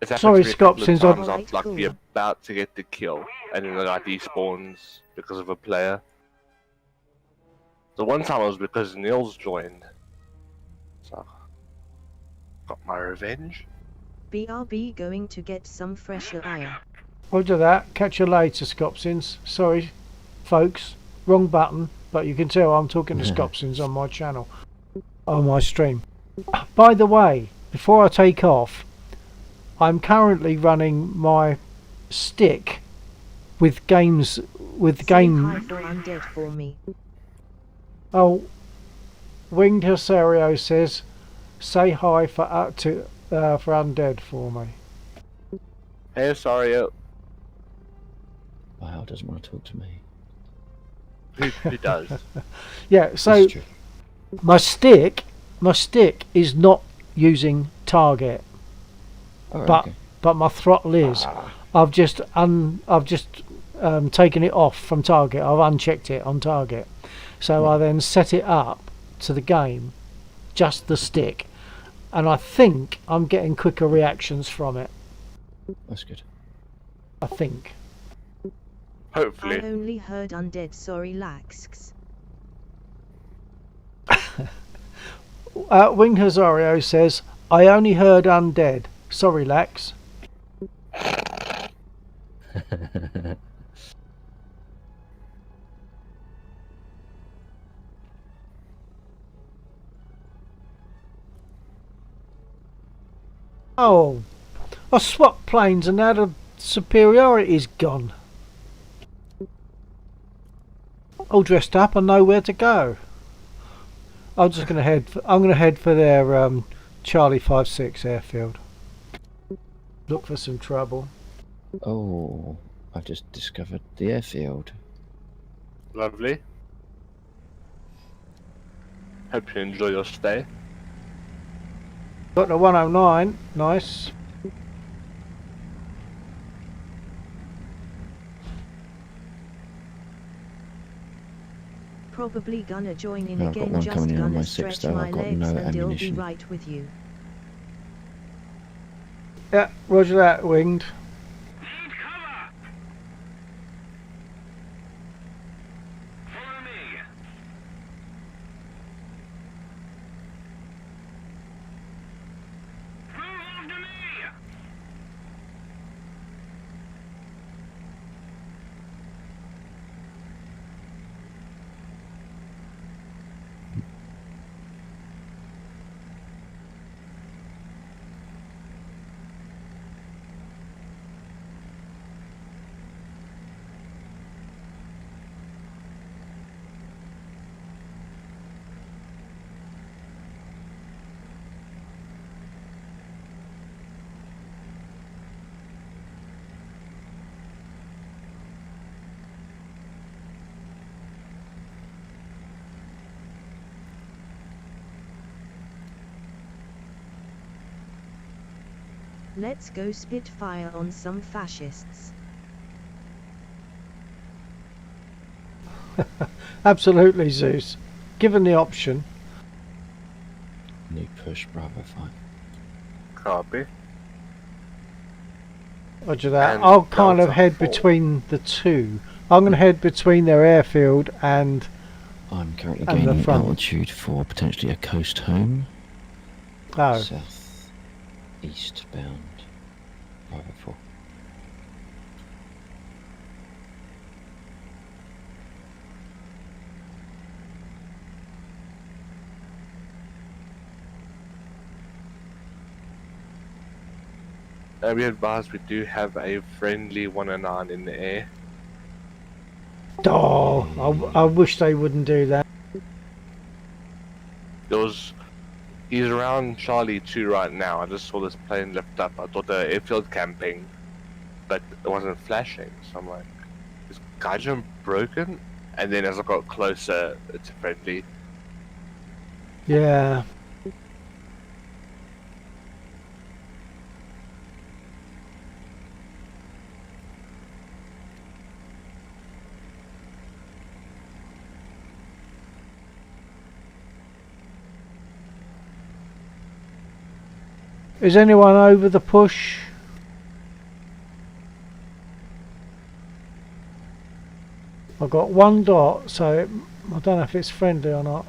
It's happened Sorry, to me a couple of Scotsons, times. Alright, I'd like cool. be about to get the kill, and then the guy despawns because of a player. The one time was because Niels joined. So, got my revenge. BRB going to get some fresher air. Roger that. Catch you later, Scopsins. Sorry, folks. Wrong button. But you can tell I'm talking to Scopsins on my channel. On my stream. By the way, before I take off, I'm currently running my stick with games with Say game. hi for undead for me. Oh, Winged Hisario says, "Say hi for undead for me." Hey, sorry. Wow, doesn't want to talk to me. Who does? Yeah. This So is true. my stick is not using target, Oh, but okay. my throttle is. I've just taken it off from target. I've unchecked it on target, so I then set it up to the game, just the stick, and I think I'm getting quicker reactions from it. That's good. I think. Hopefully. I only heard undead, sorry laxks. Winged Hazario says, "I only heard undead. Sorry, Lax." Oh, I swapped planes and now the superiority's gone. All dressed up and know where to go. I'm just gonna head. I'm gonna head for their Charlie 5-6 airfield. Look for some trouble. Oh, I've just discovered the airfield. Lovely. Hope you enjoy your stay. Got the 109. Nice. Probably gonna join in No, I've got again, one just coming in on gonna my stretch 6 though. my I've got legs no and I'll be ammunition. right with you. Yeah, roger that, Winged. Need cover! Follow me! Move after me! Let's go spit fire on some fascists. Absolutely, Zeus. Given the option. New push, Bravo 5. Copy. Roger that. And I'll kind of Delta head 4. between the two. I'm going to head between their airfield and I'm currently And the gaining front. altitude for potentially a coast home. oh, South eastbound. Bravo 4. We advise we do have a friendly 109 in the air. I wish they wouldn't do that. He's around Charlie 2 right now. I just saw this plane lift up. I thought the airfield camping, but it wasn't flashing. So I'm like, is Gaijin broken? And then as I got closer, it's a friendly. Yeah. Is anyone over the push? I've got one dot, so I don't know if it's friendly or not.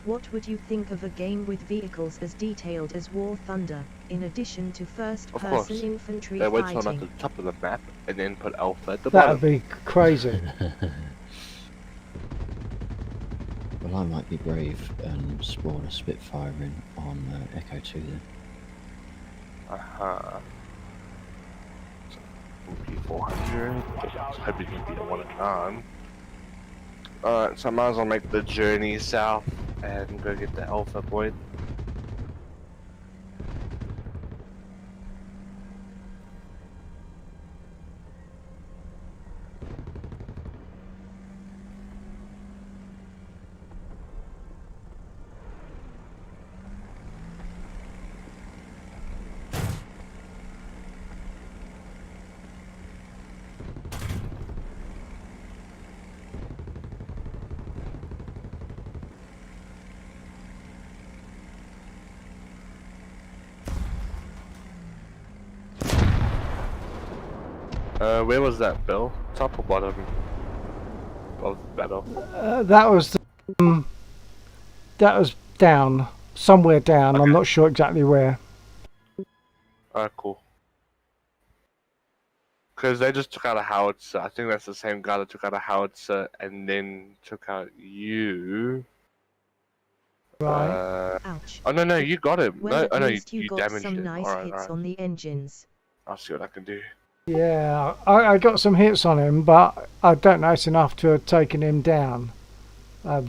What would you think of a game with vehicles as detailed as War Thunder, in addition to Of course. first-person infantry They went on at the fighting? top of the map and then put Alpha at the That'd bottom. be crazy. Well, I might be brave and spawn a Spitfire in on Echo 2 then. Uh-huh. P400. I was hoping you could get one at nine. Alright, so I might as well make the journey south and go get the Alpha point. Where was that, Bill? Top or bottom of the battle? That was down, somewhere down. Okay. I'm not sure exactly where. Alright, cool. Because they just took out a howitzer. I think that's the same guy that took out a howitzer and then took out you. Right. Ouch. Oh no, you got him. Well, No, at oh no, least you got damaged some him. nice Alright. hits on the engines. I'll see what I can do. Yeah, I got some hits on him, but I don't know it's enough to have taken him down.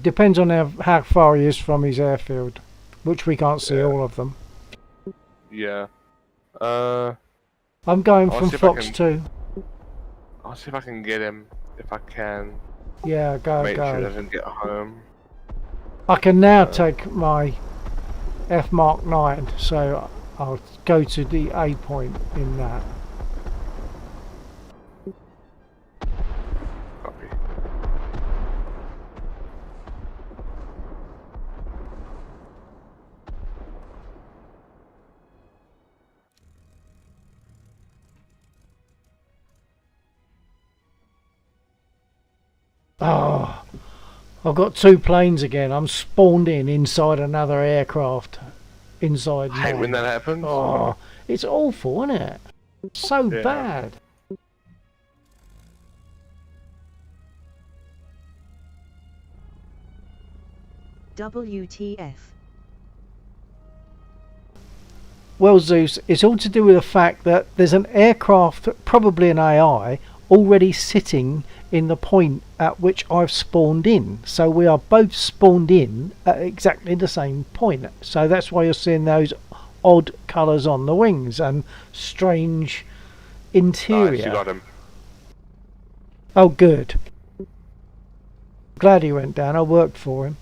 Depends on how far he is from his airfield, which we can't see all of them. Yeah. I'm going I'll from see if I Fox can- 2. I'll see if I can get him. If I can. Yeah, go. Make sure he doesn't get home. I can now take my F Mark 9, so I'll go to the A point in that. Copy. Oh, I've got two planes again. I'm spawned inside another aircraft. Inside I hate mine. when that happens. Oh, it's awful, isn't it? So Yeah. bad. WTF. Well, Zeus, it's all to do with the fact that there's an aircraft, probably an AI, already sitting in the point at which I've spawned in. So we are both spawned in at exactly the same point. So that's why you're seeing those odd colours on the wings and strange interior. Nice, you got him. Oh, good. Glad he went down. I worked for him.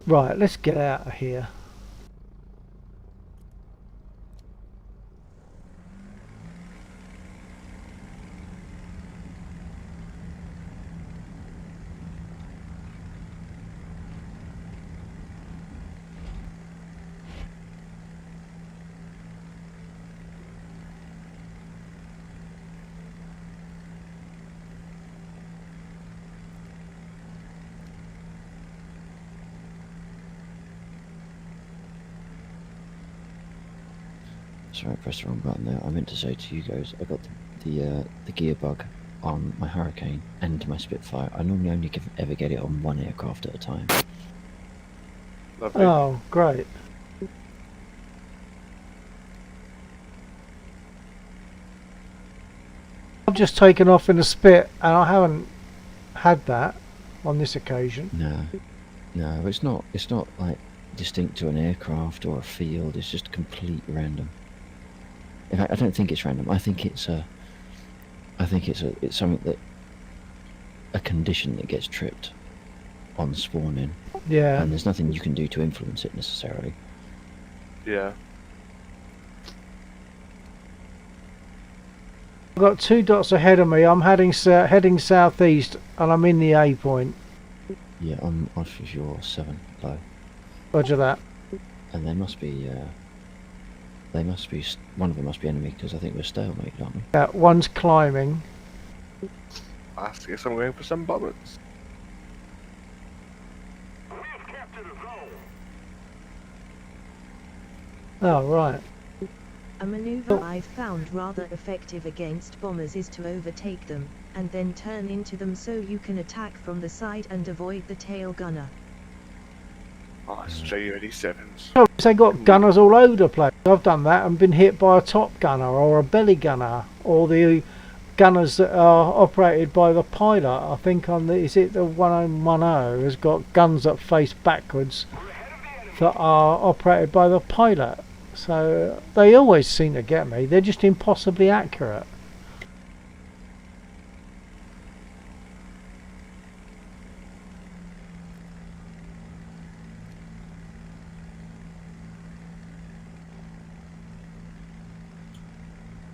Right, let's get out of here. Sorry, I pressed the wrong button there. I meant to say to you guys, I got the gear bug on my Hurricane and my Spitfire. I normally only ever get it on one aircraft at a time. Lovely. Oh, great. I've just taken off in a Spit and I haven't had that on this occasion. No, it's not like distinct to an aircraft or a field. It's just complete random. In fact, I don't think it's random. I think it's I think it's something that a condition that gets tripped on spawning, Yeah. and there's nothing you can do to influence it necessarily. Yeah. I've got 2 dots ahead of me. I'm heading southeast, and I'm in the A point. Yeah, I'm off of your 7 low, Roger that. and they must be. One of them must be enemy because I think we're stalemate, aren't we? Yeah, one's climbing. I guess I'm going for some bombers. We have captured a zone. Oh, right. A maneuver I've found rather effective against bombers is to overtake them, and then turn into them so you can attack from the side and avoid the tail gunner. Oh, it's J87s. Oh, they got gunners all over the place. I've done that and been hit by a top gunner or a belly gunner, or the gunners that are operated by the pilot. I think on the, is it the 1010 has got guns that face backwards that are operated by the pilot. So they always seem to get me. They're just impossibly accurate.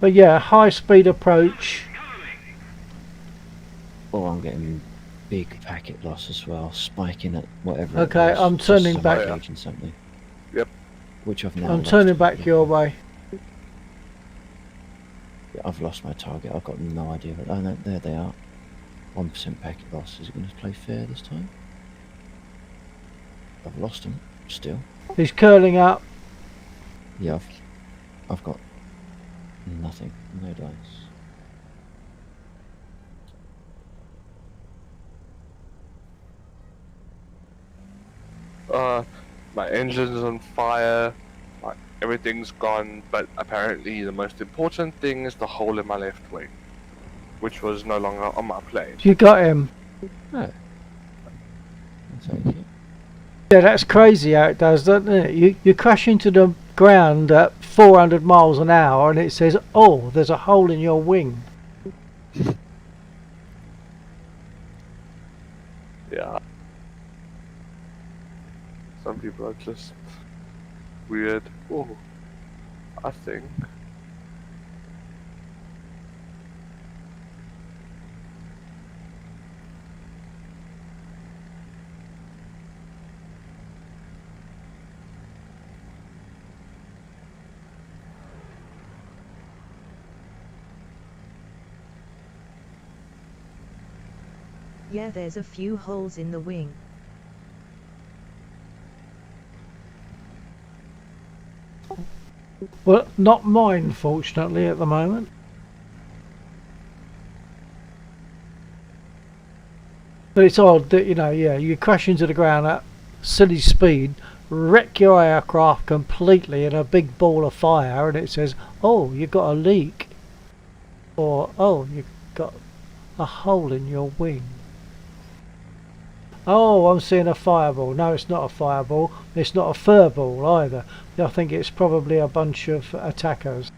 But yeah, high speed approach. Oh, I'm getting big packet loss as well, spiking at whatever. Okay, it was, I'm just turning some back. gauge and something. Yep. Which I've now. I'm lost. turning back your way. Yeah, I've lost my target. I've got no idea. But oh, no, there they are. 1% packet loss. Is it going to play fair this time? I've lost him still. He's curling up. Yeah, I've got nothing. No dice. My engine's on fire. Everything's gone, but apparently the most important thing is the hole in my left wing, which was no longer on my plane. You got him. Oh. Thank you. Yeah, that's crazy how it does, doesn't it? You crash into the ground at 400 miles an hour and it says, oh, there's a hole in your wing. Yeah. Some people are just weird. Oh, I think. Yeah, there's a few holes in the wing. Well, not mine, fortunately, at the moment. But it's odd that, you know, yeah, you crash into the ground at silly speed, wreck your aircraft completely in a big ball of fire, and it says, oh, you've got a leak. Or, oh, you've got a hole in your wing. Oh, I'm seeing a fireball. No, it's not a fireball. It's not a furball either. I think it's probably a bunch of attackers.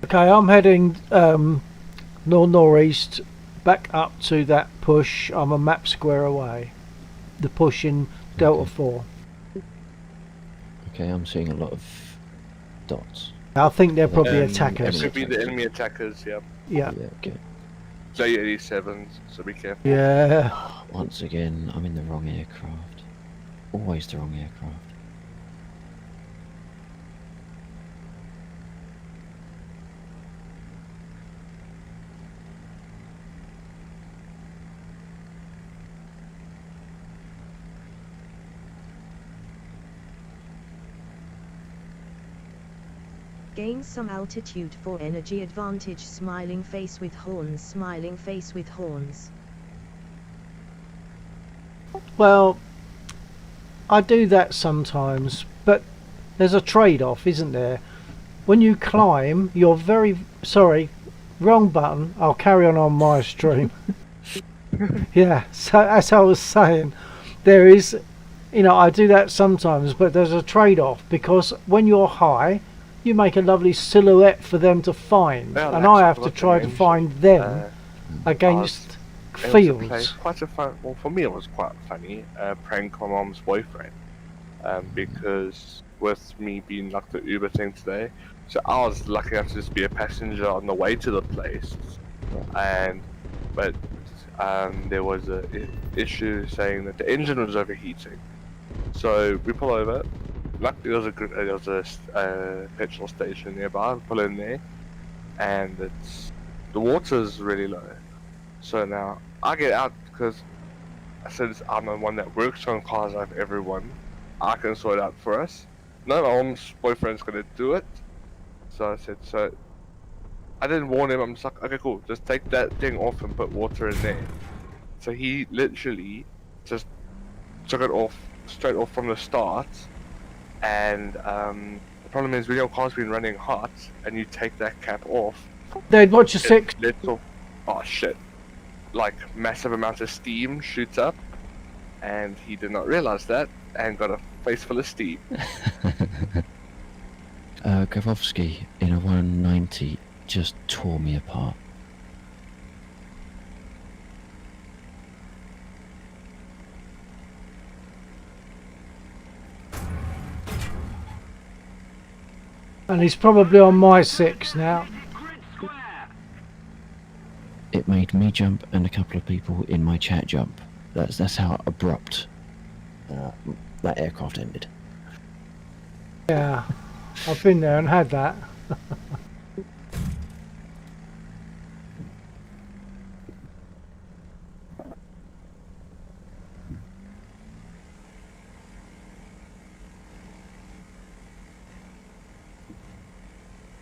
Okay, I'm heading northeast back up to that push. I'm a map square away. The push in Delta 4. Okay, I'm seeing a lot of dots. I think they're probably Um, attackers. Could be the enemy attackers, yeah. Yeah. Yeah, okay. J87s, so be careful. Yeah. Once again, I'm in the wrong aircraft. Always the wrong aircraft. Gain some altitude for energy advantage. Smiling face with horns. Smiling face with horns. Well, I do that sometimes, but there's a trade-off, isn't there? When you climb, you're very sorry. Wrong button. I'll carry on my stream. Yeah. So as I was saying, there is, I do that sometimes, but there's a trade-off because when you're high, you make a lovely silhouette for them to find, Well, and I actually, have to what try I to mentioned, find them against fields. Quite a fun. Well, for me, it was quite funny. Prank my mom's boyfriend, because with me being like the Uber thing today, so I was lucky enough to just be a passenger on the way to the place, but there was a issue saying that the engine was overheating. So we pull over. Luckily, there was a petrol station nearby. We pull in there, and the water's really low. So now I get out because since I'm the one that works on cars like everyone, I can sort it out for us. No, my mom's boyfriend's gonna do it. So I said, so I didn't warn him. I'm just like, okay, cool. Just take that thing off and put water in there. So he literally just took it off straight off from the start. And the problem is when your car's been running hot and you take that cap off, They'd watch your six. Oh shit. Like massive amounts of steam shoots up, and he did not realize that and got a face full of steam. Grabowski in a 190 just tore me apart. And he's probably on my 6 now. It made me jump and a couple of people in my chat jump. That's how abrupt that aircraft ended. Yeah, I've been there and had that.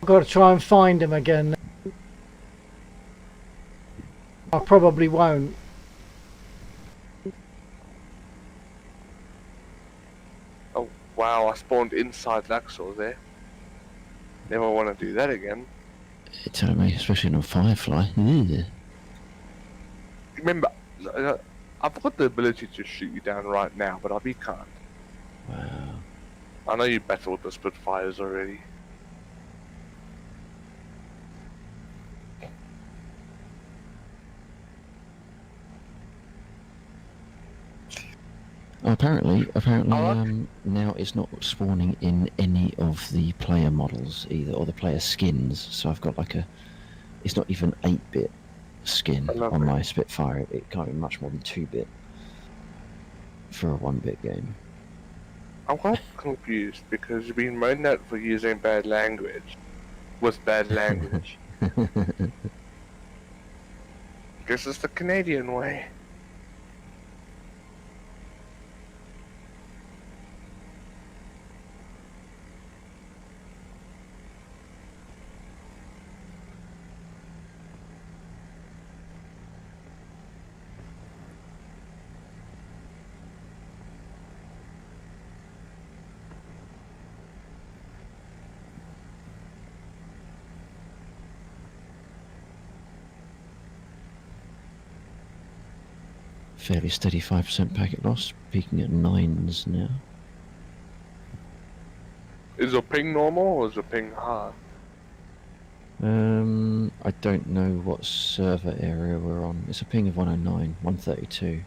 I've got to try and find him again. I probably won't. Oh wow, I spawned inside Laxor there. Never want to do that again. It's me, especially in a Firefly. Remember, I've got the ability to shoot you down right now, but I can't. Wow. I know you battled the Spitfires already. Oh, apparently, now it's not spawning in any of the player models either, or the player skins. So I've got like it's not even 8-bit skin on my Spitfire. It can't be much more than 2-bit for a 1-bit game. I'm quite confused because you've been moaned at for using bad language. With bad language. Guess it's the Canadian way. Fairly steady 5% packet loss, peaking at 9s now. Is your ping normal or is your ping high? I don't know what server area we're on. It's a ping of 109, 132.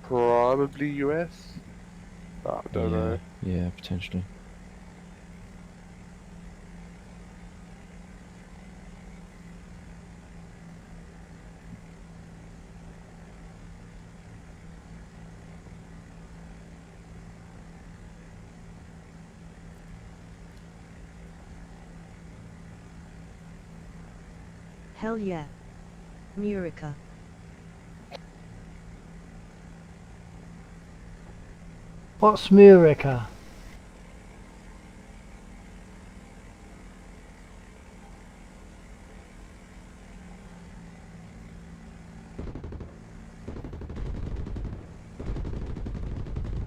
Probably US? I don't know. Yeah, potentially. Hell yeah. Murica. What's Murica?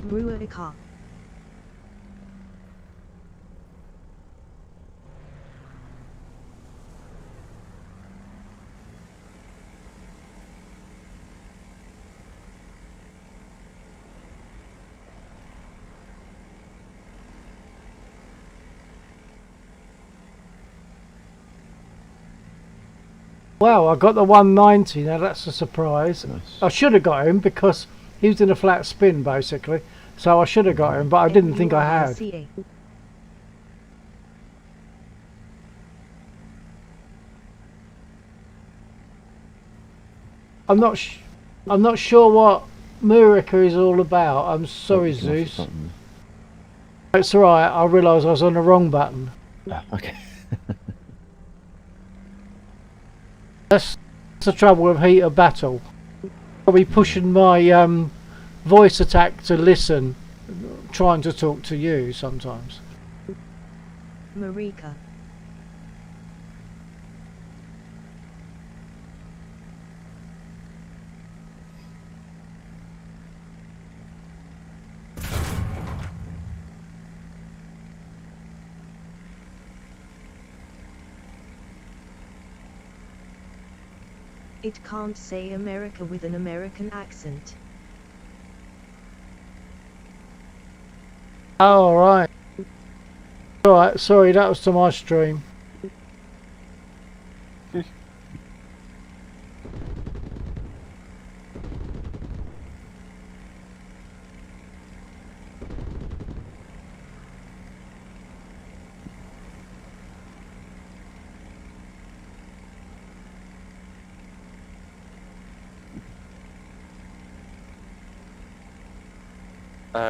Ruika. Wow, I got the 190. Now that's a surprise. Nice. I should have got him because he was in a flat spin basically. So I should have got him, but I didn't think I had. MUICA. I'm not sure what Murica is all about. I'm sorry, Oh, you can off Zeus. the button. It's alright. I realised I was on the wrong button. Ah, okay. That's the trouble with heat of battle. I'll be pushing my voice attack to listen, trying to talk to you sometimes. Marika. It can't say America with an American accent. Oh, alright. Alright, sorry, that was to my stream.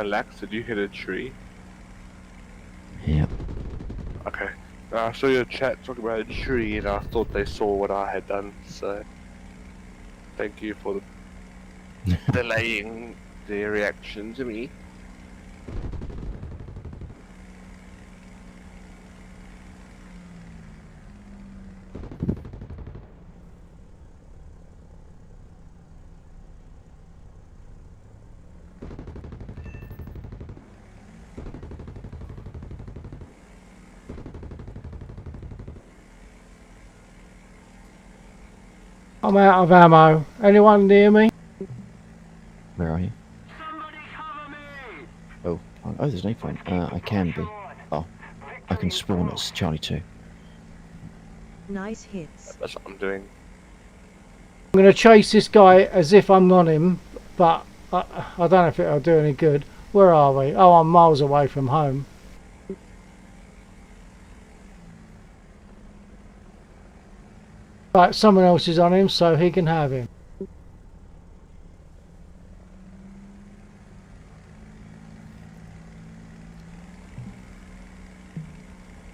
Lax, did you hit a tree? Yeah. Okay. I saw your chat talking about a tree and I thought they saw what I had done, so thank you for delaying the reaction to me. I'm out of ammo. Anyone near me? Where are you? Somebody cover me! Oh, there's no point. I can be. Oh, I can spawn as Charlie 2. Nice hits. That's what I'm doing. I'm going to chase this guy as if I'm on him, but I don't know if it'll do any good. Where are we? Oh, I'm miles away from home. Right, someone else is on him, so he can have him.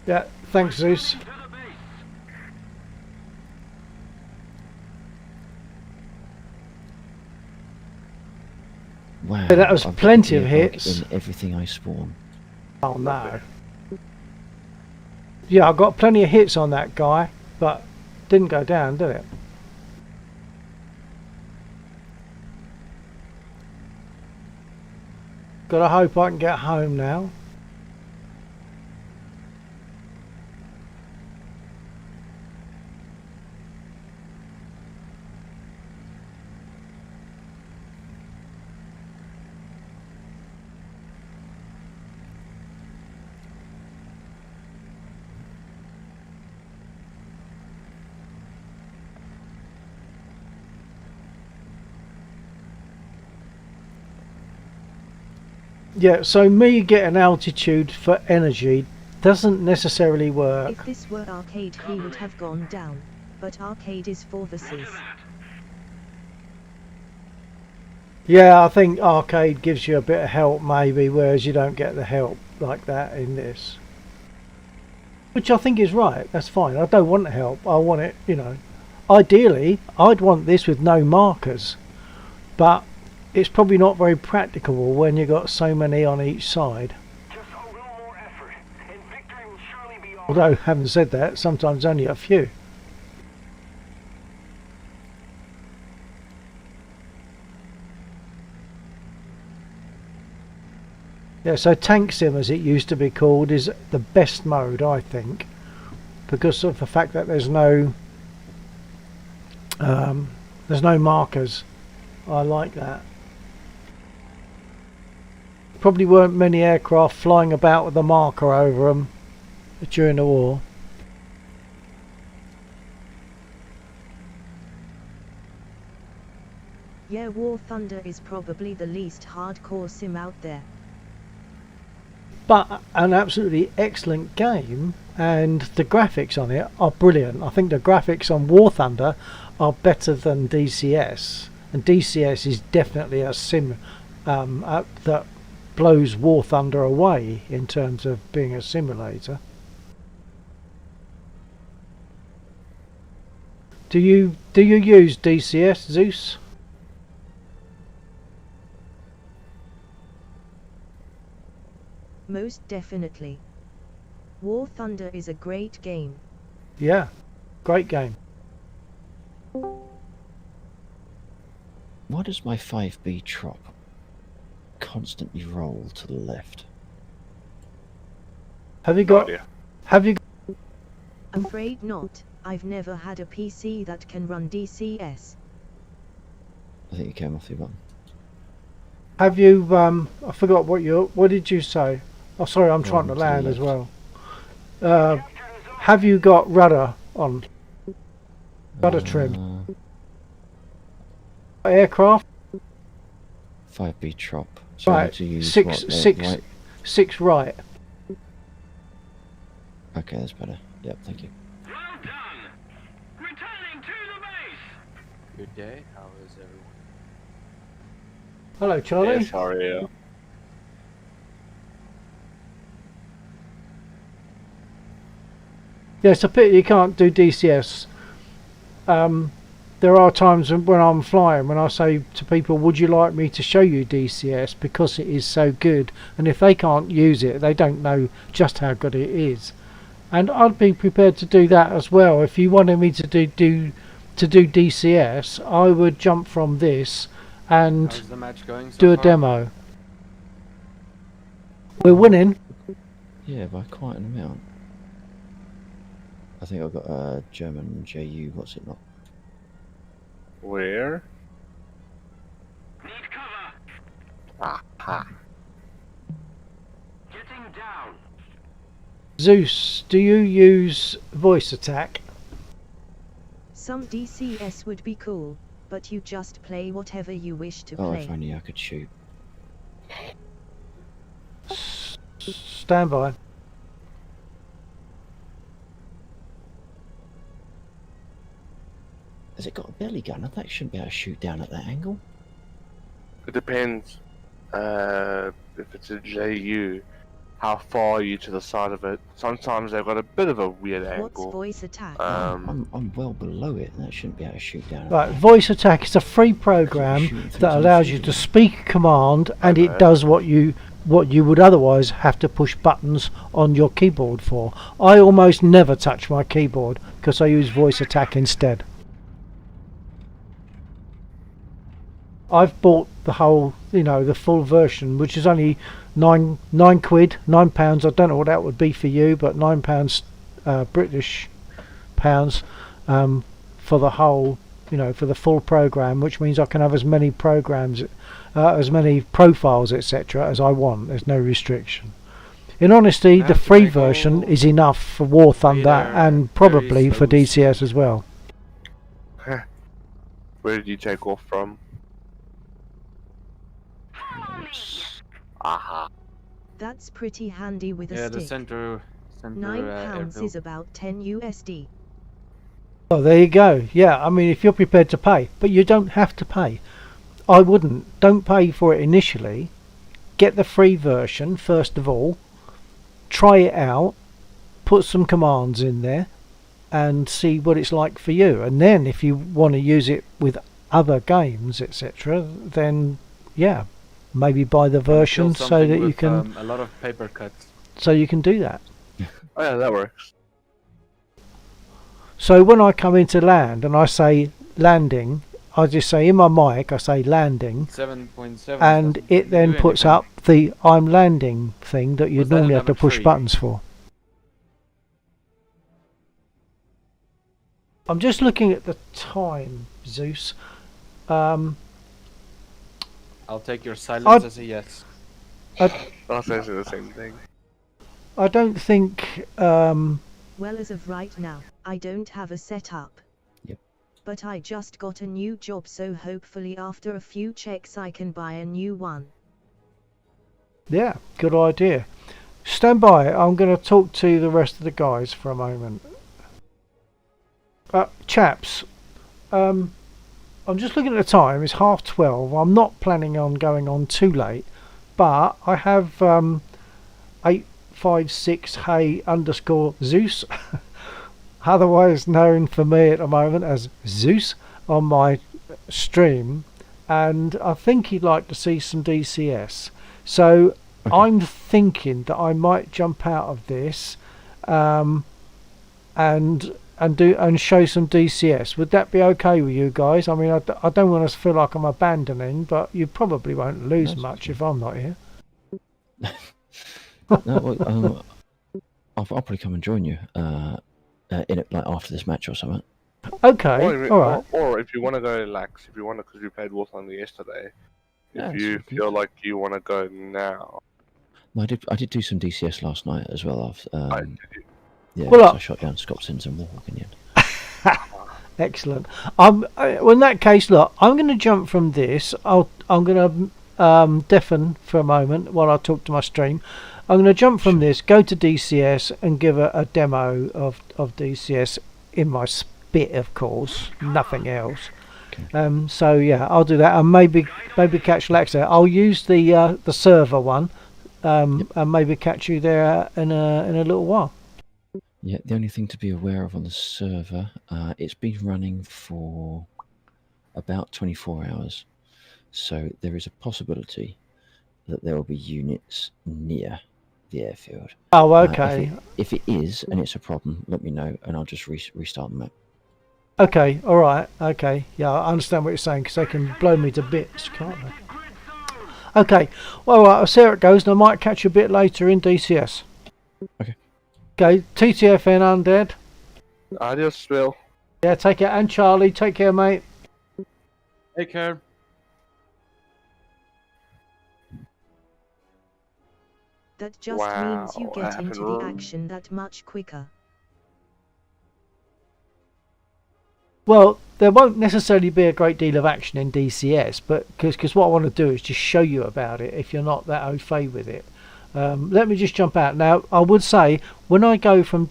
Yeah, thanks, Zeus. To the base. Wow. Yeah, that was I've got plenty of gearbug hits. in everything I spawn. Oh no. Yeah, I got plenty of hits on that guy, but didn't go down, did it? Gotta hope I can get home now. Yeah, so me getting altitude for energy doesn't necessarily work. If this were arcade he would have gone down, but arcade is for versus. Yeah, I think arcade gives you a bit of help maybe, whereas you don't get the help like that in this. Which I think is right, that's fine. I don't want the help, I want it, you know. Ideally, I'd want this with no markers, but it's probably not very practicable when you've got so many on each side. Just a little more effort, and victory will surely be ours. Although, having said that, sometimes only a few. Yeah, so Tank Sim, as it used to be called, is the best mode, I think, because of the fact that there's no markers. I like that. Probably weren't many aircraft flying about with a marker over them during the war. Yeah, War Thunder is probably the least hardcore sim out there. But an absolutely excellent game, and the graphics on it are brilliant. I think the graphics on War Thunder are better than DCS, and DCS is definitely a sim that blows War Thunder away in terms of being a simulator. Do you use DCS, Zeus? Most definitely. War Thunder is a great game. Yeah, great game. Why does my 5B trop constantly roll to the left? Have you No got? idea. Have you? I'm afraid not. I've never had a PC that can run DCS. I think you came off your button. Have you? I forgot what did you say? Oh, sorry, I'm trying to To the land as left. well. Have you got rudder on? Rudder trim. Aircraft? 5B trop. So I Right. have to use Six right. Okay, that's better. Yep, thank you. Well done! Returning to the base! Good day. How is everyone? Hello, Charlie. Yeah, sorry. Yeah, it's a pity you can't do DCS. There are times when I'm flying when I say to people, would you like me to show you DCS, because it is so good, and if they can't use it they don't know just how good it is. And I'd be prepared to do that as well. If you wanted me to do DCS, I would jump from this and How's the match going so do a far? demo. We're winning. Yeah, by quite an amount. I think I've got a German JU, what's it not? Where? Need cover! Aha. Getting down! Zeus, do you use voice attack? Some DCS would be cool, but you just play whatever you wish to Oh, play. if only I could shoot. Stand by. Has it got a belly gun? That shouldn't be able to shoot down at that angle. It depends. If it's a JU, how far are you to the side of it? Sometimes they've got a bit of a weird What's angle. voice attack? I'm well below it, and that shouldn't be able to shoot down at Right, that. voice attack is a free program Shooting through that some allows you shooting. to speak a command, and it Okay. does what you would otherwise have to push buttons on your keyboard for. I almost never touch my keyboard because I use voice attack instead. I've bought the whole, the full version, which is only £9. £9. I don't know what that would be for you, but £9 British pounds for the whole, for the full program, which means I can have as many programs, as many profiles, etc., as I want. There's no restriction. In honesty, Have the to free make version all is enough for War Thunder there and very probably for slow. DCS as well. Where did you take off from? Aha. That's pretty handy with a Yeah, the stick. center £9 airfield. is about 10 USD. Oh, there you go. Yeah, I mean, if you're prepared to pay, but you don't have to pay. I wouldn't. Don't pay for it initially. Get the free version first of all. Try it out. Put some commands in there and see what it's like for you. And then if you want to use it with other games, etc., then yeah, maybe buy the Kill version so something that you with, can a lot of paper cuts. do that. Oh yeah, that works. So when I come into land and I say landing, I just say in my mic, I say landing, 7.7. and doesn't it then do puts anything. up the I'm landing thing that you'd Was that normally a have to number push 3? buttons for. I'm just looking at the time, Zeus. I'll take your silence I'd- as a yes. I'll say the same thing. I don't think. Well, as of right now, I don't have a setup. Yep. But I just got a new job, so hopefully after a few checks I can buy a new one. Yeah, good idea. Stand by. I'm going to talk to the rest of the guys for a moment. Chaps, I'm just looking at the time. It's 12:30. I'm not planning on going on too late, but I have 856 hey underscore Zeus, otherwise known for me at the moment as Zeus, on my stream, and I think he'd like to see some DCS. So Okay. I'm thinking that I might jump out of this and show some DCS. Would that be okay with you guys? I mean, I don't want to feel like I'm abandoning, but you probably won't lose That's much okay. if I'm not here. No, well, I'll probably come and join you in it, like after this match or something. Okay, all right. Or if you want to go lax, if you want to, because we played War Thunder yesterday. Yeah, If that's you okay. feel like you want to go now, No, I did do some DCS last night as well. Yeah, Well, 'cause I shot down Scotsons and Warhawk in the end. Excellent. Well, in that case, look, I'm going to jump from this. I'm going to deafen for a moment while I talk to my stream. I'm going to jump from this, go to DCS, and give a demo of DCS in my spit, of course, nothing else. Okay. So yeah, I'll do that, and maybe catch Lex there. I'll use the server one, and maybe catch you there in a little while. Yeah, the only thing to be aware of on the server, it's been running for about 24 hours. So there is a possibility that there will be units near the airfield. Oh, okay. If it is, and it's a problem, let me know, and I'll just restart the map. Okay, all right, okay. Yeah, I understand what you're saying, because they can blow me to bits, can't they? Okay, well, right, I'll see how it goes, and I might catch you a bit later in DCS. Okay. Okay, TTFN Undead. adios, Will. Yeah, take care. And Charlie, take care, mate. Take care. That just means you Wow, get happened into the wrong. action that much quicker. Well, there won't necessarily be a great deal of action in DCS, but because what I want to do is just show you about it if you're not that au fait with it. Let me just jump out. Now, I would say, when I go from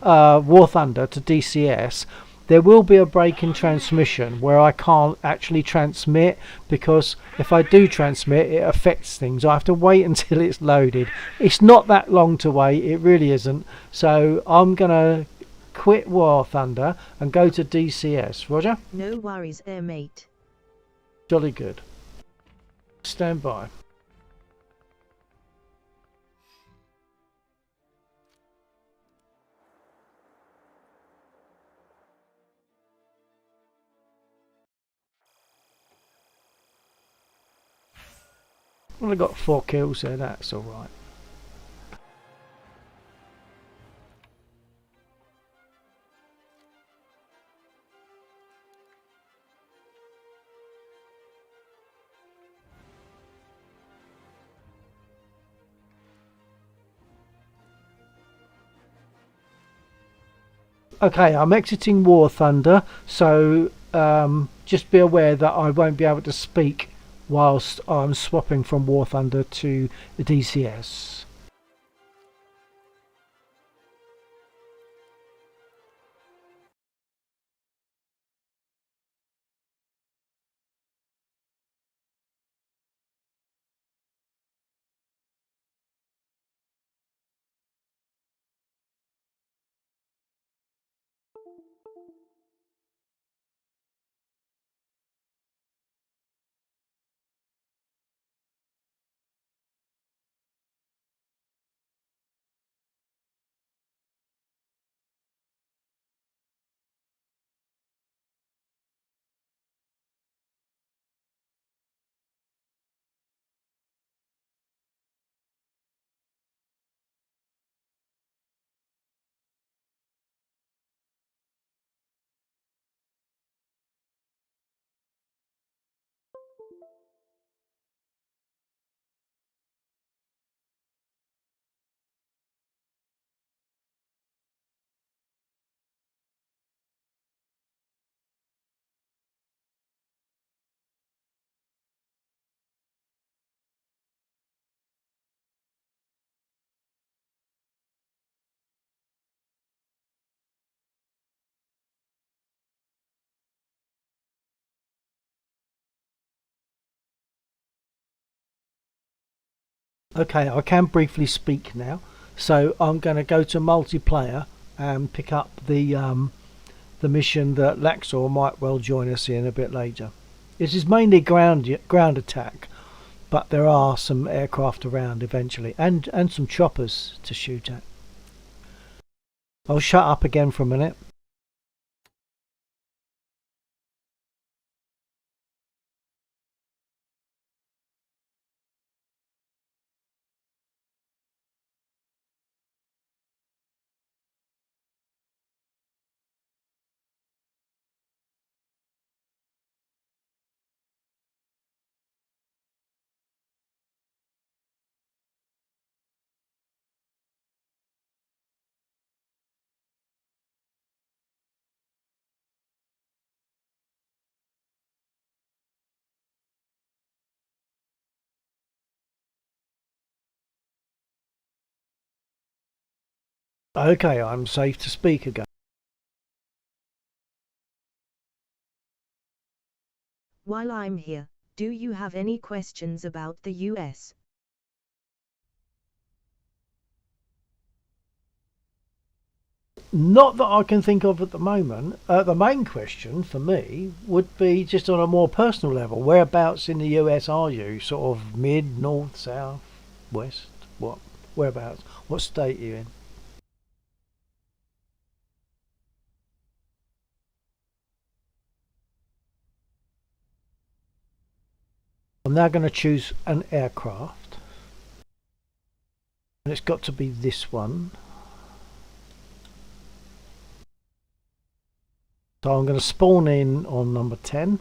War Thunder to DCS, there will be a break in transmission where I can't actually transmit, because if I do transmit, it affects things. I have to wait until it's loaded. It's not that long to wait, it really isn't. So I'm going to quit War Thunder and go to DCS. Roger? No worries, mate. Jolly good. Stand by. Well, I got 4 kills there, that's alright. Okay, I'm exiting War Thunder, so just be aware that I won't be able to speak whilst I'm swapping from War Thunder to the DCS. Okay, I can briefly speak now. So I'm going to go to multiplayer and pick up the mission that Laxor might well join us in a bit later. This is mainly ground attack, but there are some aircraft around eventually, and some choppers to shoot at. I'll shut up again for a minute. Okay, I'm safe to speak again. While I'm here, do you have any questions about the US? Not that I can think of at the moment. The main question for me would be just on a more personal level. Whereabouts in the US are you? Sort of mid, north, south, west? What? Whereabouts? What state are you in? I'm now going to choose an aircraft. And it's got to be this one. So I'm going to spawn in on number 10.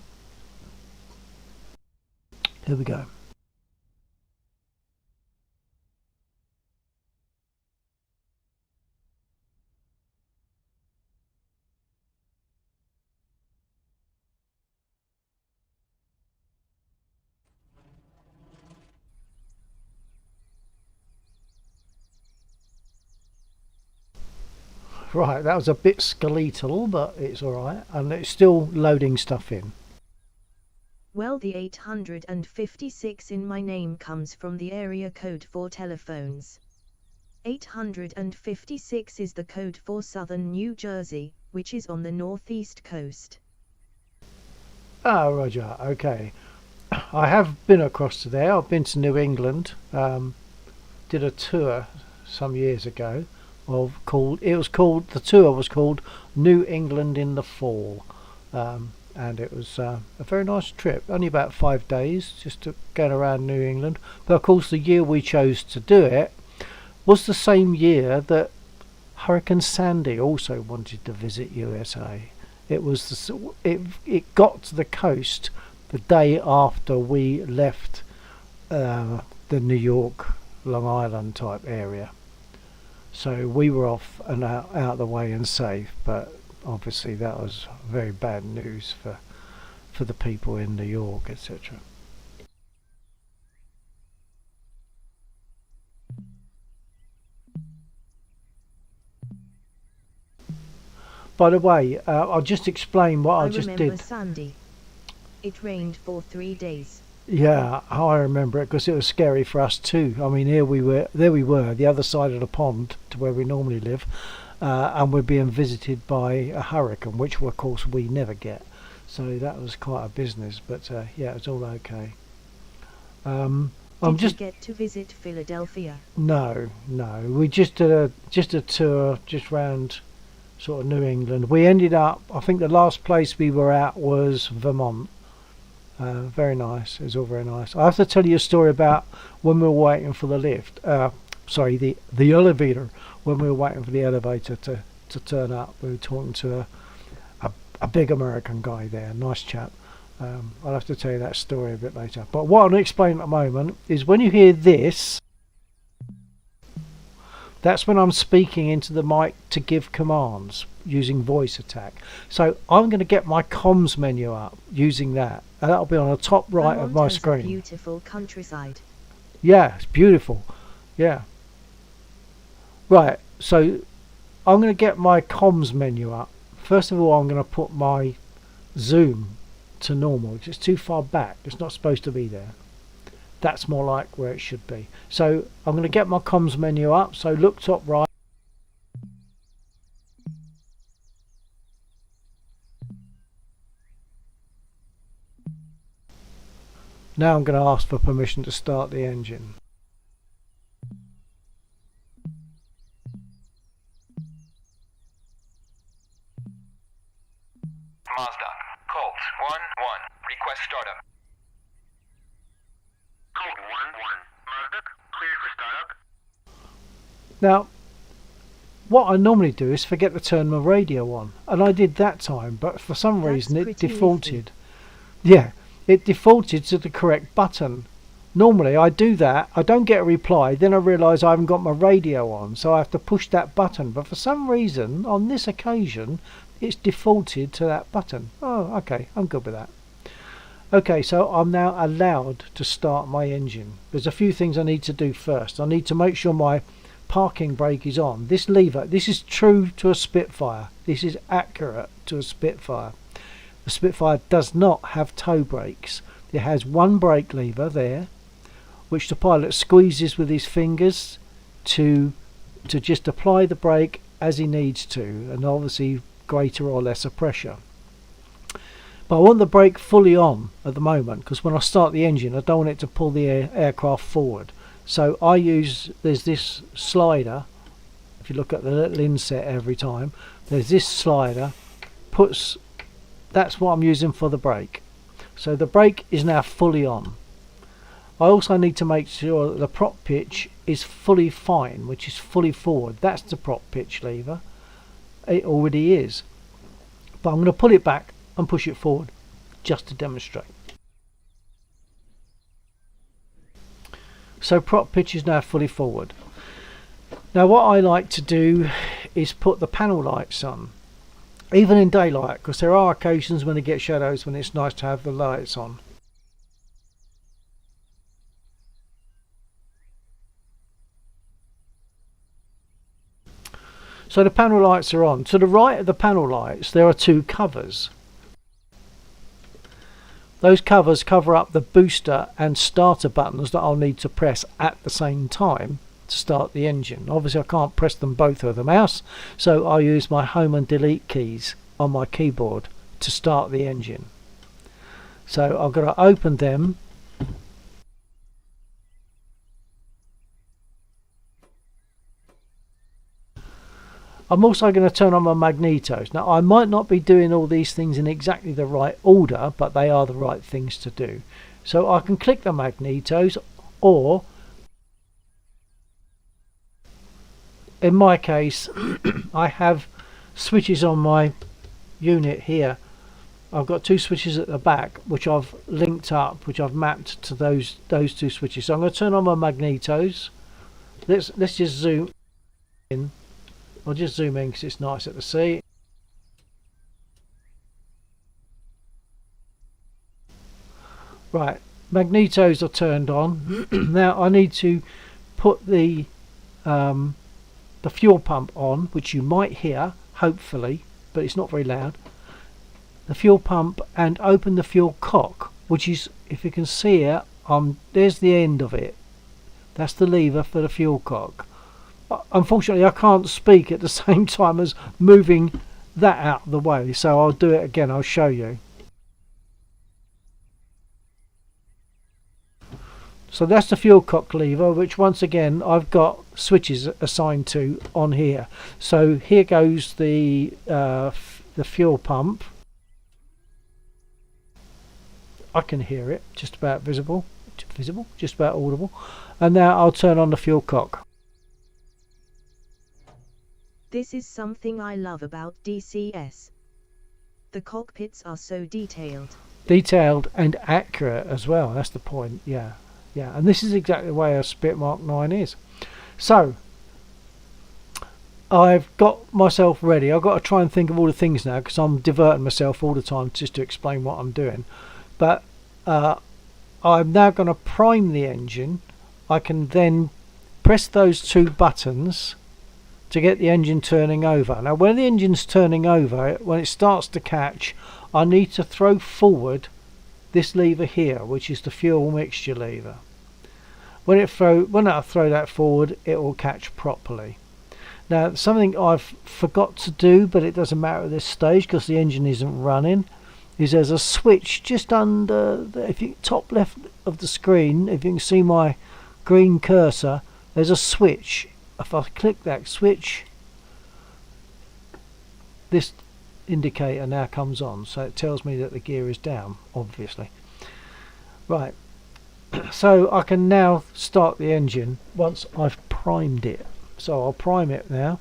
Here we go. Right, that was a bit skeletal, but it's alright. And it's still loading stuff in. Well, the 856 in my name comes from the area code for telephones. 856 is the code for southern New Jersey, which is on the northeast coast. Ah, Roger, okay. I have been across to there. I've been to New England. Did a tour some years ago. The tour was called New England in the Fall. And it was a very nice trip. Only about 5 days just to get around New England. But of course the year we chose to do it was the same year that Hurricane Sandy also wanted to visit USA. It got to the coast the day after we left the New York, Long Island type area. So we were off and out of the way and safe, but obviously that was very bad news for the people in New York, etc. By the way, I'll just explain what I just did. I remember Sandy. It rained for 3 days. Yeah, I remember it because it was scary for us too. I mean, there we were, the other side of the pond to where we normally live, and we're being visited by a hurricane, which of course we never get. So that was quite a business, but yeah, it's all okay. Did you get to visit Philadelphia? No, we just did a tour just round sort of New England. We ended up, I think the last place we were at was Vermont. Very nice. It was all very nice. I have to tell you a story about when we were waiting for the lift. Sorry, the elevator. When we were waiting for the elevator to turn up, we were talking to a big American guy there. Nice chap. I'll have to tell you that story a bit later. But what I'll explain at the moment is when you hear this, that's when I'm speaking into the mic to give commands using voice attack. So I'm going to get my comms menu up using that. And that'll be on the top right of my screen. A beautiful countryside. Yeah, it's beautiful. Yeah. Right, so I'm going to get my comms menu up. First of all, I'm going to put my zoom to normal because it's too far back. It's not supposed to be there. That's more like where it should be. So I'm going to get my comms menu up. So look top right. Now I'm going to ask for permission to start the engine. Mazda, Colt 1-1, request startup. Code 1-1. Mazda, clear for startup. Now, what I normally do is forget to turn my radio on, and I did that time, but for some That's reason it pretty defaulted. Yeah, it defaulted to the correct button. Normally I do that, I don't get a reply, then I realise I haven't got my radio on, so I have to push that button, but for some reason on this occasion it's defaulted to that button. Oh, okay, I'm good with that. Okay, so I'm now allowed to start my engine. There's a few things I need to do first. I need to make sure my parking brake is on. This lever, this is true to a Spitfire. This is accurate to a Spitfire. The Spitfire does not have toe brakes. It has one brake lever there, which the pilot squeezes with his fingers to just apply the brake as he needs to, and obviously greater or lesser pressure. But I want the brake fully on at the moment, because when I start the engine I don't want it to pull the aircraft forward. So I use, there's this slider, if you look at the little inset every time, there's this slider, that's what I'm using for the brake. So the brake is now fully on. I also need to make sure that the prop pitch is fully fine, which is fully forward. That's the prop pitch lever. It already is. But I'm going to pull it back and push it forward just to demonstrate. So prop pitch is now fully forward. Now what I like to do is put the panel lights on, even in daylight, because there are occasions when they get shadows when it's nice to have the lights on. So the panel lights are on. To the right of the panel lights there are two covers. Those covers cover up the booster and starter buttons that I'll need to press at the same time to start the engine. Obviously I can't press them both with the mouse, so I use my home and delete keys on my keyboard to start the engine. So I've got to open them. I'm also going to turn on my magnetos. Now I might not be doing all these things in exactly the right order, but they are the right things to do. So I can click the magnetos, or in my case I have switches on my unit here. I've got two switches at the back which I've linked up, which I've mapped to those two switches. So I'm going to turn on my magnetos. Let's just zoom in. I'll just zoom in because it's nicer to see. Right, magnetos are turned on. Now I need to put the fuel pump on, which you might hear, hopefully, but it's not very loud. The fuel pump, and open the fuel cock, which is, if you can see it, there's the end of it. That's the lever for the fuel cock. Unfortunately I can't speak at the same time as moving that out of the way, so I'll do it again. I'll show you. So that's the fuel cock lever, which once again I've got switches assigned to on here. So here goes the fuel pump. I can hear it, just about visible, just about audible. And now I'll turn on the fuel cock. This is something I love about DCS. The cockpits are so detailed. Detailed and accurate as well, that's the point. Yeah, and this is exactly the way a Spit Mark 9 is. So I've got myself ready. I've got to try and think of all the things now, because I'm diverting myself all the time just to explain what I'm doing. But I'm now going to prime the engine. I can then press those two buttons to get the engine turning over. Now when the engine's turning over, when it starts to catch, I need to throw forward this lever here, which is the fuel mixture lever. when I throw that forward, it will catch properly. Now, something I've forgot to do, but it doesn't matter at this stage because the engine isn't running, is there's a switch just under if you top left of the screen. If you can see my green cursor, there's a switch. If I click that switch, this indicator now comes on, so it tells me that the gear is down, obviously. Right, so I can now start the engine once I've primed it. So I'll prime it now.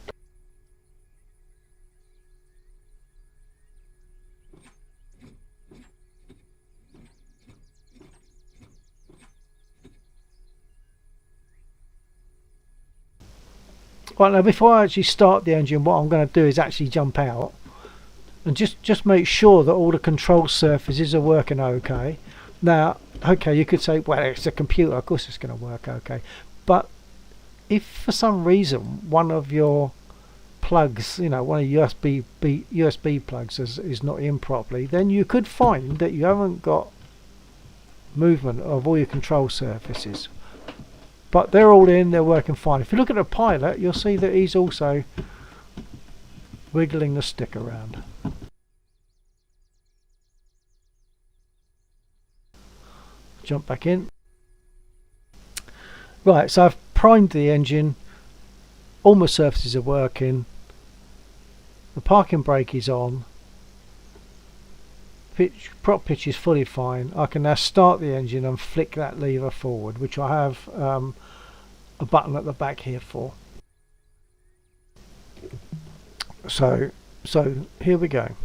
Right, now before I actually start the engine, what I'm going to do is actually jump out and just make sure that all the control surfaces are working okay. Now, okay, you could say, well, it's a computer, of course it's going to work okay. But if for some reason one of your plugs, you know, one of your USB plugs is not in properly, then you could find that you haven't got movement of all your control surfaces. But they're all in, they're working fine. If you look at the pilot, you'll see that he's also wiggling the stick around. Jump back in. Right, so I've primed the engine, all my surfaces are working, the parking brake is on, prop pitch is fully fine. I can now start the engine and flick that lever forward, which I have a button at the back here for. So here we go.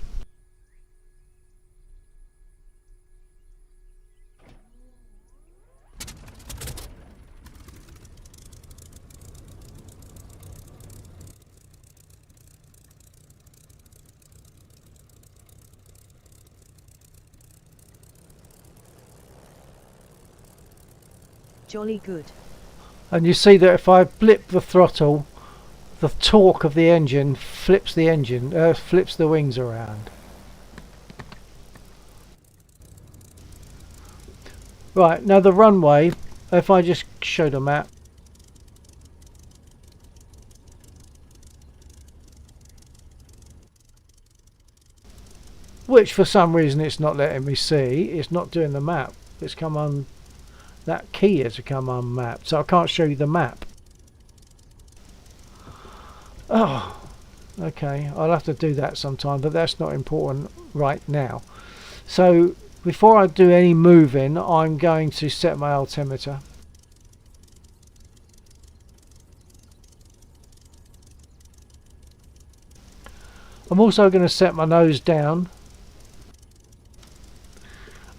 Jolly good. And you see that if I blip the throttle, the torque of the engine flips the wings around. Right, now the runway, if I just show the map, which for some reason it's not letting me see, it's not doing the map, it's come on. That key has become unmapped, so I can't show you the map. Oh, okay, I'll have to do that sometime, but that's not important right now. So before I do any moving, I'm going to set my altimeter. I'm also going to set my nose down.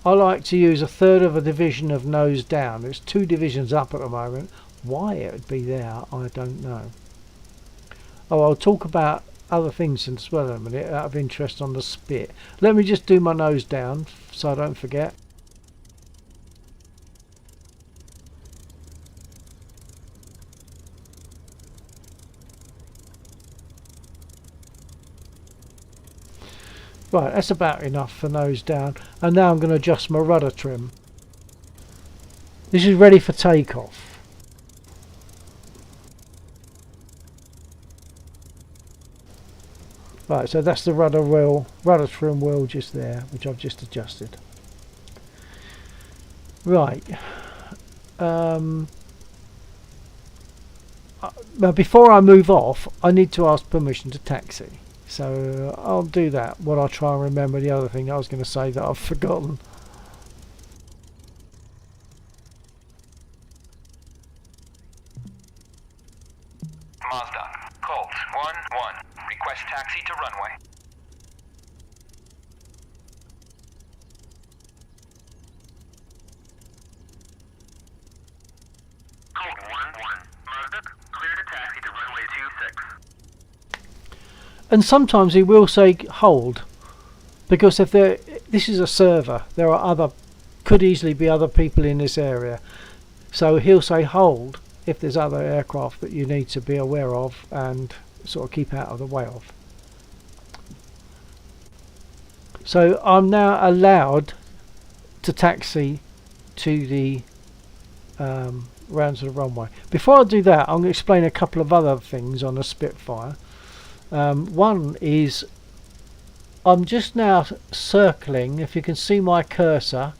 I like to use 1/3 of a division of nose down. It's 2 divisions up at the moment. Why it would be there, I don't know. Oh, I'll talk about other things as well in a minute out of interest on the spit. Let me just do my nose down so I don't forget. Right, that's about enough for nose down. And now I'm going to adjust my rudder trim. This is ready for takeoff. Right, so that's the rudder trim wheel just there, which I've just adjusted. Right. Now before I move off, I need to ask permission to taxi. So I'll do that while I try and remember the other thing I was going to say that I've forgotten. Mazda, Colt 1-1. Request taxi to runway. Colt 1-1. Mazda, clear to taxi to runway 26. And sometimes he will say hold, because if this is a server, there are could easily be other people in this area, so he'll say hold if there's other aircraft that you need to be aware of and sort of keep out of the way of. So I'm now allowed to taxi to the round to the runway. Before I do that, I'm going to explain a couple of other things on the Spitfire. One is I'm just now circling, if you can see my cursor,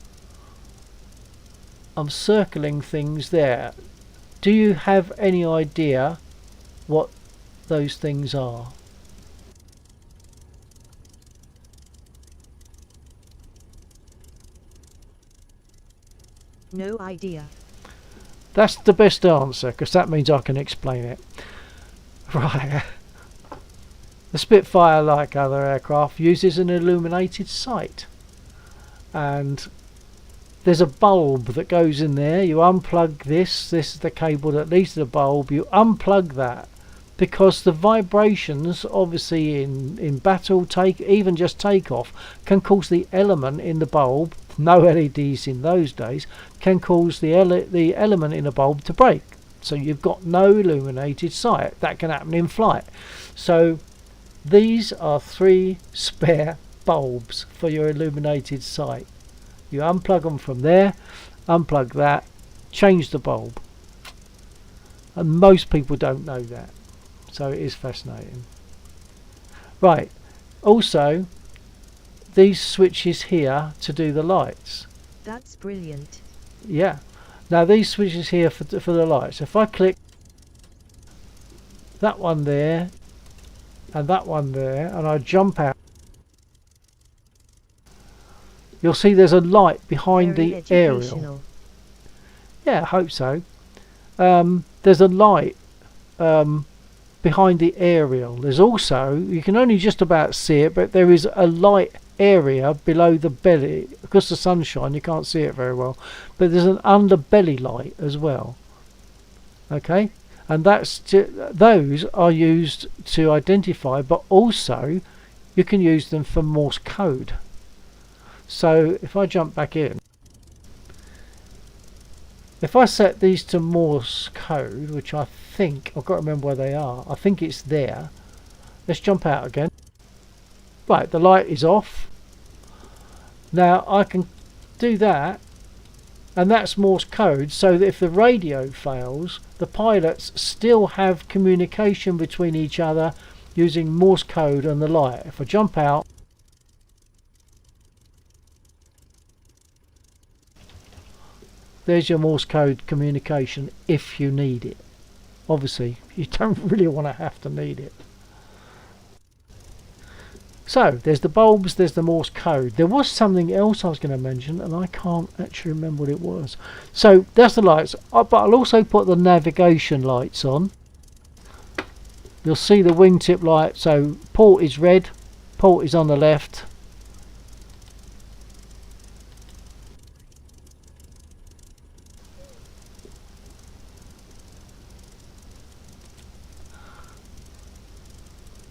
I'm circling things there. Do you have any idea what those things are? No idea. That's the best answer, because that means I can explain it. Right. The Spitfire, like other aircraft, uses an illuminated sight. And there's a bulb that goes in there. You unplug this is the cable that leads to the bulb. You unplug that, because the vibrations, obviously in battle, even just takeoff, can cause the element in the bulb, no LEDs in those days, can cause the element in the bulb to break. So you've got no illuminated sight. That can happen in flight. So these are 3 spare bulbs for your illuminated sight. You unplug them from there, unplug that, change the bulb. And most people don't know that. So it is fascinating. Right, also these switches here to do the lights. That's brilliant. Yeah. Now these switches here for the lights. If I click that one there and that one there and I jump out, you'll see there's a light behind Very the aerial. educational. Yeah, I hope so. There's a light behind the aerial. There's also, you can only just about see it, but there is a light area below the belly. Because the sunshine, you can't see it very well. But there's an underbelly light as well. Okay, and those are used to identify, but also you can use them for Morse code. So if I jump back in, if I set these to Morse code, which I think, I've got to remember where they are, I think it's there. Let's jump out again. Right, the light is off. Now I can do that, and that's Morse code, so that if the radio fails, the pilots still have communication between each other using Morse code and the light. If I jump out, there's your Morse code communication if you need it. Obviously, you don't really want to have to need it. So, there's the bulbs, there's the Morse code. There was something else I was going to mention, and I can't actually remember what it was. So, that's the lights. But I'll also put the navigation lights on. You'll see the wingtip light. So, port is red, port is on the left.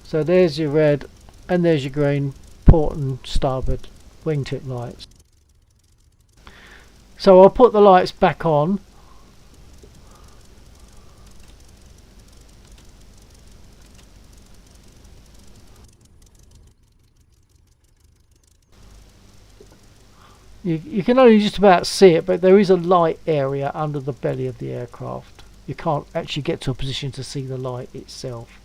So there's your red and there's your green port and starboard wingtip lights. So I'll put the lights back on. You can only just about see it, but there is a light area under the belly of the aircraft. You can't actually get to a position to see the light itself.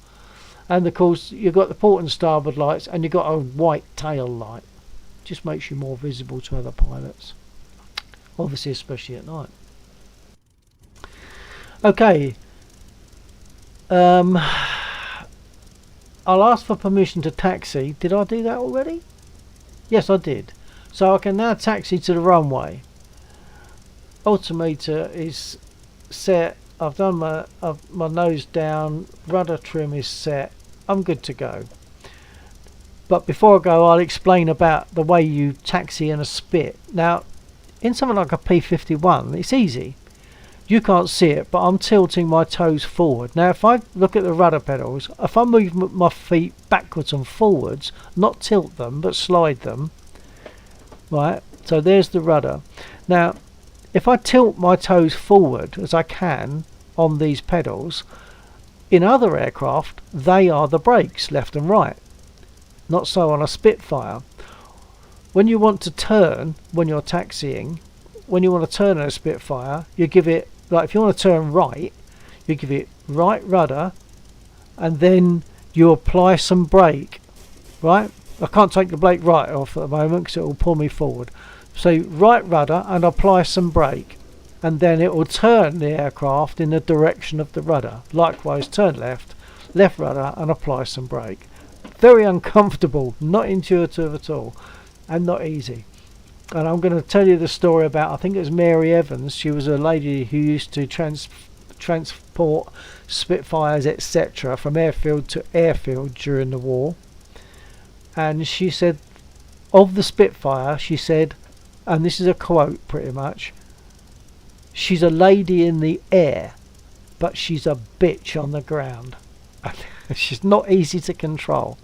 And of course you've got the port and starboard lights, and you've got a white tail light. Just makes you more visible to other pilots, obviously, especially at night. Okay, I'll ask for permission to taxi. Did I do that already? Yes, I did. So I can now taxi to the runway. Altimeter is set. I've done my nose down, rudder trim is set, I'm good to go. But before I go, I'll explain about the way you taxi in a spit. Now, in something like a P-51, it's easy. You can't see it, but I'm tilting my toes forward. Now, if I look at the rudder pedals, if I move my feet backwards and forwards, not tilt them, but slide them, right, so there's the rudder. Now, if I tilt my toes forward, as I can, on these pedals, in other aircraft they are the brakes, left and right. Not so on a Spitfire. When you want to turn, when you're taxiing, when you want to turn on a Spitfire, you give it like if you want to turn right, you give it right rudder, and then you apply some brake, right? I can't take the brake right off at the moment because it will pull me forward. So right rudder and apply some brake, and then it will turn the aircraft in the direction of the rudder. Likewise, turn left, left rudder, and apply some brake. Very uncomfortable, not intuitive at all, and not easy. And I'm going to tell you the story about, I think it was Mary Evans. She was a lady who used to transport Spitfires, etc., from airfield to airfield during the war. And she said, of the Spitfire, she said, and this is a quote pretty much, she's a lady in the air, but she's a bitch on the ground. She's not easy to control.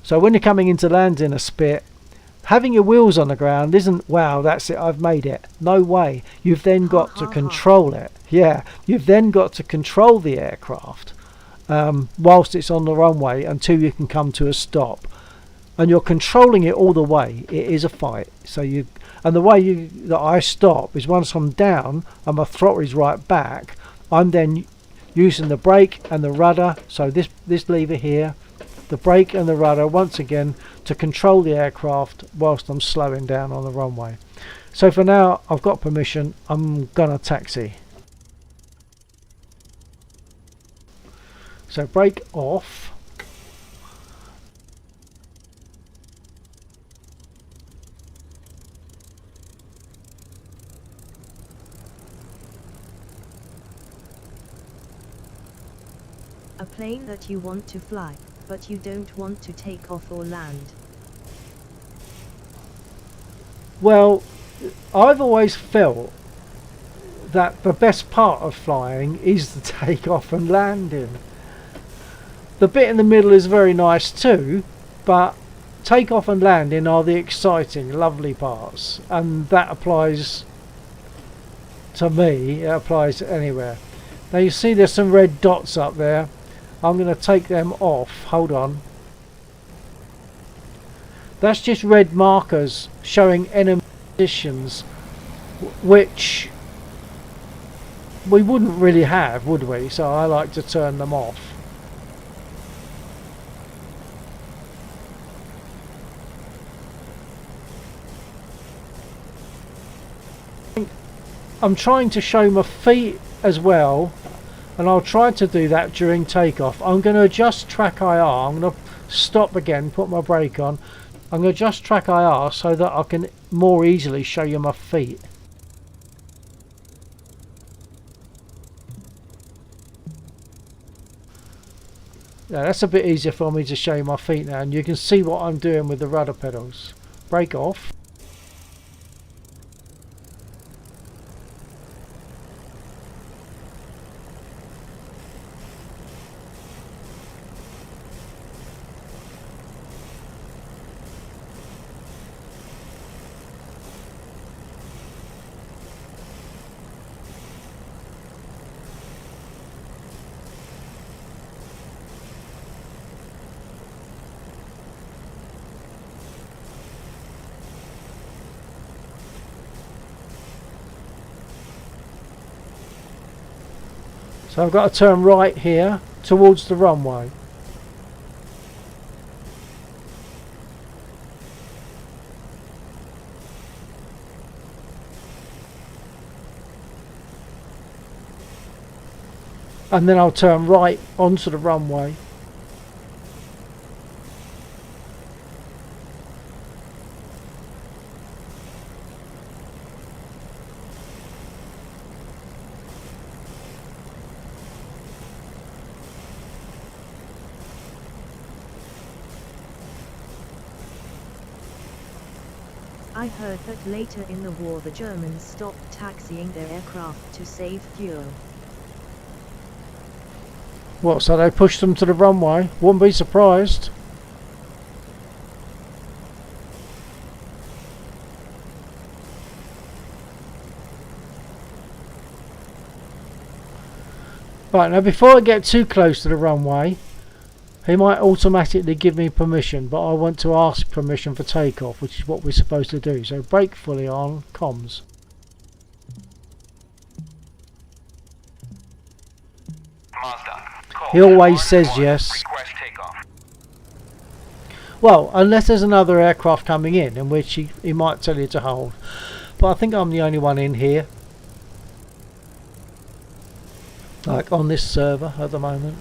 So when you're coming into landing a Spit, having your wheels on the ground isn't, wow, that's it, I've made it. No way. You've then got to control it. Yeah, you've then got to control the aircraft whilst it's on the runway until you can come to a stop. And you're controlling it all the way. It is a fight. So and the way that I stop is once I'm down and my throttle is right back, I'm then using the brake and the rudder. So this lever here, the brake and the rudder once again to control the aircraft whilst I'm slowing down on the runway. So for now, I've got permission. I'm gonna taxi. So brake off. A plane that you want to fly, but you don't want to take off or land. Well, I've always felt that the best part of flying is the takeoff and landing. The bit in the middle is very nice too, but takeoff and landing are the exciting, lovely parts, and that applies to me. It applies anywhere. Now you see there's some red dots up there. I'm going to take them off. Hold on. That's just red markers showing enemy positions, which we wouldn't really have, would we? So I like to turn them off. I'm trying to show my feet as well, and I'll try to do that during takeoff. I'm going to adjust track IR. I'm going to stop again, put my brake on. I'm going to adjust track IR so that I can more easily show you my feet. Yeah, that's a bit easier for me to show you my feet now, and you can see what I'm doing with the rudder pedals. Brake off. So I've got to turn right here towards the runway. And then I'll turn right onto the runway. I heard that later in the war the Germans stopped taxiing their aircraft to save fuel. What, so they pushed them to the runway? Wouldn't be surprised. Right, now before I get too close to the runway, he might automatically give me permission, but I want to ask permission for takeoff, which is what we're supposed to do. So brake fully on, comms. He always says yes. Request takeoff. Well, unless there's another aircraft coming in which he might tell you to hold. But I think I'm the only one in here, like on this server at the moment.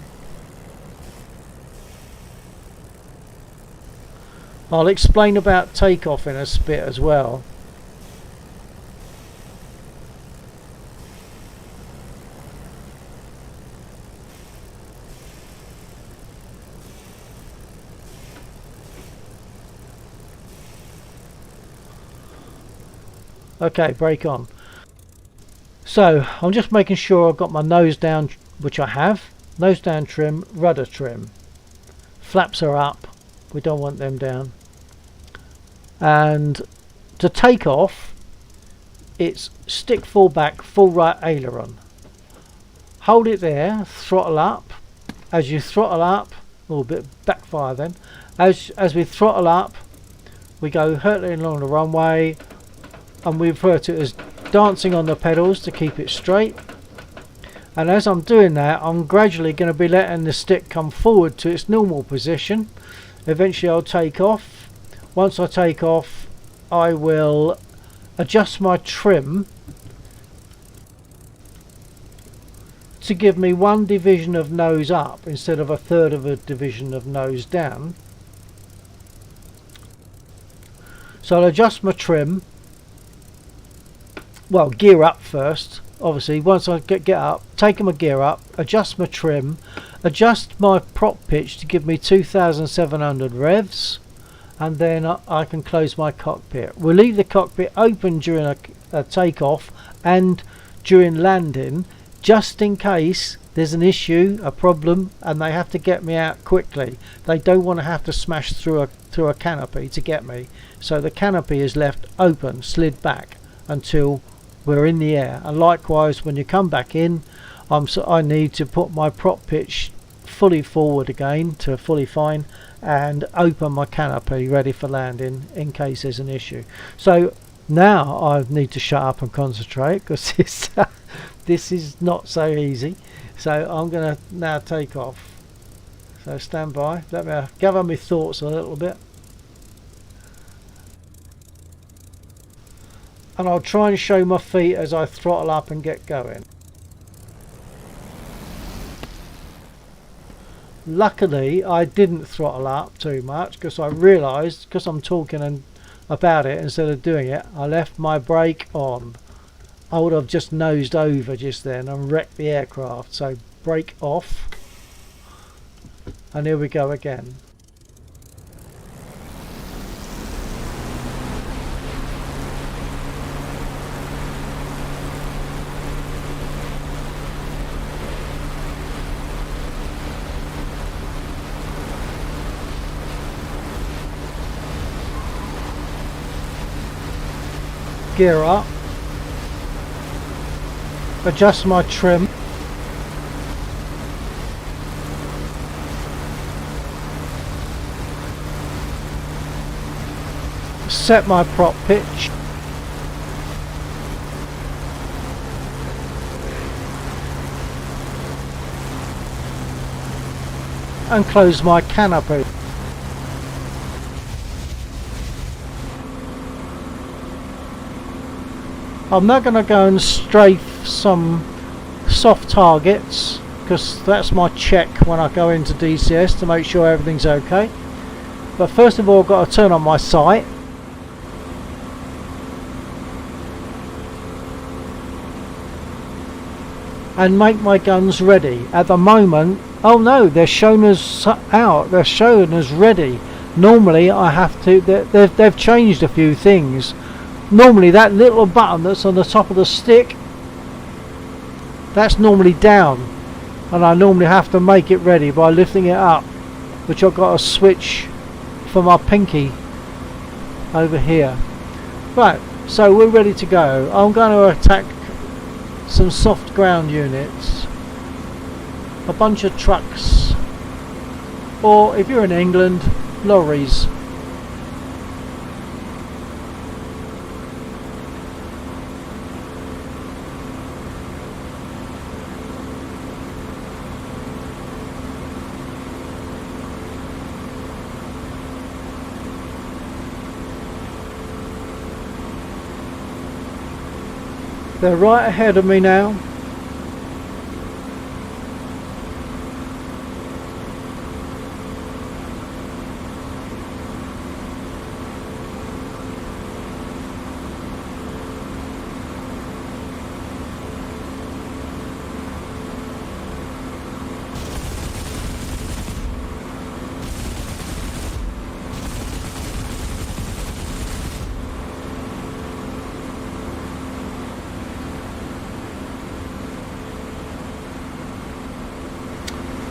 I'll explain about takeoff in a bit as well. Okay, brake on. So I'm just making sure I've got my nose down, which I have. Nose down trim, rudder trim. Flaps are up. We don't want them down. And to take off, it's stick full back, full right aileron. Hold it there, throttle up. As you throttle up, a little bit backfire then. As we throttle up, we go hurtling along the runway, and we refer to it as dancing on the pedals to keep it straight. And as I'm doing that, I'm gradually going to be letting the stick come forward to its normal position. Eventually I'll take off. Once I take off, I will adjust my trim to give me one division of nose up instead of a third of a division of nose down. So I'll adjust my trim. Well, gear up first. Obviously, once I get up, take my gear up, adjust my trim, adjust my prop pitch to give me 2,700 revs, and then I can close my cockpit. We'll leave the cockpit open during a takeoff and during landing, just in case there's an issue, a problem, and they have to get me out quickly. They don't want to have to smash through a canopy to get me. So the canopy is left open, slid back until we're in the air. And likewise, when you come back in, I need to put my prop pitch fully forward again to fully fine and open my canopy ready for landing in case there's an issue. So now I need to shut up and concentrate because this is not so easy. So I'm going to now take off. So stand by. Let me gather my thoughts a little bit. And I'll try and show my feet as I throttle up and get going. Luckily I didn't throttle up too much because I realised, because I'm talking about it instead of doing it, I left my brake on. I would have just nosed over just then and wrecked the aircraft. So brake off, and here we go again. Gear up, adjust my trim, set my prop pitch, and close my canopy. I'm not going to go and strafe some soft targets because that's my check when I go into DCS to make sure everything's okay. But first of all, I've got to turn on my sight. And make my guns ready. At the moment, oh no, they're shown us out. They're shown as ready. Normally I have to, they've changed a few things. Normally that little button that's on the top of the stick, that's normally down, and I normally have to make it ready by lifting it up, which I've got to switch for my pinky over here. Right, so we're ready to go. I'm going to attack some soft ground units, a bunch of trucks, or if you're in England, lorries. They're right ahead of me now.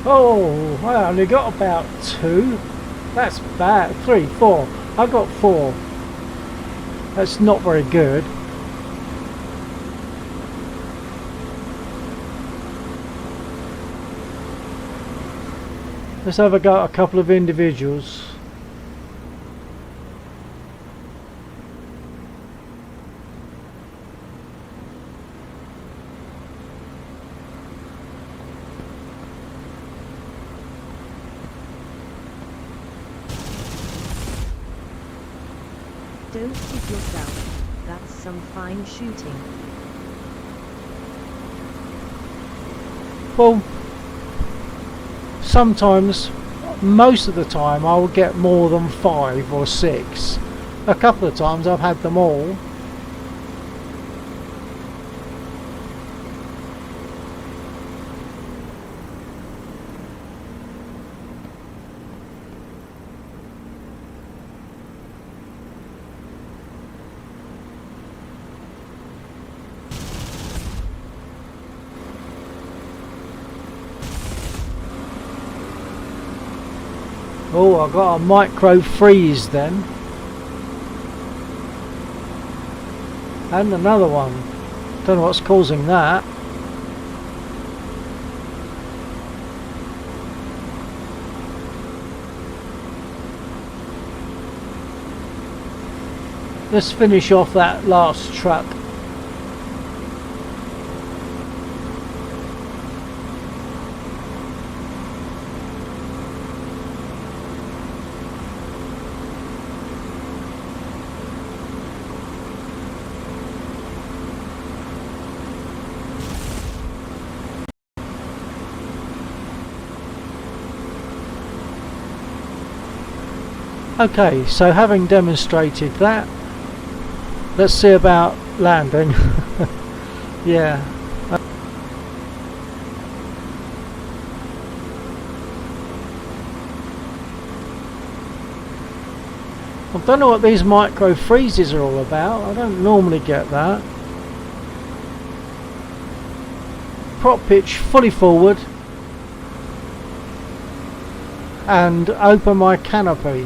Oh, I only got about 2. That's bad. 3, 4. I got 4. That's not very good. Let's have a go at a couple of individuals. Don't kid yourself. That's some fine shooting. Well, sometimes, most of the time, I will get more than 5 or 6. A couple of times I've had them all. Oh, I got a micro freeze then. And another one. Don't know what's causing that. Let's finish off that last truck. Okay, so having demonstrated that, let's see about landing. Yeah. I don't know what these micro freezes are all about. I don't normally get that. Prop pitch fully forward and open my canopy.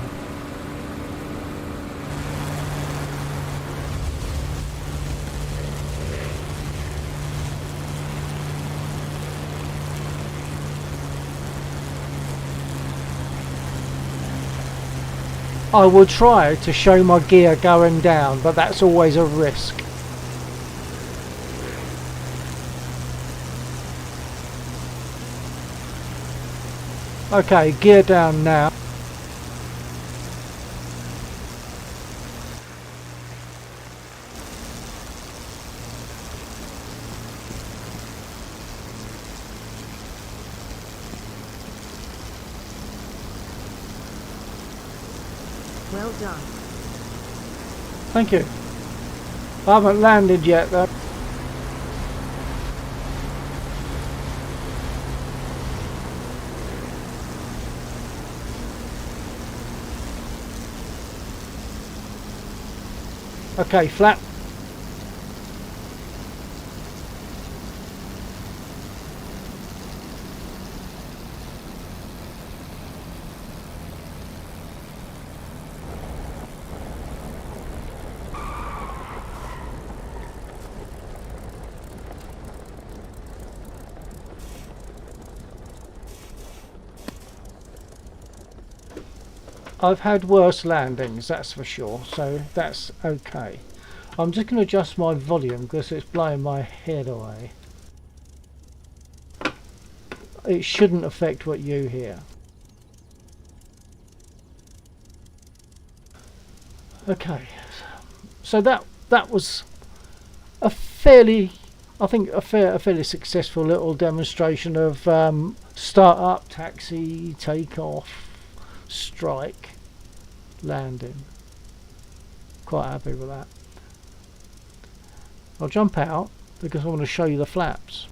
I will try to show my gear going down, but that's always a risk. Okay, gear down now. Well done. Thank you. I haven't landed yet though. Okay, flat. I've had worse landings, that's for sure, so that's okay. I'm just going to adjust my volume because it's blowing my head away. It shouldn't affect what you hear. Okay, so that was a I think a fairly successful little demonstration of start up, taxi, take off, strike, landing. Quite happy with that. I'll jump out because I want to show you the flaps.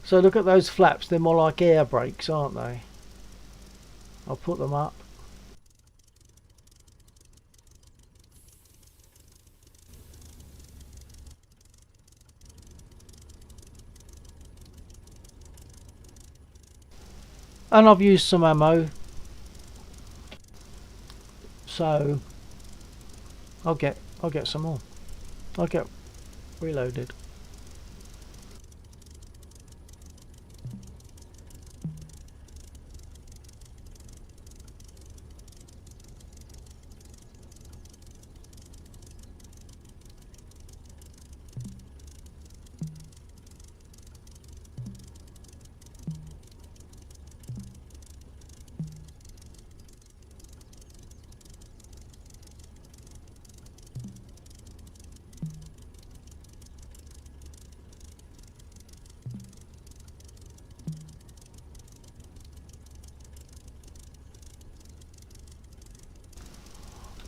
So look at those flaps, they're more like air brakes, aren't they? I'll put them up. And I've used some ammo, so I'll get some more. I'll get reloaded.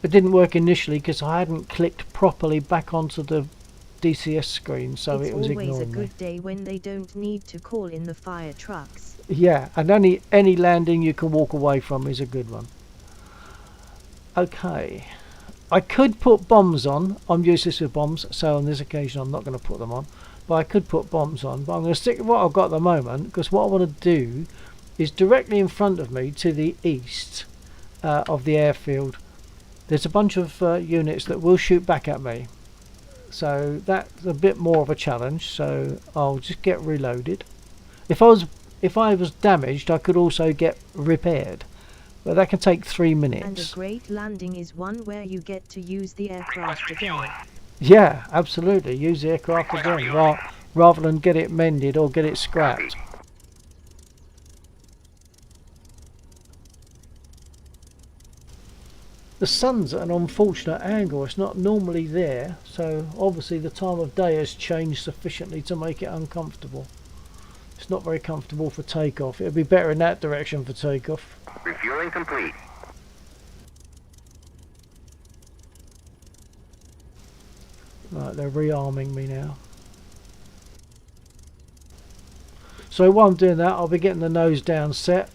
It didn't work initially because I hadn't clicked properly back onto the DCS screen, so it was ignoring me. It's always a good day when they don't need to call in the fire trucks. Yeah, and any landing you can walk away from is a good one. Okay, I could put bombs on. I'm useless with bombs, so on this occasion I'm not going to put them on. But I could put bombs on, but I'm going to stick with what I've got at the moment, because what I want to do is directly in front of me to the east of the airfield. There's a bunch of units that will shoot back at me, so that's a bit more of a challenge. So I'll just get reloaded. If I was damaged, I could also get repaired, but that can take 3 minutes. And a great landing is one where you get to use the aircraft again. Yeah, absolutely. Use the aircraft again rather than get it mended or get it scrapped. The sun's at an unfortunate angle. It's not normally there, so obviously the time of day has changed sufficiently to make it uncomfortable. It's not very comfortable for takeoff. It'd be better in that direction for takeoff. Refueling complete. Right, they're rearming me now. So while I'm doing that, I'll be getting the nose down set.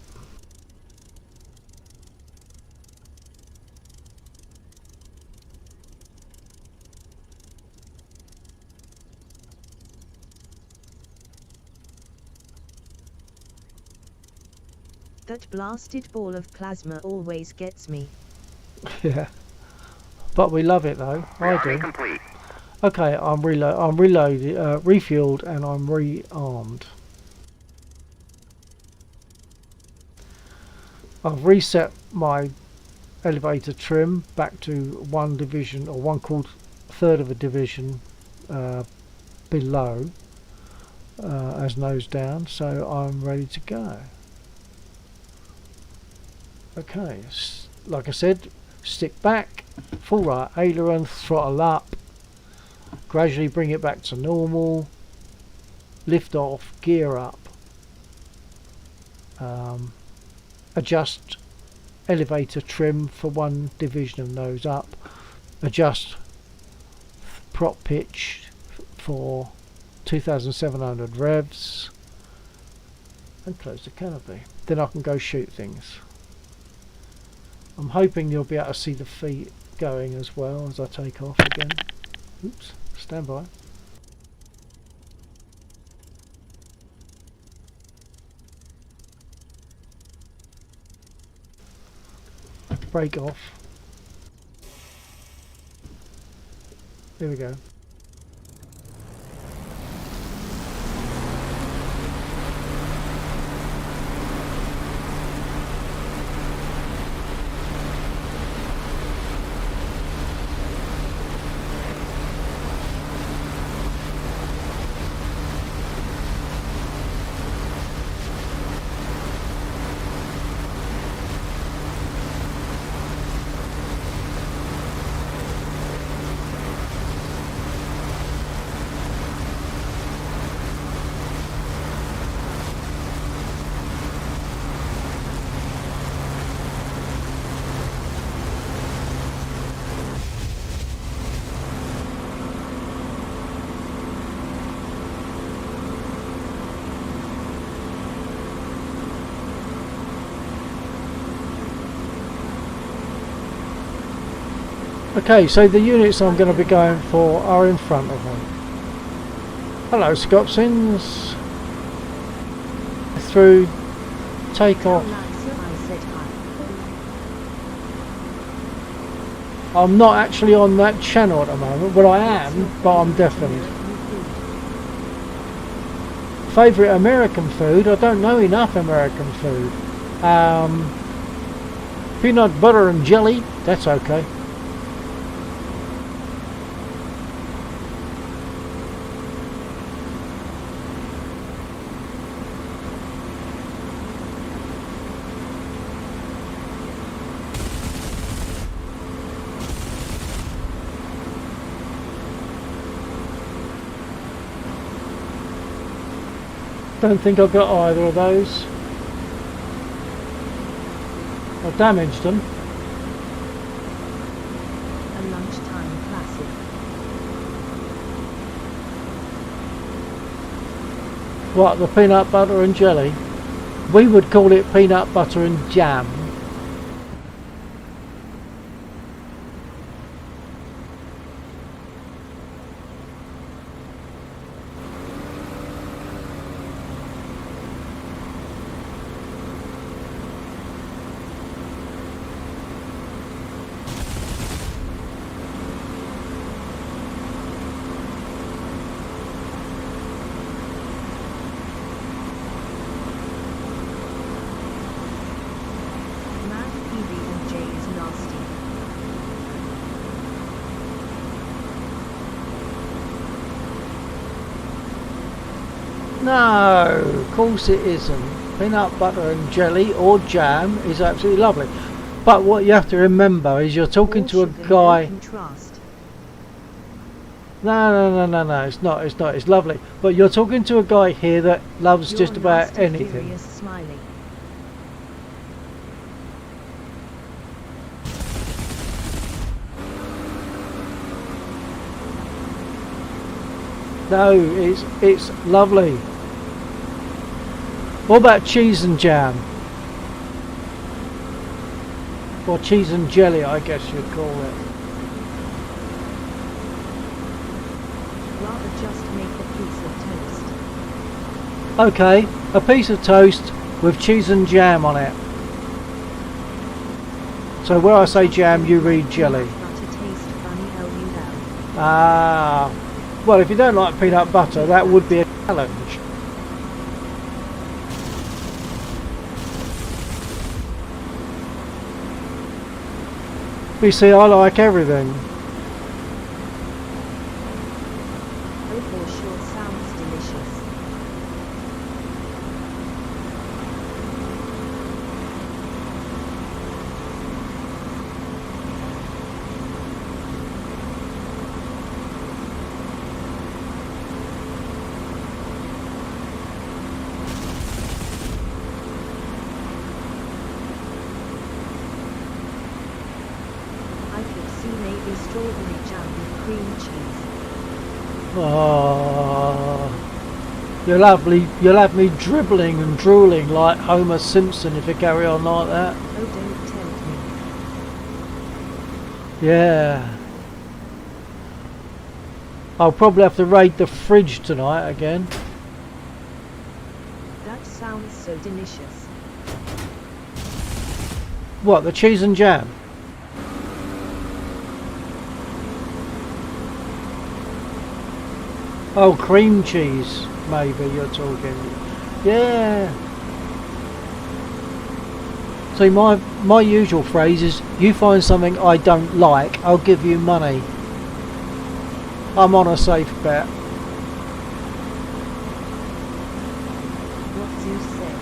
That blasted ball of plasma always gets me. Yeah, but we love it though. I do. Complete. Okay, I'm reloaded, refueled, and I'm rearmed. I've reset my elevator trim back to 1 division or 1/3 of a division below as nose down, so I'm ready to go. Okay, like I said, stick back, full right aileron, throttle up, gradually bring it back to normal, lift off, gear up, adjust elevator trim for 1 division of nose up, adjust prop pitch for 2700 revs, and close the canopy. Then I can go shoot things. I'm hoping you'll be able to see the feet going as well as I take off again. Oops, stand by. Brake off. Here we go. Okay, so the units I'm going to be going for are in front of me. Hello, Scotsins. Through takeoff. I'm not actually on that channel at the moment, but I am, but I'm deafened. Favourite American food? I don't know enough American food. Peanut butter and jelly, that's okay. Don't think I got either of those. I damaged them. A lunchtime classic. What, the peanut butter and jelly? We would call it peanut butter and jam. No, of course it isn't. Peanut butter and jelly or jam is absolutely lovely. But what you have to remember is you're talking to a guy... No, it's not, it's lovely. But you're talking to a guy here that loves just about anything. No, it's lovely. What about cheese and jam? Or cheese and jelly, I guess you'd call it. Rather just make a piece of toast. Okay, a piece of toast with cheese and jam on it. So where I say jam, you read jelly. Ah, well, if you don't like peanut butter, that would be a challenge. You see, I like everything. Oh, for sure, sounds delicious. Strawberry jam with cream cheese. Oh, you'll have me dribbling and drooling like Homer Simpson if you carry on like that. Oh, don't tempt me. Yeah. I'll probably have to raid the fridge tonight again. That sounds so delicious. What, the cheese and jam? Oh, cream cheese, maybe you're talking. Yeah. See, my usual phrase is, you find something I don't like, I'll give you money. I'm on a safe bet. What Zeus said.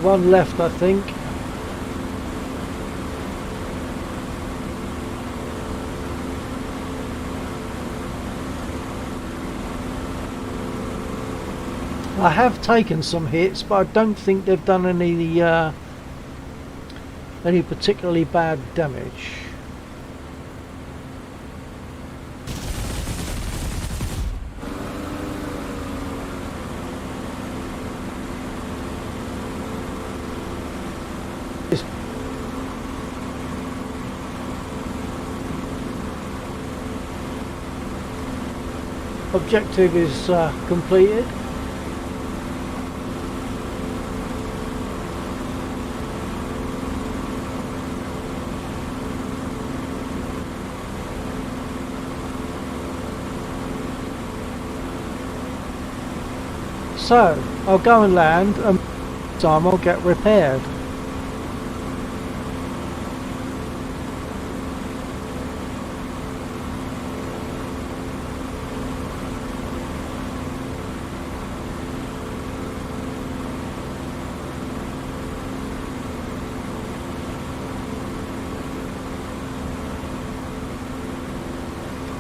One left, I think. I have taken some hits, but I don't think they've done any Any particularly bad damage? Objective is completed. So I'll go and land, and time I'll get repaired.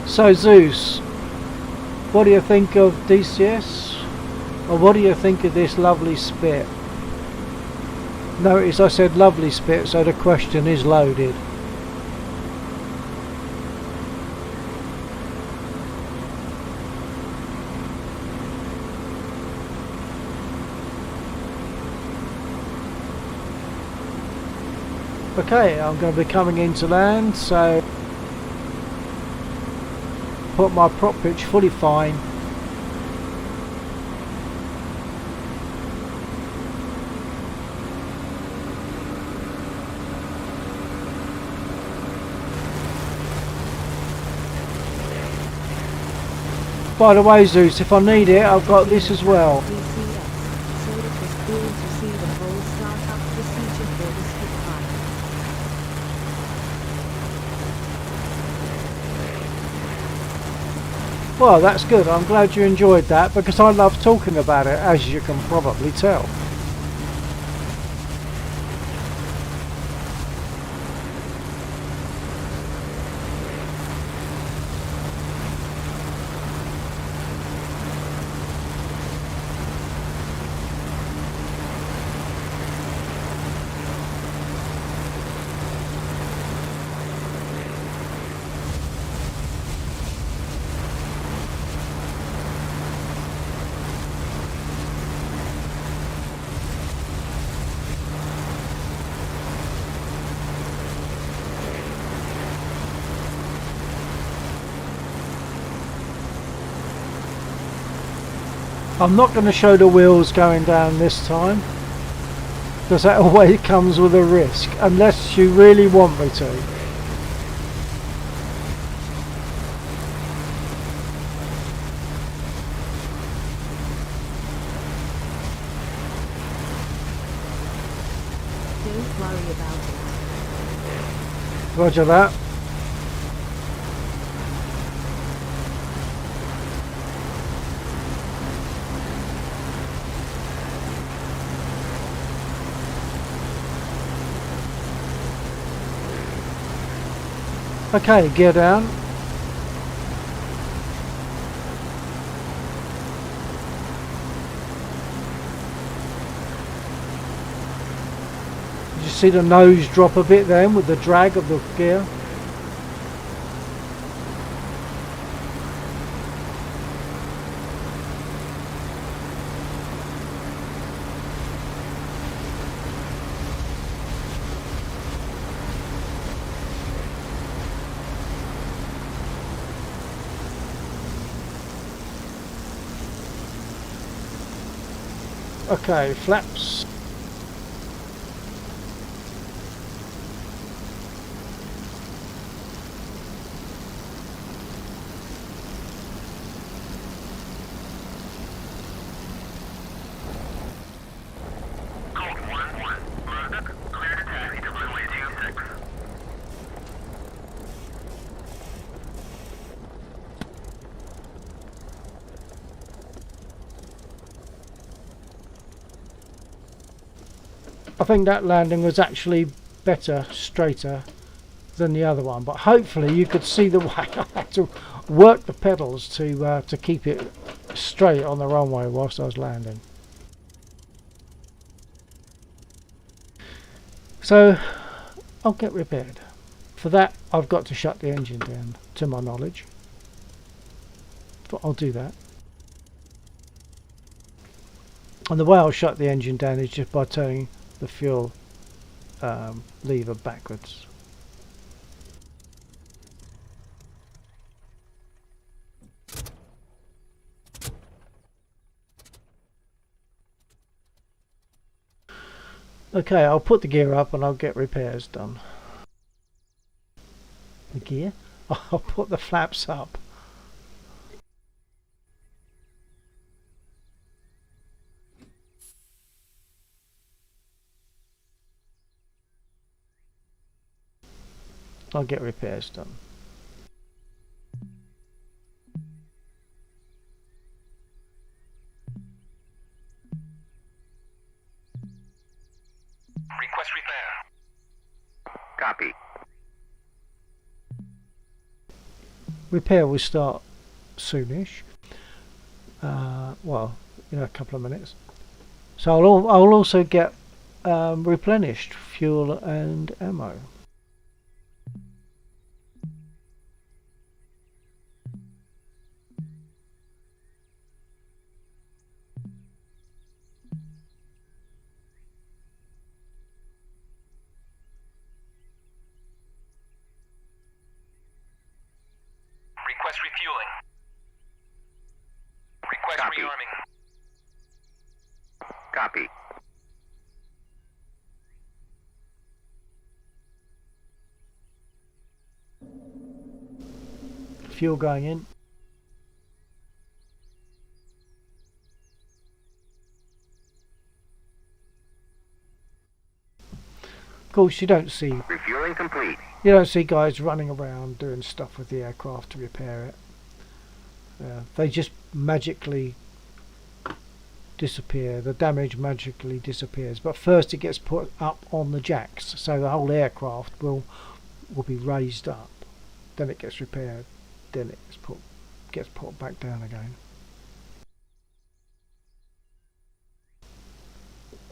So Zeus, what do you think of DCS? Or what do you think of this lovely spit? Notice I said lovely spit, so the question is loaded. Okay, I'm going to be coming into land, so put my prop pitch fully fine. By the way, Zeus, if I need it, I've got this as well. DCS, so it was cool to see the whole startup procedure for the Spitfire. Well, that's good. I'm glad you enjoyed that, because I love talking about it, as you can probably tell. I'm not going to show the wheels going down this time, because that always comes with a risk, unless you really want me to. Don't worry about it. Roger that. Okay, gear down. Did you see the nose drop a bit then with the drag of the gear? Okay, flaps. Code 1-1. Murdoch, clear to taxi to runway 26. I think that landing was actually better, straighter than the other one, but hopefully you could see the way I had to work the pedals to keep it straight on the runway whilst I was landing. So I'll get repaired. For that, I've got to shut the engine down, to my knowledge. But I'll do that. And the way I'll shut the engine down is just by turning the fuel lever backwards. Okay, I'll put the gear up and I'll get repairs done. The gear? I'll put the flaps up. I'll get repairs done. Request repair. Copy. Repair will start soonish. Well, in a couple of minutes. So I'll also get replenished fuel and ammo. Request refueling. Request Copy. rearming. Copy. Fuel going in. Of course, you don't see Refueling complete. guys running around doing stuff with the aircraft to repair it. They just magically disappear. The damage magically disappears. But first, it gets put up on the jacks, so the whole aircraft will be raised up. Then it gets repaired. Then it gets put back down again.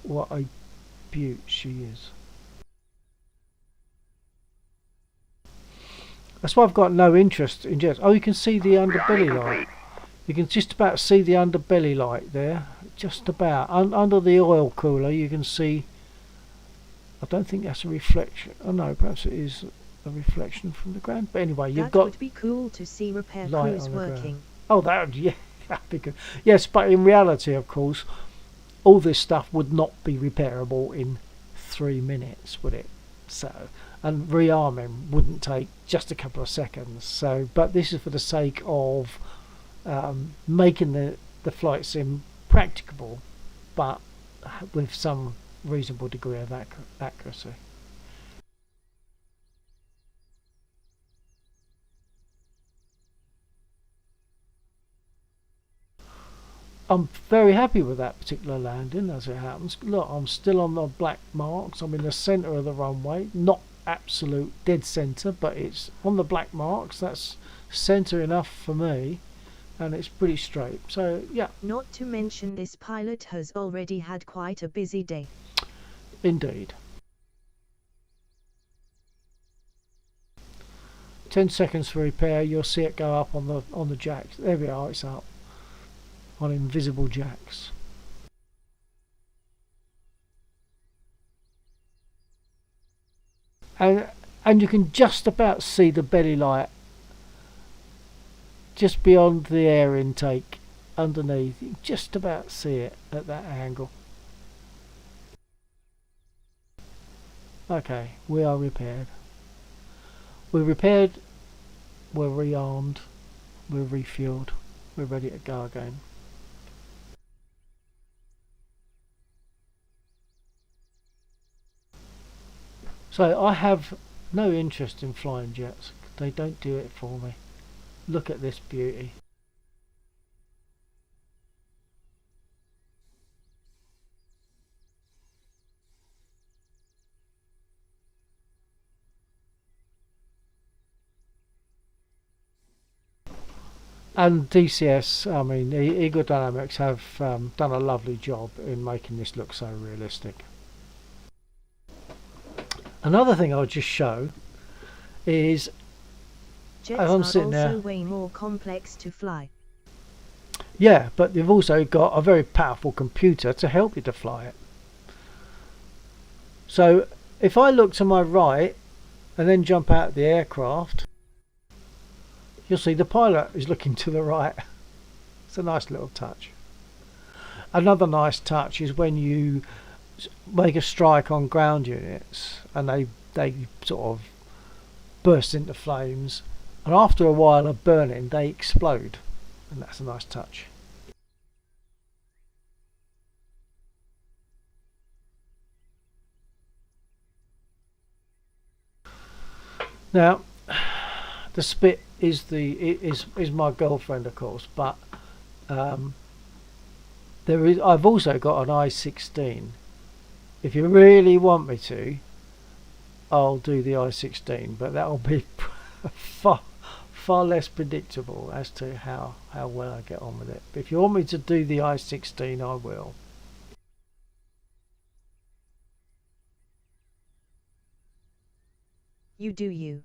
What a beaut she is. That's why I've got no interest in jets. Oh, you can see the underbelly light. You can just about see the underbelly light there. Just about. Under the oil cooler you can see... I don't think that's a reflection. Oh no, perhaps it is a reflection from the ground. But anyway, you've got... That would be cool to see repair light crews on the ground. working. Oh, that would, yeah, that'd be good. Yes, but in reality, of course, all this stuff would not be repairable in 3 minutes, would it? So... and rearming wouldn't take just a couple of seconds. So, but this is for the sake of making the flight sim practicable, but with some reasonable degree of accuracy. I'm very happy with that particular landing as it happens. Look, I'm still on the black marks. I'm in the centre of the runway, not absolute dead centre, but it's on the black marks. That's centre enough for me, and it's pretty straight. So yeah, Not to mention this pilot has already had quite a busy day. indeed. 10 seconds for repair. You'll see it go up on the jacks. There we are. It's up on invisible jacks. And you can just about see the belly light just beyond the air intake underneath. You can just about see it at that angle. Okay, we are repaired. We're repaired, we're rearmed, we're refueled, we're ready to go again. So I have no interest in flying jets. They don't do it for me. Look at this beauty. And DCS, I mean, Eagle Dynamics have done a lovely job in making this look so realistic. Another thing I'll just show is Jets as I'm are sitting also there. way more complex to fly. Yeah, but they've also got a very powerful computer to help you to fly it. So if I look to my right and then jump out of the aircraft, you'll see the pilot is looking to the right. It's a nice little touch. Another nice touch is when you make a strike on ground units and they sort of burst into flames, and after a while of burning they explode, and that's a nice touch. Now the Spit is my girlfriend, of course, but I've also got an I-16. If you really want me to, I'll do the I-16, but that'll be far less predictable as to how well I get on with it. But if you want me to do the I-16, I will. You do you.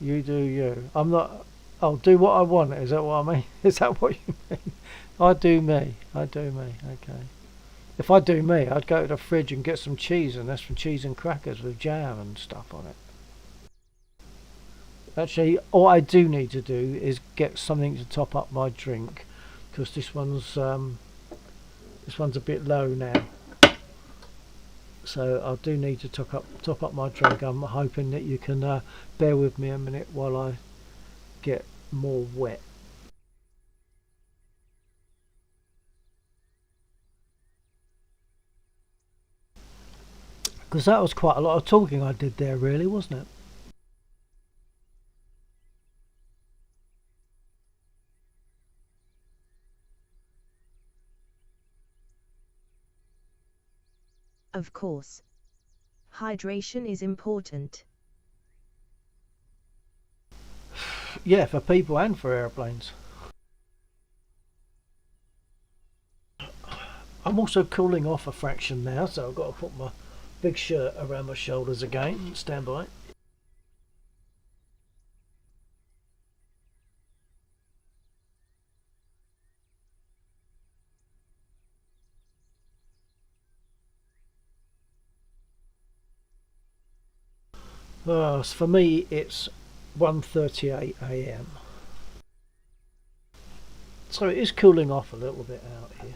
You do you. I'm not. I'll do what I want. Is that what I mean? Is that what you mean? I do me. I do me. Okay. If I do me, I'd go to the fridge and get some cheese, and that's some cheese and crackers with jam and stuff on it. Actually, all I do need to do is get something to top up my drink, because this one's a bit low now. So I do need to top up my drink. I'm hoping that you can bear with me a minute while I get more wet. Because that was quite a lot of talking I did there, really, wasn't it? Of course. Hydration is important. Yeah, for people and for airplanes. I'm also cooling off a fraction now, so I've got to put my big shirt around my shoulders again. Stand by. So for me, it's 1:38 a.m. So it is cooling off a little bit out here.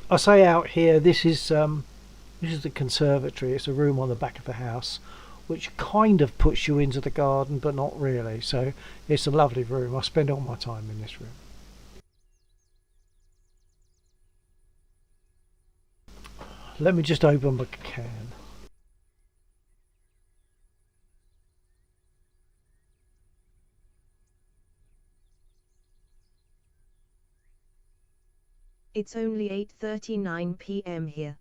I say out here. This is the conservatory. It's a room on the back of the house, which kind of puts you into the garden, but not really. So it's a lovely room. I spend all my time in this room. Let me just open my can. It's only 8:39 p.m. here.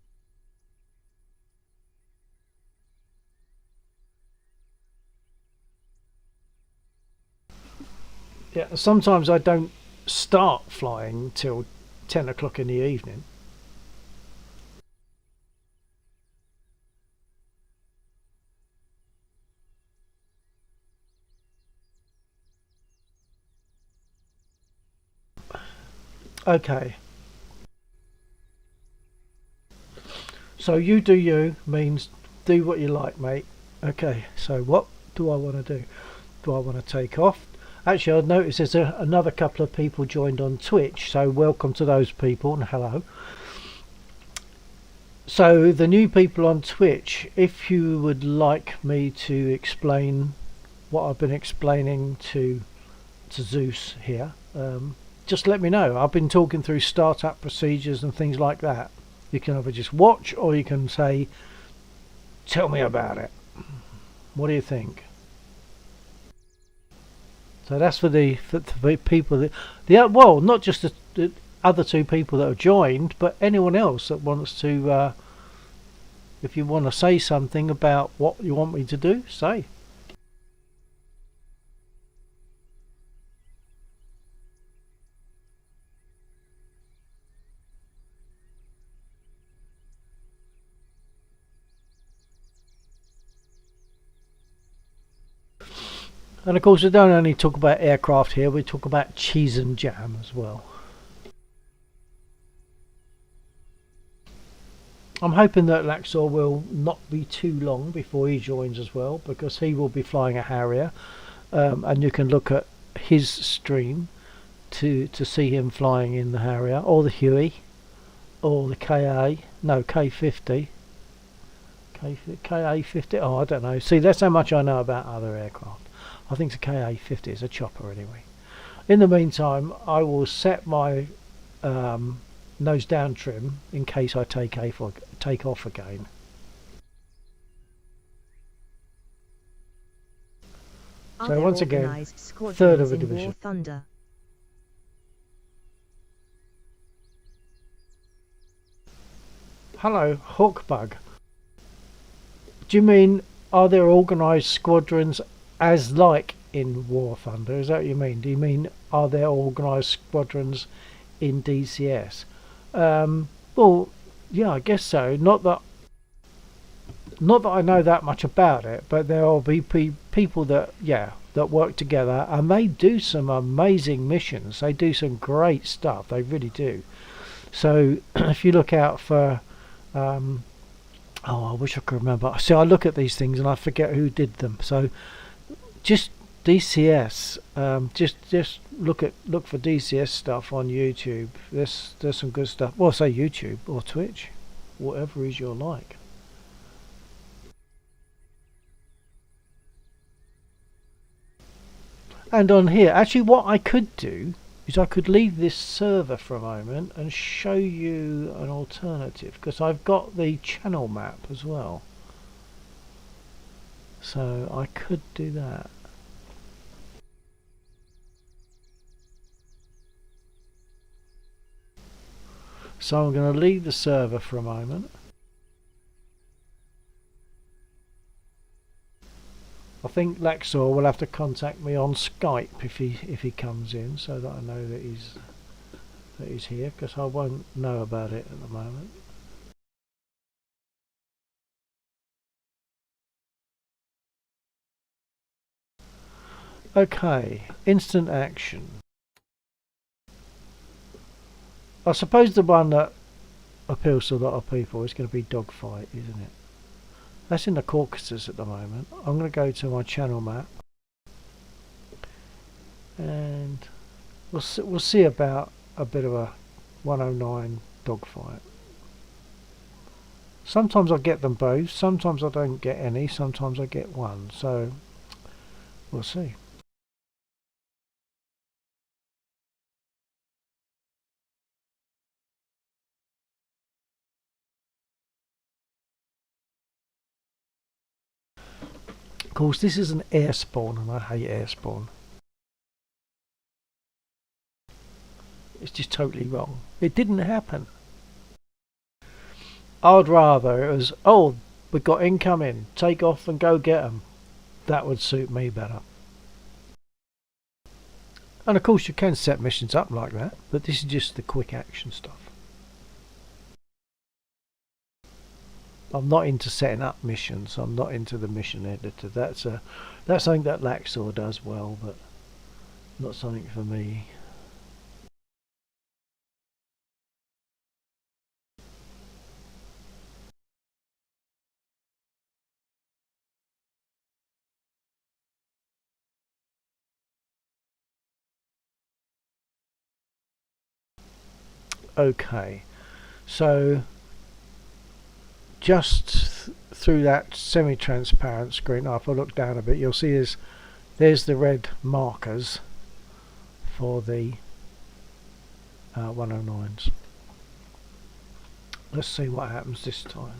Yeah, sometimes I don't start flying till 10 o'clock in the evening. Okay. So you do you means do what you like, mate. Okay, so what do I want to do? Do I want to take off? Actually, I've noticed there's another couple of people joined on Twitch, so welcome to those people and hello. So the new people on Twitch, if you would like me to explain what I've been explaining to Zeus here, just let me know. I've been talking through startup procedures and things like that. You can either just watch or you can say, tell me about it. What do you think? So that's for the people that well, not just the other two people that have joined, but anyone else that wants to. If you want to say something about what you want me to do, say. And of course we don't only talk about aircraft here, we talk about cheese and jam as well. I'm hoping that Laxor will not be too long before he joins as well, because he will be flying a Harrier, and you can look at his stream to see him flying in the Harrier, or the Huey, or the K50. KA-50, oh I don't know, see that's how much I know about other aircraft. I think the KA-50 is a chopper anyway. In the meantime, I will set my nose down trim in case I take off again. So once again, third of a division. War Thunder? Hello, Hawkbug. Do you mean, are there organised squadrons as like in War Thunder? Is that what you mean? Do you mean, are there organised squadrons in DCS? Well, yeah, I guess so. Not that I know that much about it, but there will be people that, yeah, that work together, and they do some amazing missions. They do some great stuff. They really do. So if you look out for oh, I wish I could remember. See, I look at these things and I forget who did them. So just DCS, just look for DCS stuff on YouTube. There's some good stuff. Well, say YouTube or Twitch, whatever is your like. And on here, actually what I could do is I could leave this server for a moment and show you an alternative, because I've got the channel map as well. So I could do that. So I'm going to leave the server for a moment. I think Laxor will have to contact me on Skype if he comes in, so that I know that he's here, because I won't know about it at the moment. Okay, instant action. I suppose the one that appeals to a lot of people is going to be Dogfight, isn't it? That's in the Caucasus at the moment. I'm going to go to my channel map, and we'll see about a bit of a 109 dogfight. Sometimes I get them both, sometimes I don't get any, sometimes I get one, so we'll see. Of course, this is an air spawn, and I hate air spawn. It's just totally wrong. It didn't happen. I'd rather it was, oh, we've got incoming, take off and go get them. That would suit me better. And of course you can set missions up like that, but this is just the quick action stuff. I'm not into setting up missions. I'm not into the mission editor. That's something that Laxor does well, but not something for me. Okay, so just through that semi-transparent screen, if I look down a bit, you'll see there's the red markers for the 109s. Let's see what happens this time.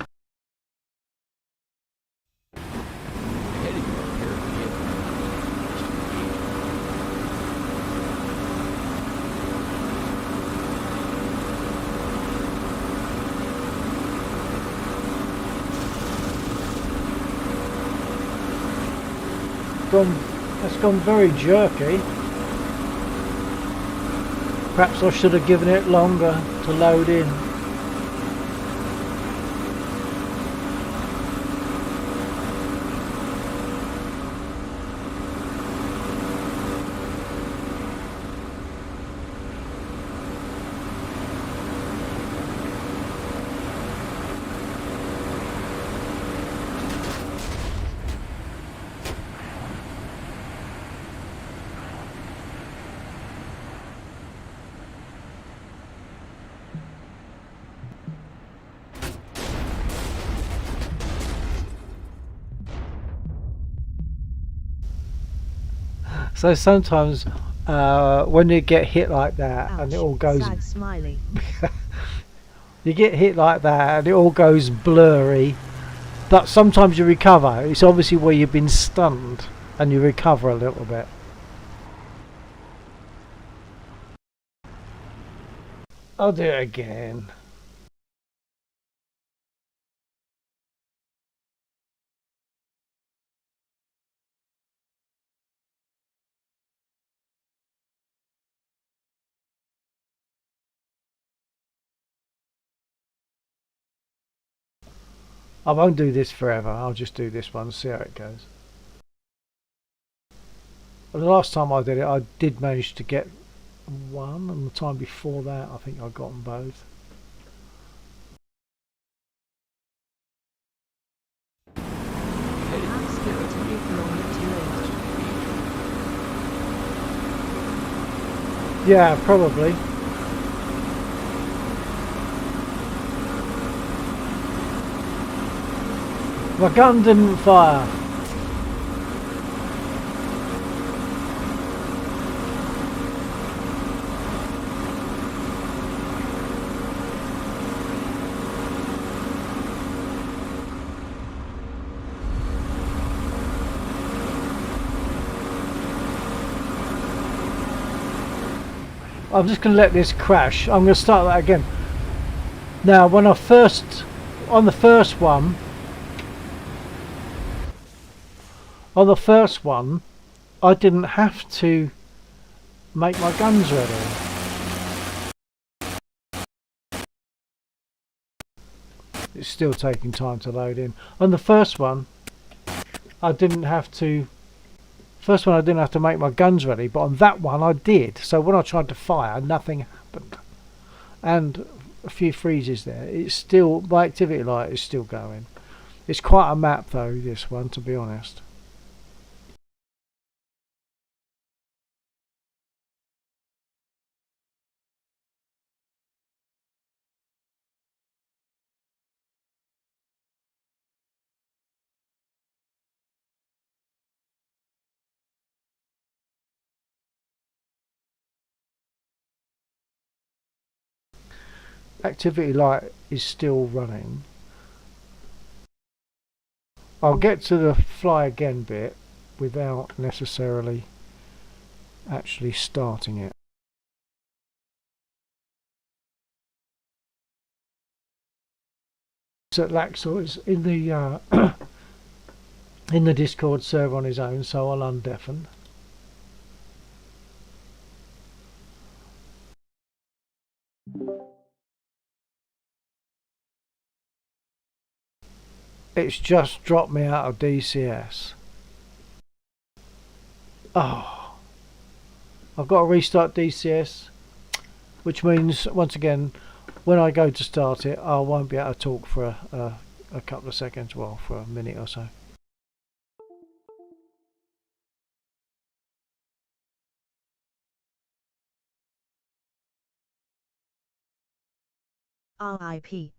That's gone very jerky. Perhaps I should have given it longer to load in. So sometimes when you get hit like that and it Ouch, all goes, sad smiley. you get hit like that and it all goes blurry, but sometimes you recover. It's obviously where you've been stunned and you recover a little bit. I'll do it again. I won't do this forever. I'll just do this one, see how it goes. Well, the last time I did it, I did manage to get one, and the time before that, I think I got them both. Perhaps give it a bit longer to load. Yeah, probably. My gun didn't fire. I'm just going to let this crash. I'm going to start that again. Now, when I first, on the first one, I didn't have to make my guns ready. It's still taking time to load in. On the first one, I didn't have to. First one, I didn't have to make my guns ready, but on that one, I did. So when I tried to fire, nothing happened, and a few freezes there. It's still, my activity light is still going. It's quite a map though, this one, to be honest. Activity light is still running. I'll get to the fly again bit without necessarily actually starting it. So Laxor is in the in the Discord server on his own, so I'll undeafen. It's just dropped me out of DCS. Oh, I've got to restart DCS, which means once again when I go to start it I won't be able to talk for a couple of seconds, well, for a minute or so. RIP.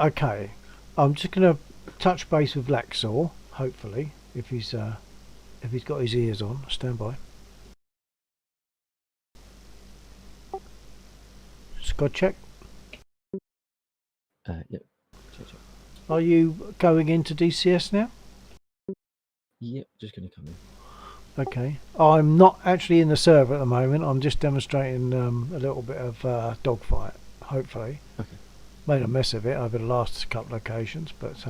Okay, I'm just going to touch base with Laxor, hopefully, if he's got his ears on. Stand by. Squad check. Yep. Check. Are you going into DCS now? Yep, just going to come in. Okay. I'm not actually in the server at the moment. I'm just demonstrating a little bit of dogfight, hopefully. Okay. Made a mess of it over the last couple of occasions, but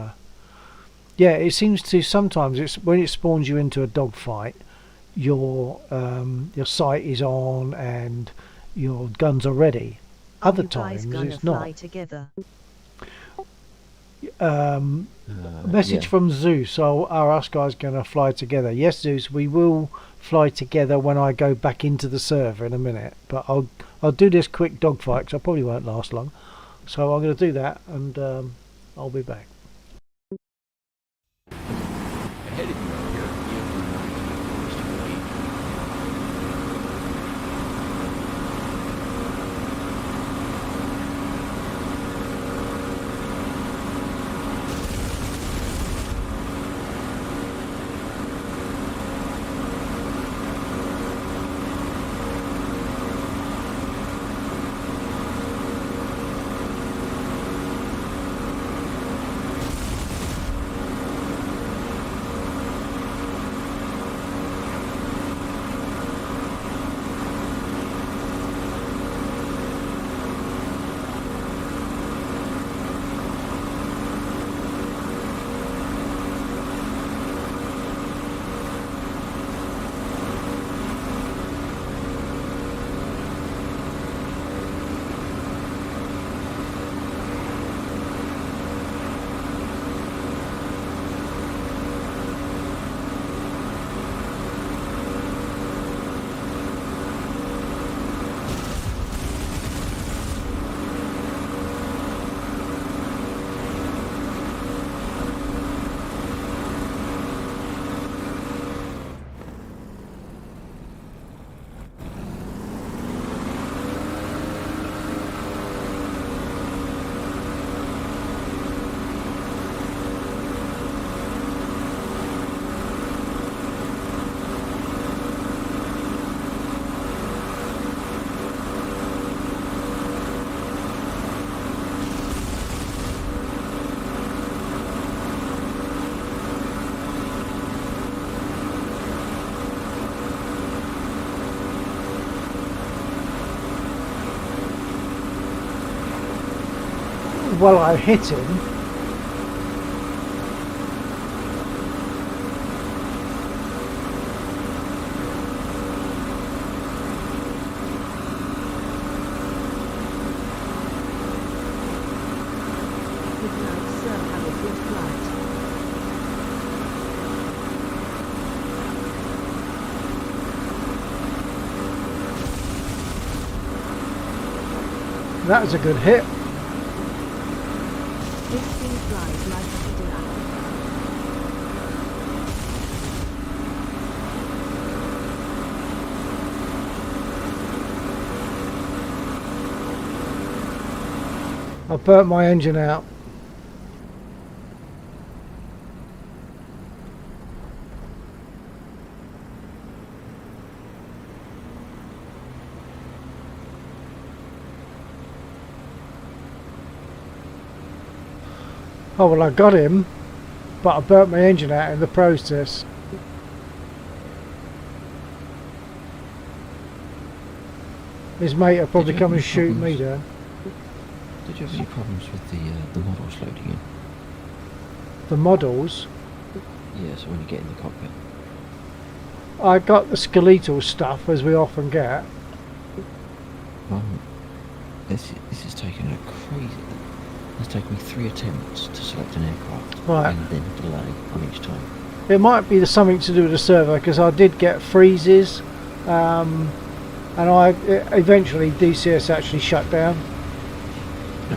yeah, it seems to sometimes it's when it spawns you into a dogfight, your sight is on and your guns are ready. Other times it's not. Together? Message Yeah. from Zeus. Are us guys going to fly together? Yes, Zeus, we will fly together when I go back into the server in a minute. But I'll do this quick dogfight because I probably won't last long. So I'm going to do that and I'll be back. Ahead of you up here, Well, I hit him. Good night, sir. Have a good flight. That was a good hit. This thing flies like a Cadillac. I burnt my engine out. Oh well, I got him, but I burnt my engine out in the process. His mate will probably come and shoot me down. Did you have any problems with the models loading in? The models, Yeah, so when you get in the cockpit. I got the skeletal stuff as we often get. Well, this is taking a crazy. It's taken me 3 attempts to select an aircraft, Right. and then a delay on each time. It might be something to do with the server because I did get freezes, and eventually DCS actually shut down. No.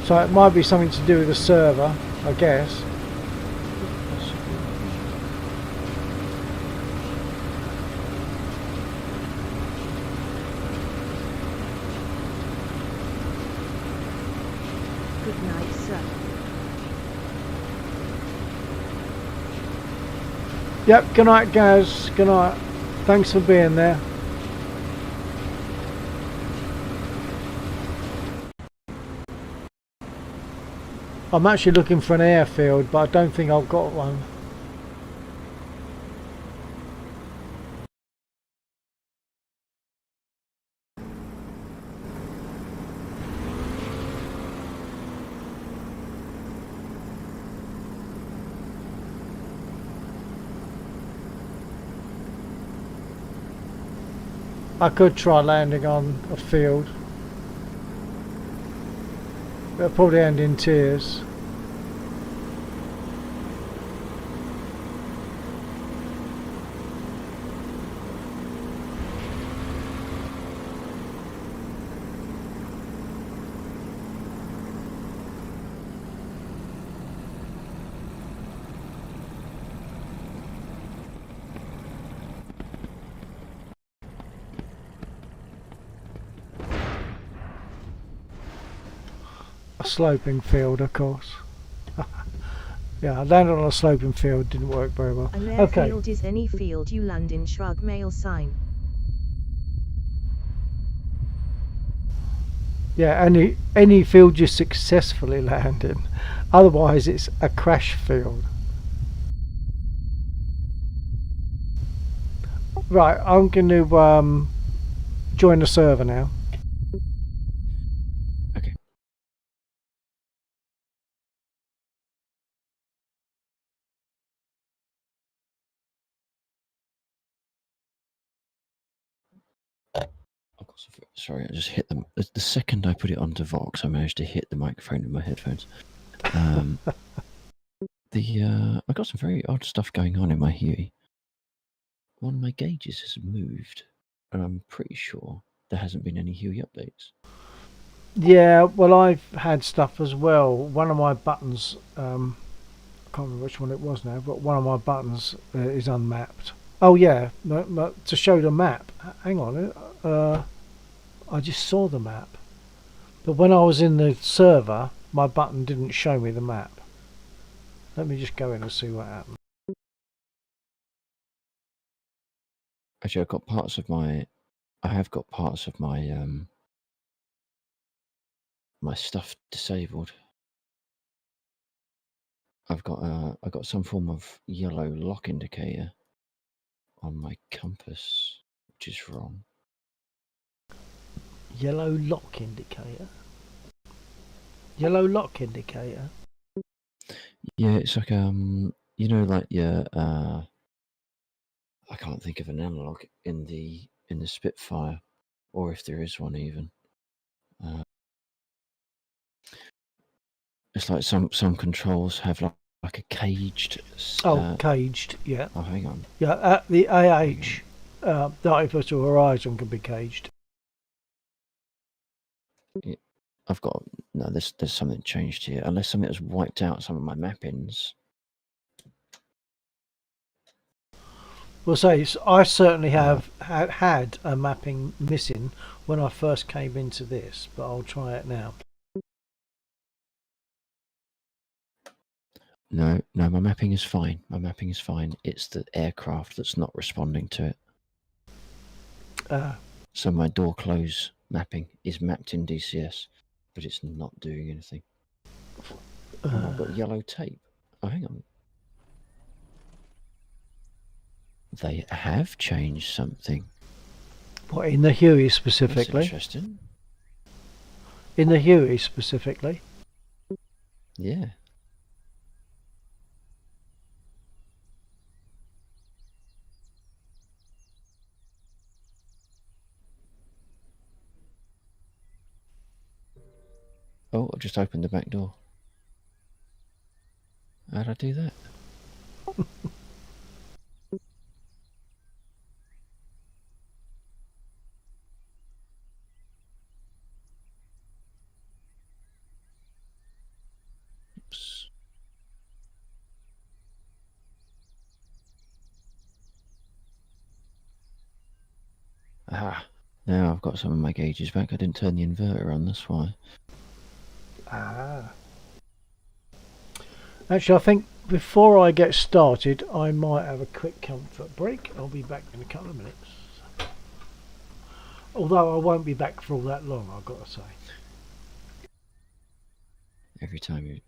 So it might be something to do with the server, I guess. Yep, good night, guys. Good night. Thanks for being there. I'm actually looking for an airfield, but I don't think I've got one. I could try landing on a field. It'll probably end in tears. A sloping field, of course. Yeah, I landed on a sloping field, didn't work very well. An Okay. airfield is any field you land in. Shrug mail sign. Yeah, any field you successfully land in. Otherwise, it's a crash field. Right, I'm going to join the server now. Okay. I've got some, sorry, I just hit them. The second I put it onto Vox, I managed to hit the microphone with my headphones. I've got some very odd stuff going on in my Huey. One of my gauges has moved, and I'm pretty sure there hasn't been any Huey updates. Yeah, well, I've had stuff as well. One of my buttons, I can't remember which one it was now, but one of my buttons is unmapped. Oh yeah, to show the map. Hang on, I just saw the map. But when I was in the server, my button didn't show me the map. Let me just go in and see what happened. Actually, I have got parts of my my stuff disabled. I've got some form of yellow lock indicator on my compass, which is wrong. Yellow lock indicator? Yellow lock indicator? Yeah, it's like you know, like your I can't think of an analog in the Spitfire, or if there is one even. It's like some controls have like a caged. Caged, yeah. Oh, hang on. Yeah, the AH, the Artificial Horizon can be caged. Yeah, I've got no. There's something changed here. Unless something has wiped out some of my mappings. Well, say I certainly have had a mapping missing when I first came into this, but I'll try it now. No, my mapping is fine. My mapping is fine. It's the aircraft that's not responding to it. So my door close mapping is mapped in DCS, but it's not doing anything. Oh, I've got yellow tape. Oh, hang on. They have changed something. What, in the Huey That's specifically? interesting. In the Huey specifically? Yeah. Oh, I just opened the back door. How'd I do that? Oops. Ah, now I've got some of my gauges back. I didn't turn the inverter on, that's why. Ah. Actually, I think before I get started, I might have a quick comfort break. I'll be back in a couple of minutes. Although I won't be back for all that long, I've got to say. Every time you...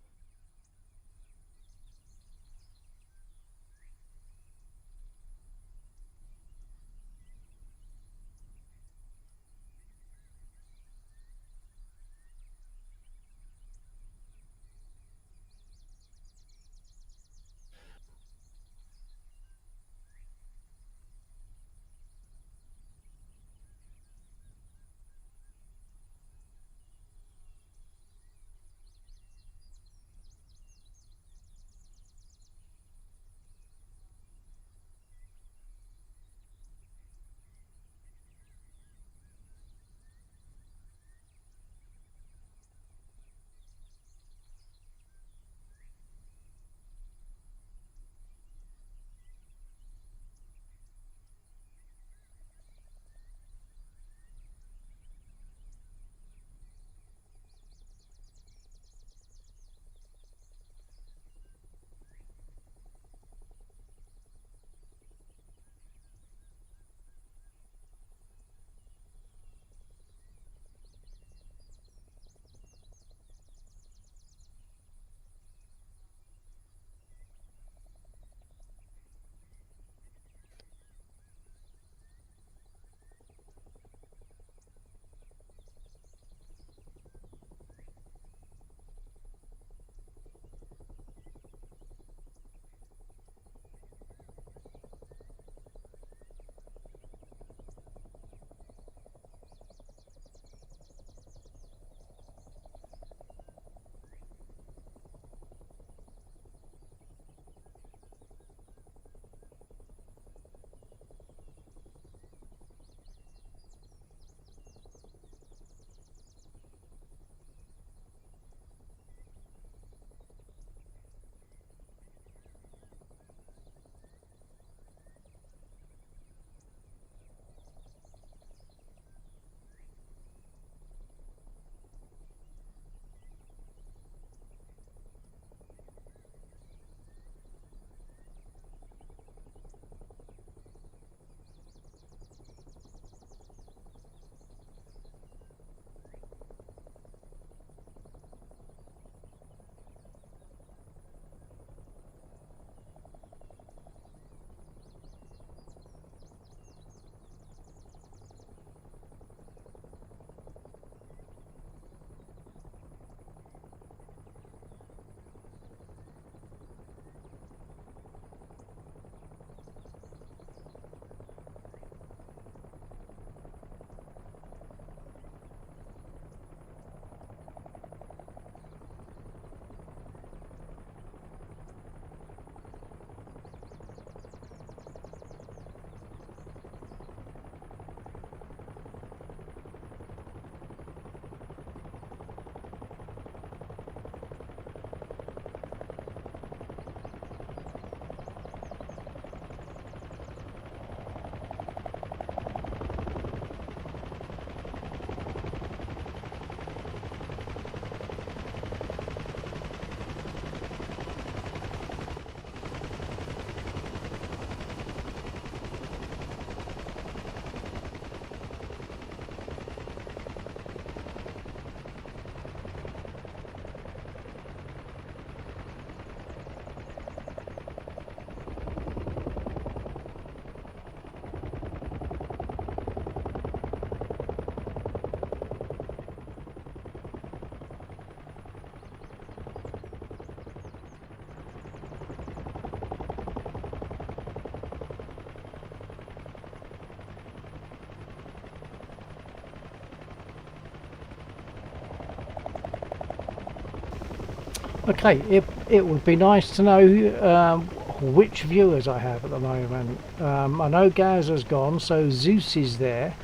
Okay, it would be nice to know which viewers I have at the moment. I know Gaz has gone, so Zeus is there.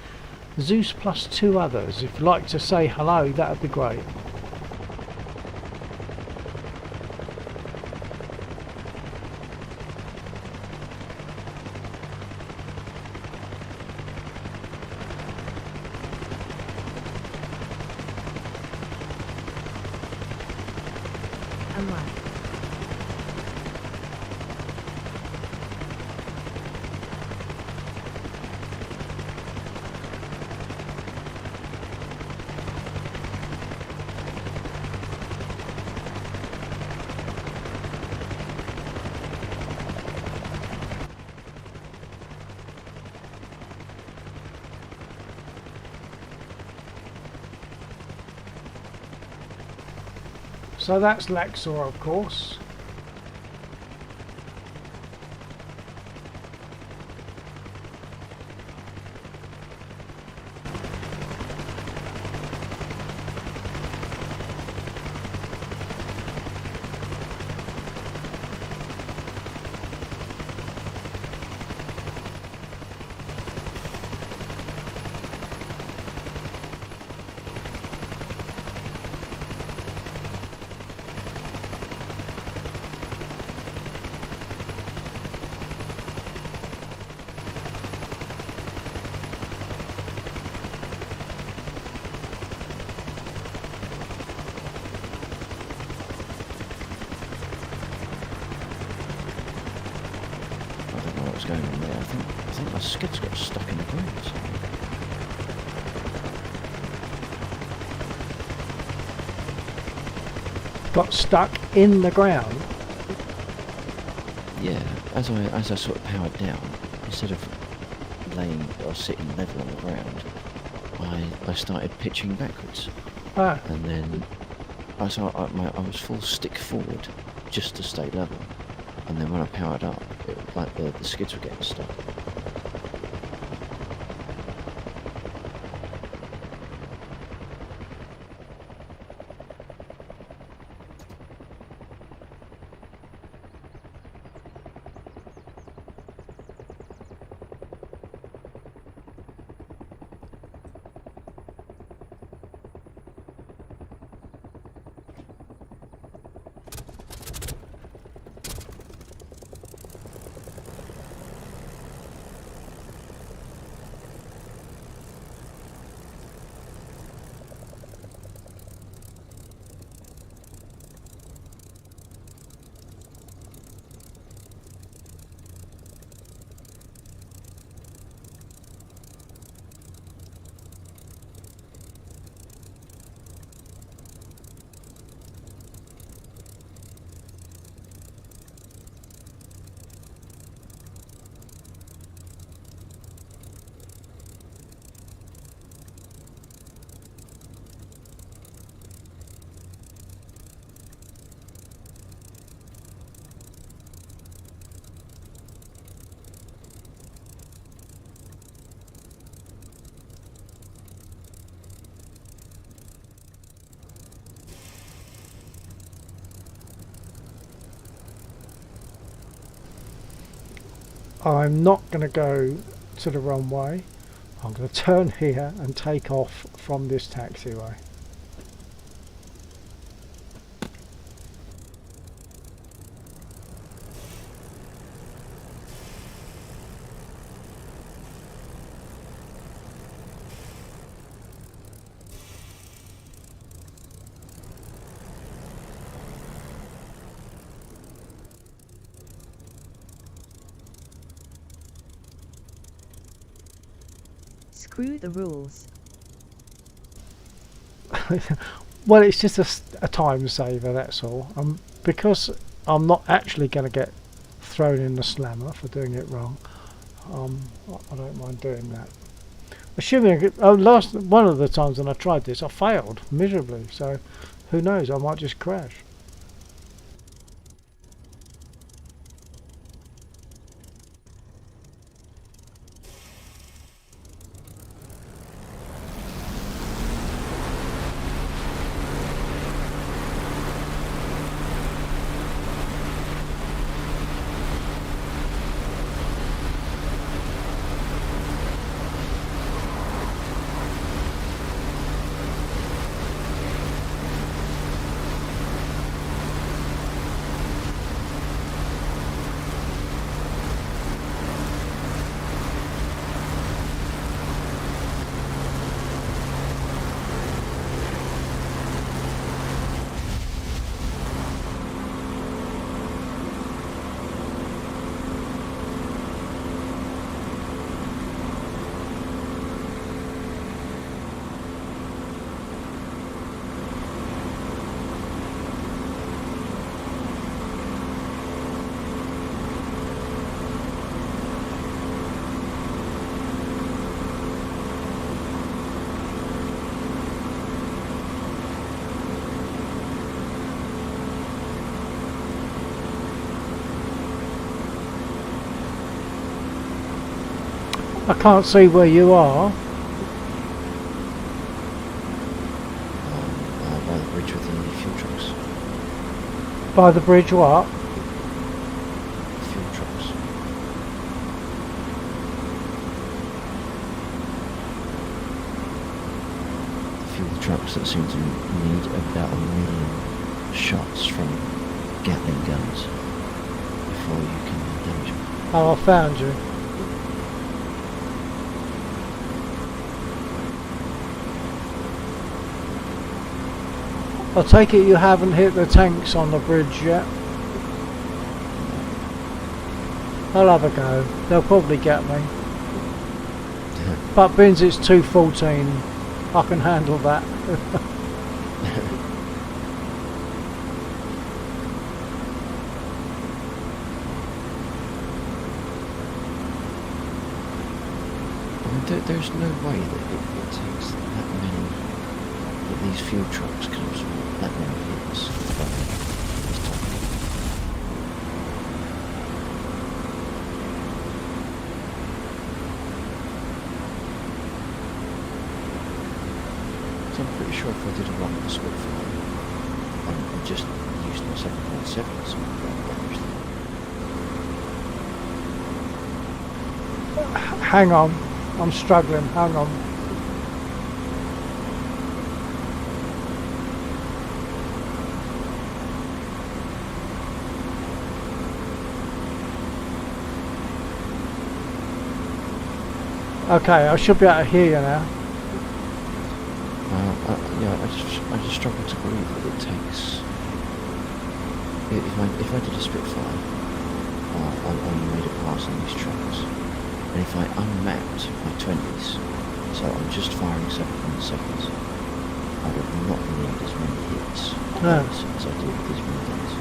Zeus plus 2 others. If you'd like to say hello, that would be great. So that's Lexor, of course. Going on there. I think my skid's got stuck in the ground. Got stuck in the ground? Yeah, as I sort of powered down, instead of laying or sitting level on the ground, I started pitching backwards. Ah. And then I was full stick forward just to stay level. And then when I powered up, like the skids were getting stuck. I'm not going to go to the runway. I'm going to turn here and take off from this taxiway. Screw the rules. Well, it's just a time saver, that's all. Because I'm not actually going to get thrown in the slammer for doing it wrong. I don't mind doing that. Assuming one of the times when I tried this, I failed miserably. So who knows? I might just crash. I can't see where you are. By the bridge with the fuel trucks. By the bridge what? Fuel trucks. The fuel trucks that seem to need about 1 million shots from Gatling guns before you can damage them. Oh, I found you. I take it you haven't hit the tanks on the bridge yet? I'll have a go. They'll probably get me. But Bins, it's 2:14. I can handle that. There's no way that it takes that many, that these fuel trucks can absorb that many hits from this type. So I'm pretty sure if I did a run with the Spitfire, and just used my 7.7 or something like that, Hang on. I'm struggling. Hang on. Okay, I should be able to hear you now. yeah, I just struggle to believe that it takes. If I did a Spitfire, I made a pass on these trucks, and if I unmapped my 20s, so I'm just firing 7.7s, I would not need as many hits as I do with these miniguns.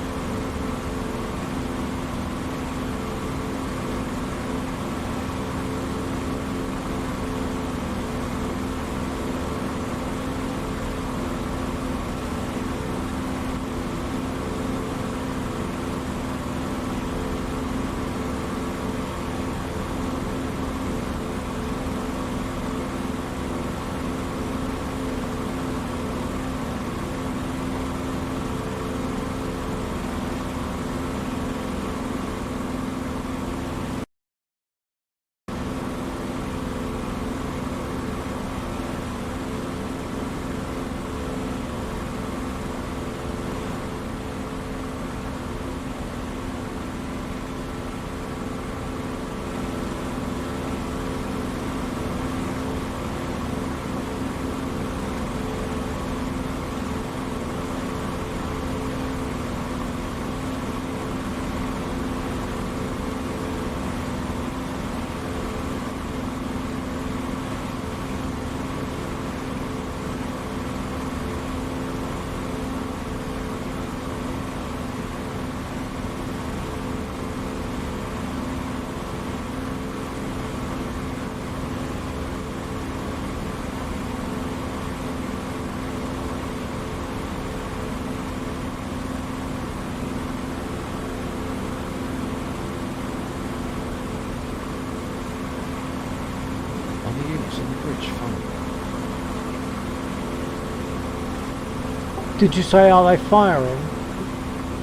Did you say, are they firing?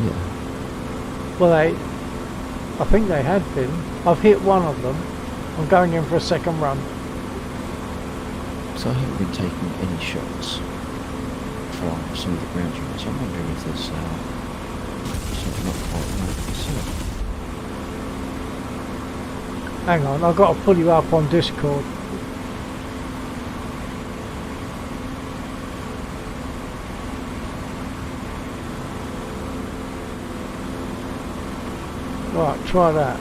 Yeah. Well, I think they had been. I've hit one of them. I'm going in for a second run. So I haven't been taking any shots from some of the ground units. I'm wondering if there's something not quite right myself. Hang on, I've got to pull you up on Discord. Right, try that.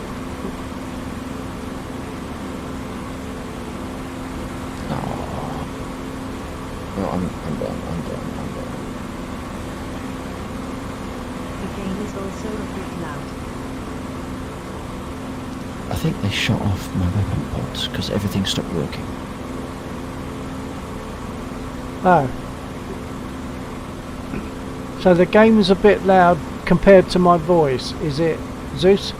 Well, I'm done. The game is also a bit loud. I think they shut off my weapon pods because everything stopped working. Oh. So the game is a bit loud compared to my voice, is it, Zeus?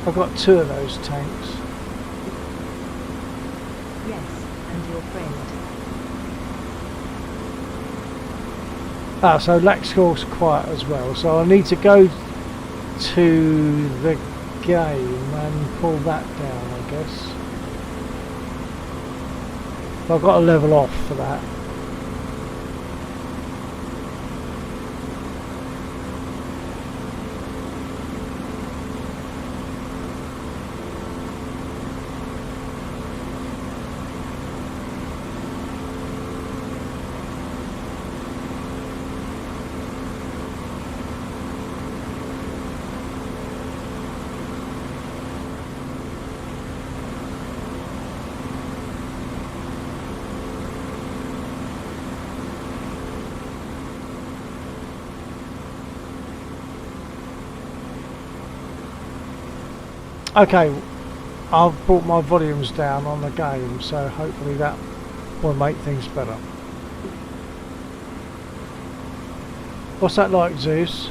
I've got 2 of those tanks. Yes, and your friend. Ah, so Laxcor's quiet as well, so I need to go to the game and pull that down, I guess. I've got to level off for that. Okay, I've brought my volumes down on the game, so hopefully that will make things better. What's that like, Zeus?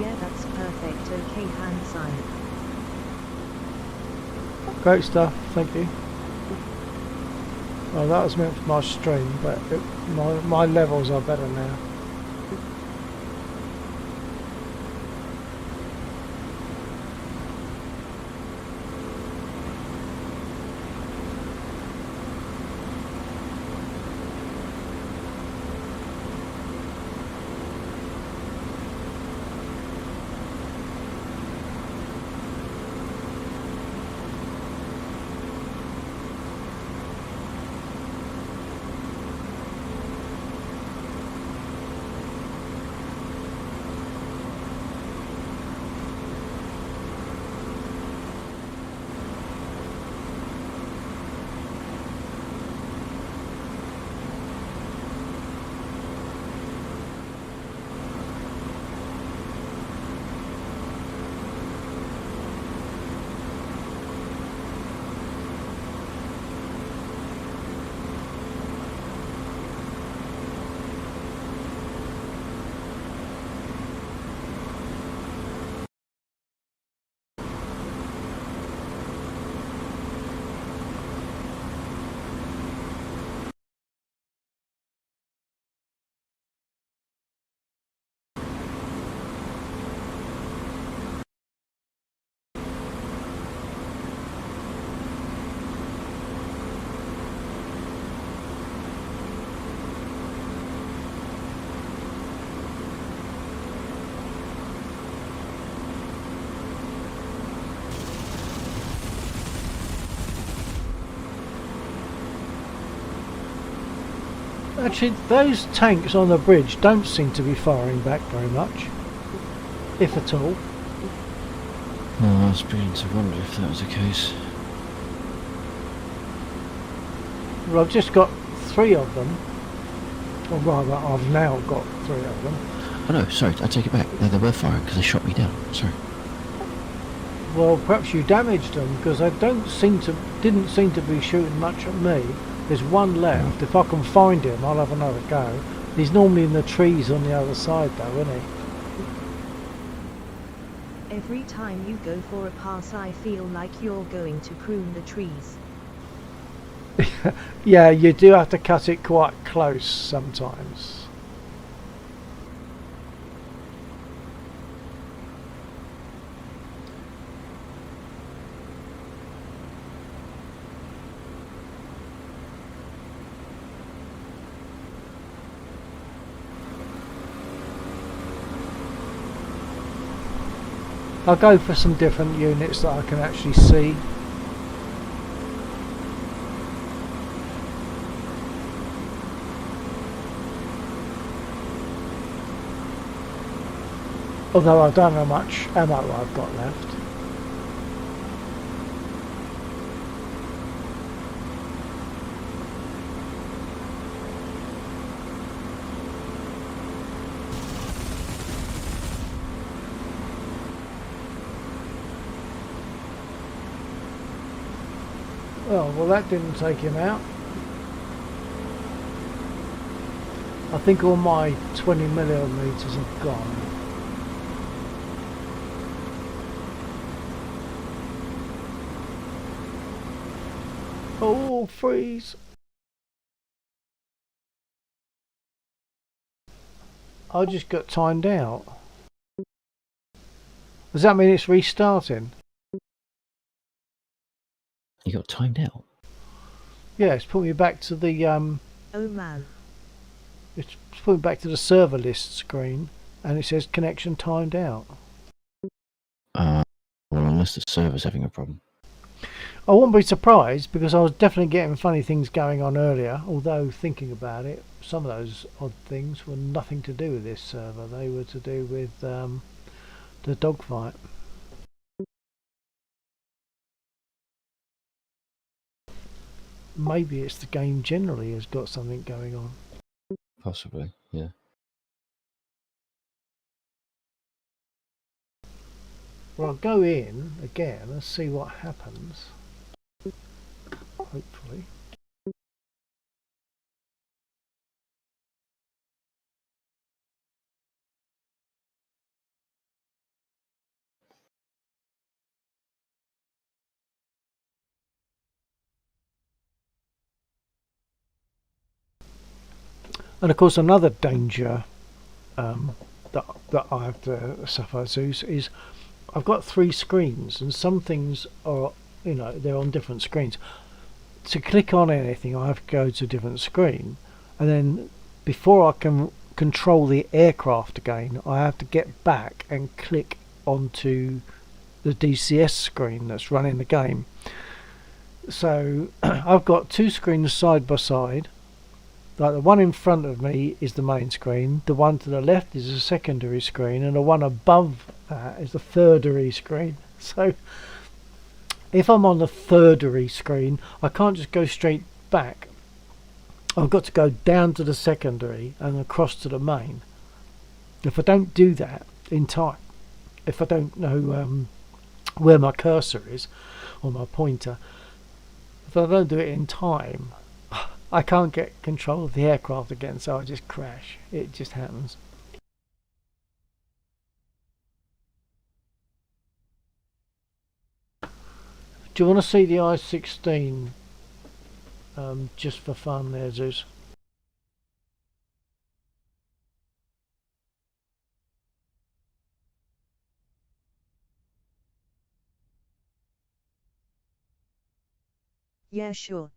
Yeah, that's perfect. Okay, hand sign. Great stuff, thank you. Well, that was meant for my stream, but my levels are better now. Actually, those tanks on the bridge don't seem to be firing back very much, if at all. Oh, I was beginning to wonder if that was the case. Well, I've just got 3 of them. Or rather, I've now got 3 of them. Oh no, sorry, I take it back. No, they were firing because they shot me down. Sorry. Well, perhaps you damaged them, because they didn't seem to be shooting much at me. There's one left. If I can find him, I'll have another go. He's normally in the trees on the other side though, isn't he? Every time you go for a pass I feel like you're going to prune the trees. Yeah, you do have to cut it quite close sometimes. I'll go for some different units that I can actually see. Although I don't know how much ammo I've got left. Oh, well, that didn't take him out. I think all my 20mm have gone. Oh, freeze! I just got timed out. Does that mean it's restarting? You got timed out? Yeah, it's put me back to the Oh man. it's put me back to the server list screen, and it says connection timed out. Well, unless the server's having a problem. I wouldn't be surprised, because I was definitely getting funny things going on earlier, although thinking about it, some of those odd things were nothing to do with this server. They were to do with the dogfight. Maybe it's the game generally has got something going on. Possibly, yeah. Well, I'll go in again and see what happens. Hopefully. And of course, another danger that I have to suffer is I've got 3 screens, and some things are, you know, they're on different screens. To click on anything, I have to go to a different screen, and then before I can control the aircraft again, I have to get back and click onto the DCS screen that's running the game. So I've got 2 screens side by side. Like, the one in front of me is the main screen, the one to the left is a secondary screen, and the one above that is the thirdary screen. So if I'm on the thirdary screen, I can't just go straight back. I've got to go down to the secondary and across to the main. If I don't do that in time, if I don't know where my cursor is, or my pointer, if I don't do it in time, I can't get control of the aircraft again, so I just crash. It just happens. Do you want to see the I-16 just for fun there, Zeus? Yeah, sure.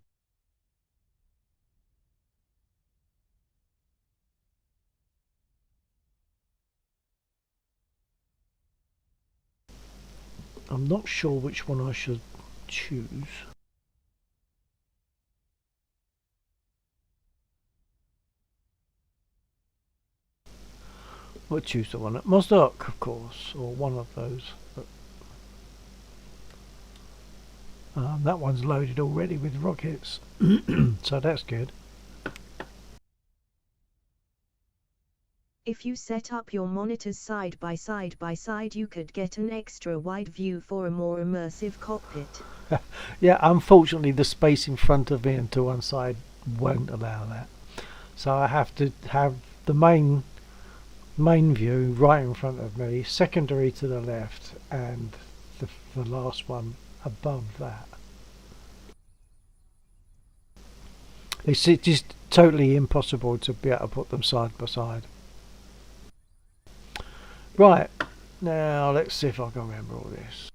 I'm not sure which one I should choose. We'll choose the one at Mozdok, of course, or one of those. But, that one's loaded already with rockets, so that's good. If you set up your monitors side by side, you could get an extra wide view for a more immersive cockpit. Yeah, unfortunately the space in front of me and to one side won't allow that. So I have to have the main view right in front of me, secondary to the left, and the last one above that. It's just totally impossible to be able to put them side by side. Right, now let's see if I can remember all this.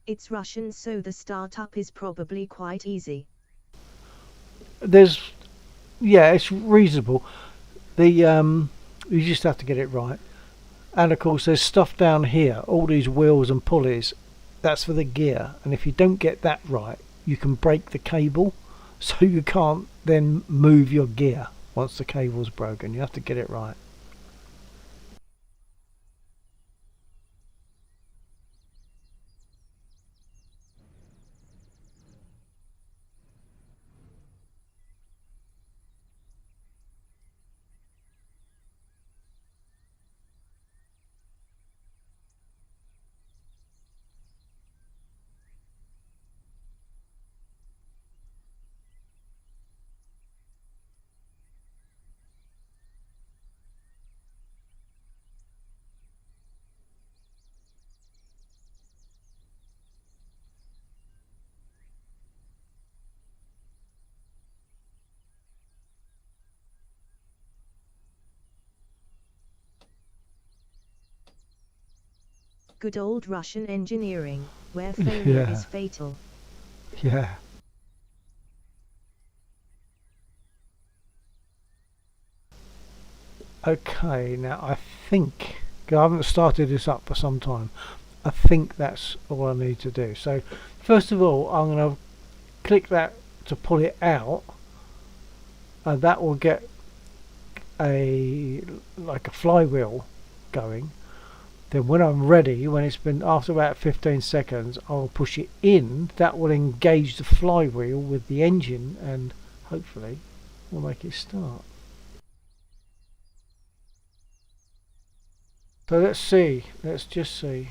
It's Russian, so the startup is probably quite easy. Yeah, it's reasonable. The You just have to get it right. And of course there's stuff down here, all these wheels and pulleys, that's for the gear, and if you don't get that right you can break the cable, so you can't then move your gear once the cable's broken. You have to get it right. Good old Russian engineering, where failure is fatal. Yeah. Okay, now I think, 'cause I haven't started this up for some time, I think that's all I need to do. So first of all I'm going to click that to pull it out, and that will get like a flywheel going. Then when I'm ready, when it's been after about 15 seconds, I'll push it in. That will engage the flywheel with the engine and hopefully will make it start. So let's see, let's just see.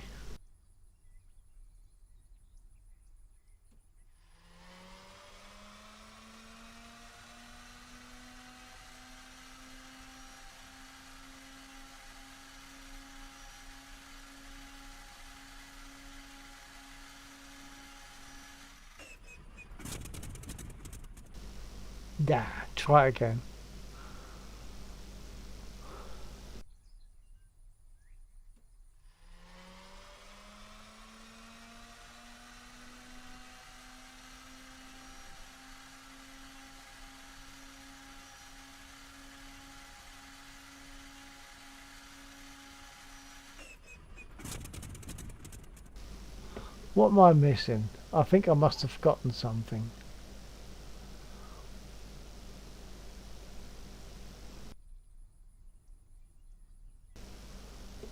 Try again. What am I missing? I think I must have forgotten something.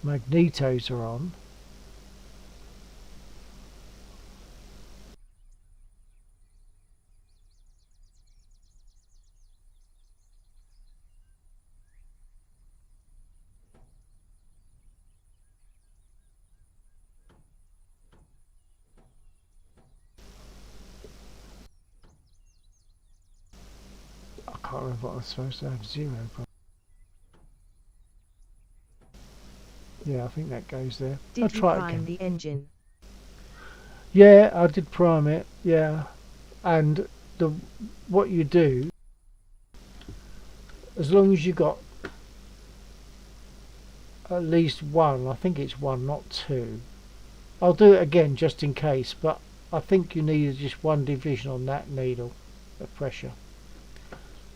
Magnetos are on. I can't remember what I'm supposed to have 0. Yeah, I think that goes there. I'll try it again. The engine? Yeah, I did prime it. Yeah, and what you do, as long as you got at least one, I think it's one, not two. I'll do it again just in case, but I think you need just one division on that needle of pressure.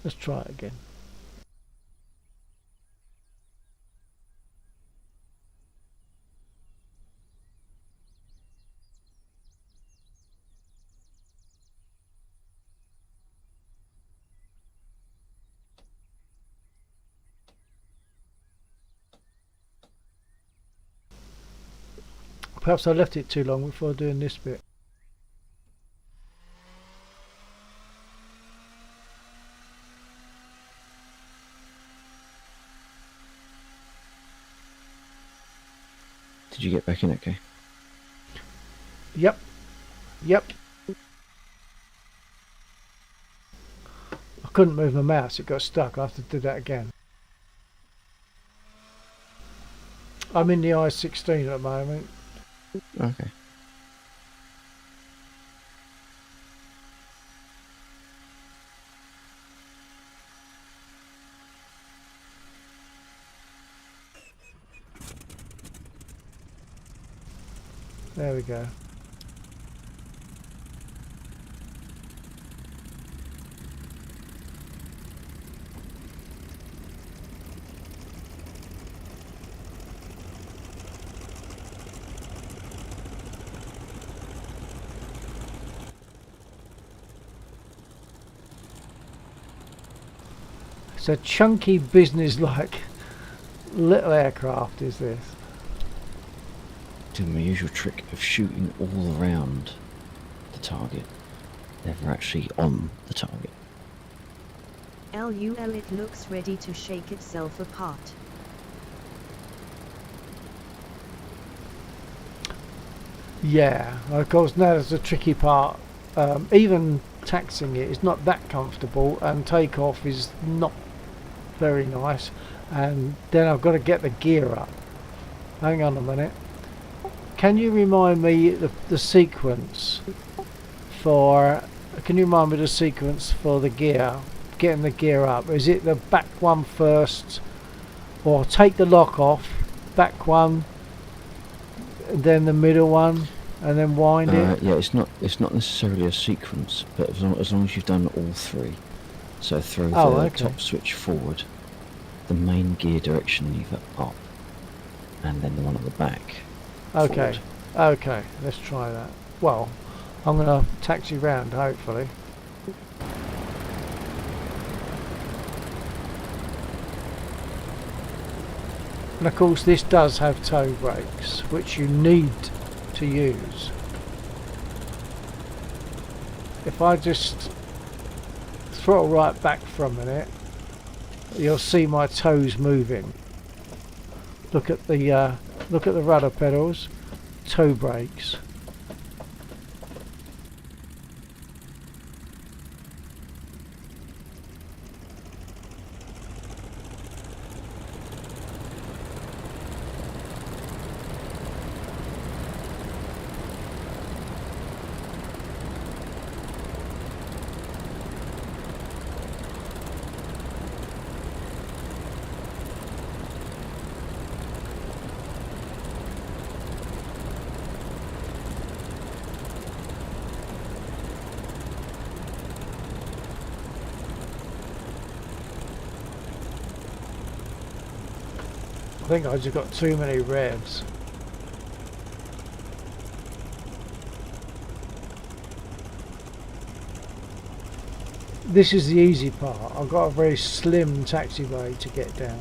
Let's try it again. Perhaps I left it too long before doing this bit. Did you get back in okay? Yep. Yep. I couldn't move my mouse, it got stuck. I have to do that again. I'm in the I-16 at the moment. Okay. There we go. It's a chunky business-like little aircraft, is this? Doing my usual trick of shooting all around the target, never actually on the target. LUL, it looks ready to shake itself apart. Yeah, of course now there's a tricky part. Even taxiing it is not that comfortable, and takeoff is not very nice, and then I've got to get the gear up. Hang on a minute. Can you remind me the sequence for... Can you remind me the sequence for the gear? Getting the gear up. Is it the back one first, or take the lock off, back one, then the middle one, and then wind it? Yeah, it's not necessarily a sequence, but as long as you've done all three. So throw the top switch forward, the main gear direction lever up, and then the one at the back. Okay, forward. okay, let's try that. Well, I'm going to taxi round, hopefully. And of course this does have toe brakes, which you need to use. If I just throttle right back for a minute, you'll see my toes moving. Look at the rudder pedals, toe brakes. I think I just got too many revs. This is the easy part. I've got a very slim taxiway to get down.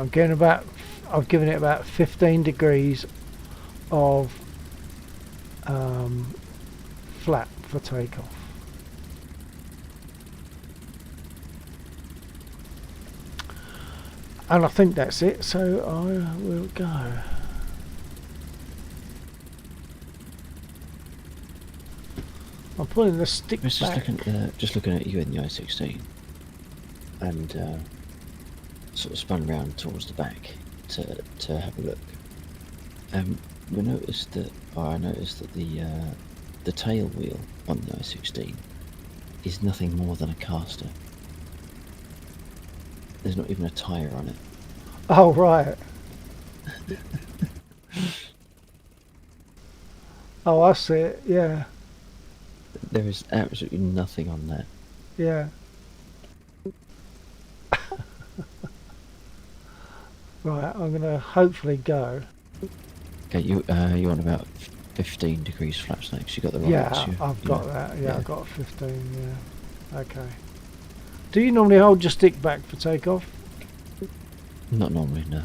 I'm getting about. I've given it about 15 degrees of flat for takeoff. And I think that's it, so I will go. I'm pulling the stick I was back. just looking at you in the I-16, and sort of spun round towards the back to have a look. I noticed that the tail wheel on the I-16 is nothing more than a caster. There's not even a tyre on it. Oh, right. Oh, I see it, yeah. There is absolutely nothing on that. Yeah. Right, I'm going to hopefully go. Okay, you on about 15 degrees flat snakes. You got the right. Yeah, I've got that. Yeah, I've got 15, yeah. Okay. Do you normally hold your stick back for takeoff? Not normally, no.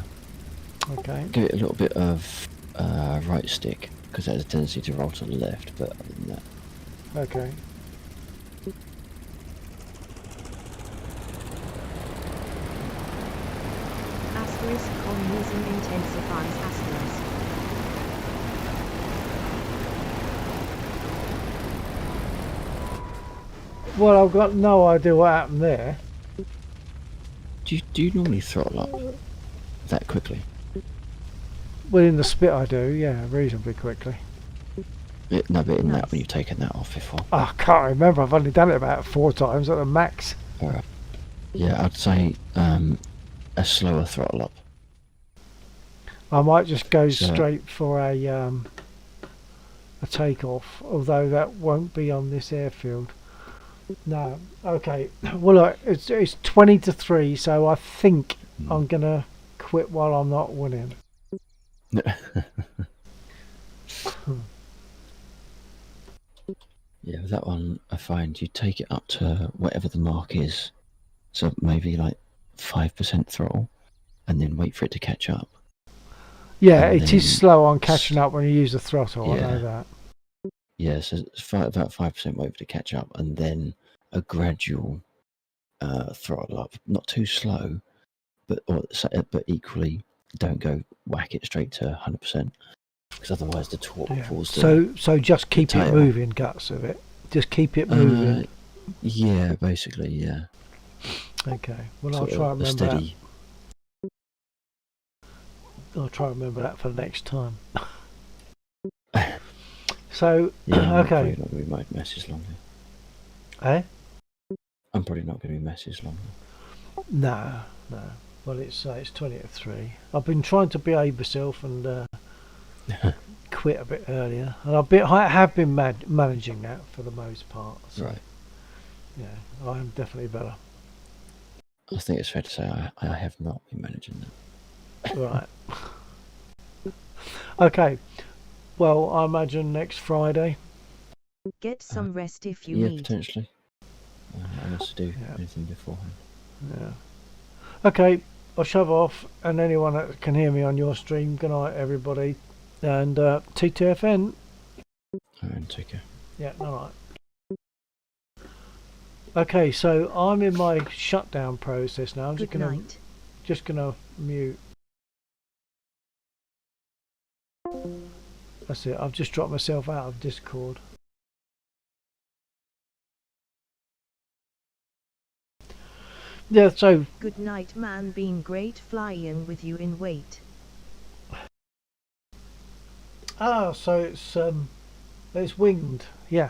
Okay. Give it a little bit of right stick, because it has a tendency to roll to the left, but other than that. Okay. Asterisk communism intensifies asterisk. Well, I've got no idea what happened there. Do you normally throttle up that quickly? Well, in the spit I do, yeah, reasonably quickly. No, but in that when you've taken that off before. Oh, I can't remember. I've only done it about 4 times at the max. Alright. Yeah, I'd say a slower throttle up. I might just go So- straight for a takeoff, although that won't be on this airfield. No. Okay. Well, look, it's 20 to 3, so I think I'm gonna quit while I'm not winning. Yeah, with that one, I find you take it up to whatever the mark is. So maybe like 5% throttle, and then wait for it to catch up. Yeah, And it then is slow on catching up when you use the throttle. I Yeah. know that. Yeah, so it's about 5% wait for it to catch up, and then a gradual throttle up. Not too slow, but equally don't go whack it straight to 100%, because otherwise the torque Yeah. falls down. So just keep it tail. moving, guts of it. Just keep it moving. Yeah, basically, yeah. Okay. Well, I'll Sort try of and a remember steady. that. I'll try and remember that for the next time. So, Yeah, I'm okay. probably not going to be message longer. Eh? I'm probably not going to be message longer. No. Well, it's 20 to 3. I've been trying to behave myself and quit a bit earlier, and I have been managing that for the most part. So, Right. yeah, I am definitely better. I think it's fair to say I have not been managing that. Right. Okay. Well, I imagine next Friday. Get some rest if you Yeah, need. potentially. Unless to do Yeah. anything beforehand. Yeah. Okay, I'll shove off, and anyone that can hear me on your stream, good night, everybody. And T2FN. And take care. Yeah, all right. Okay, so I'm in my shutdown process now. I'm Good night. just gonna mute. That's it. I've just dropped myself out of Discord. Yeah, so Good night, man. Been great flying with you in wait. so it's winged. Yeah.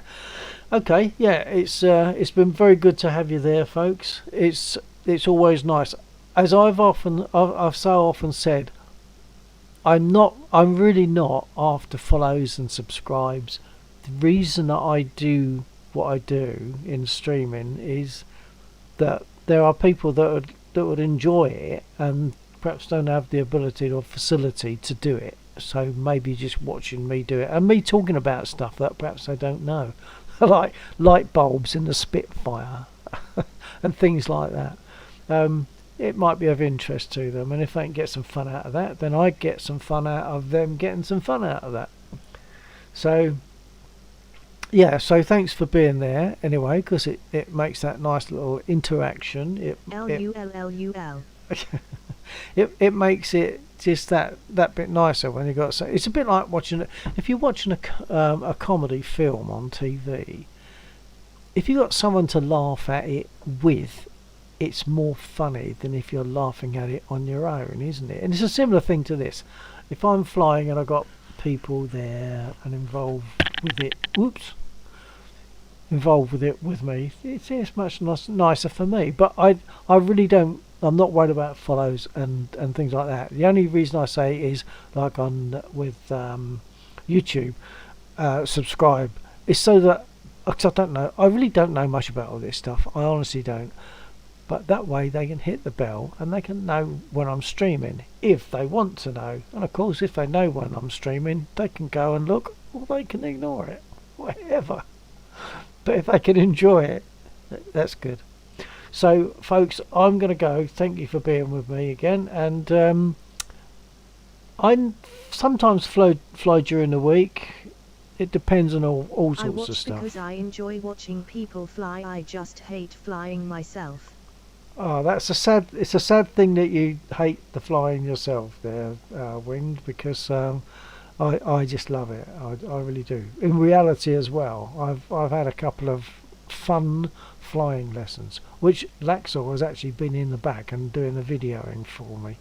Okay. Yeah. It's been very good to have you there, folks. It's always nice. As I've so often said, I'm really not after follows and subscribes. The reason that I do what I do in streaming is that there are people that would enjoy it and perhaps don't have the ability or facility to do it. So maybe just watching me do it and me talking about stuff that perhaps they don't know, like light bulbs in the Spitfire and things like that. it might be of interest to them, and if they can get some fun out of that, then I get some fun out of them getting some fun out of that. So yeah, so thanks for being there anyway, because it makes that nice little interaction. It makes it just that bit nicer when you got. So it's a bit like watching if you're watching a comedy film on TV. If you got someone to laugh at it with, it's more funny than if you're laughing at it on your own, isn't it? And it's a similar thing to this. If I'm flying and I've got people there and involved with it, involved with it with me, it's much nicer for me. But I really don't. I'm not worried about follows and things like that. The only reason I say is like on with YouTube, subscribe is so that, because I don't know, I really don't know much about all this stuff. I honestly don't. But that way they can hit the bell and they can know when I'm streaming, if they want to know. And of course, if they know when I'm streaming, they can go and look, or they can ignore it, whatever. But if they can enjoy it, that's good. So, folks, I'm going to go. Thank you for being with me again. And I sometimes fly during the week. It depends on all sorts of stuff. Because I enjoy watching people fly. I just hate flying myself. Oh, it's a sad thing that you hate the flying yourself there, Winged, because I just love it. I really do. In reality as well, I've had a couple of fun flying lessons, which Laxor has actually been in the back and doing the videoing for me.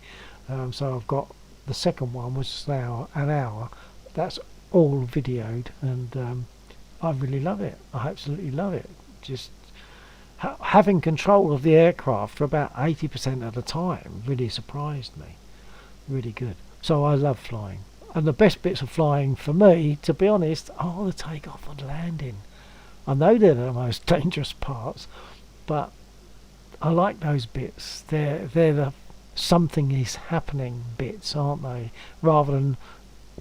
So I've got the second one, which is now an hour. That's all videoed, and I really love it. I absolutely love it. Just having control of the aircraft for about 80% of the time really surprised me. Really good. So I love flying, and the best bits of flying for me, to be honest, are the takeoff and landing. I know they're the most dangerous parts, but I like those bits. They're the something is happening bits, aren't they? Rather than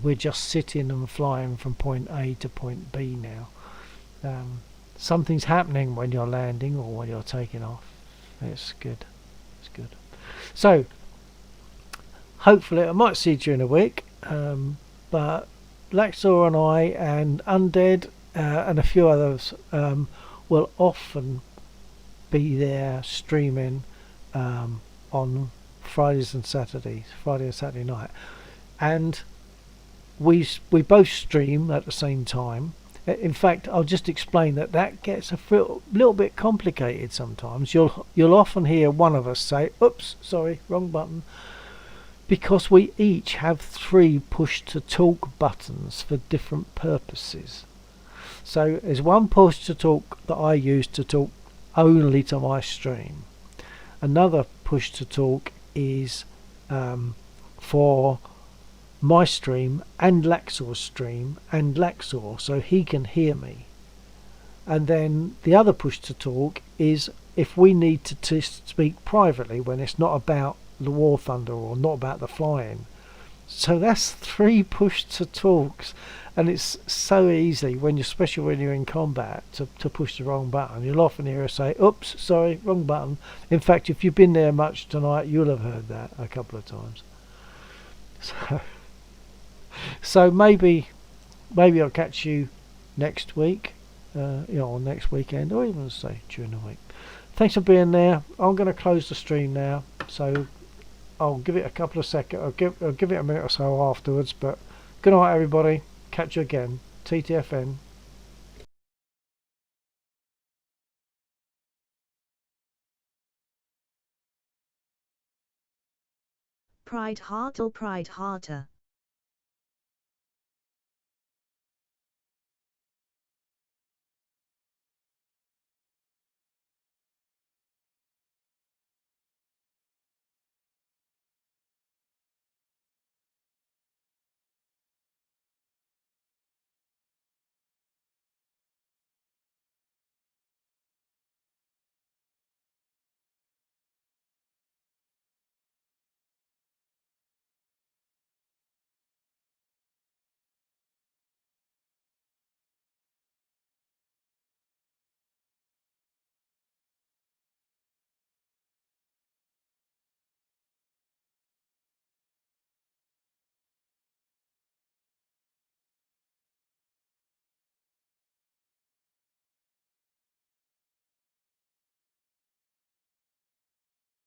we're just sitting and flying from point A to point B now. Something's happening when you're landing or when you're taking off. It's good. It's good. So hopefully I might see you during the week. But Laxor and I and Undead and a few others will often be there streaming on Fridays and Saturdays, Friday and Saturday night, and we both stream at the same time. In fact, I'll just explain that gets a little bit complicated sometimes. You'll often hear one of us say, "Oops, sorry, wrong button," because we each have 3 push to talk buttons for different purposes. So there's one push to talk that I use to talk only to my stream. Another push to talk is for my stream and Laxor's stream and Laxor, so he can hear me. And then the other push to talk is if we need to speak privately when it's not about the War Thunder or not about the flying. So that's 3 push to talks, and it's so easy when especially when you're in combat to push the wrong button. You'll often hear us say, "Oops, sorry, wrong button." In fact, if you've been there much tonight, you'll have heard that a couple of times. So maybe I'll catch you next week, or next weekend, or even say during the week. Thanks for being there. I'm going to close the stream now, so I'll give it a couple of seconds. I'll give it a minute or so afterwards. But good night, everybody. Catch you again. TTFN. Pride Heart or Pride Hearter.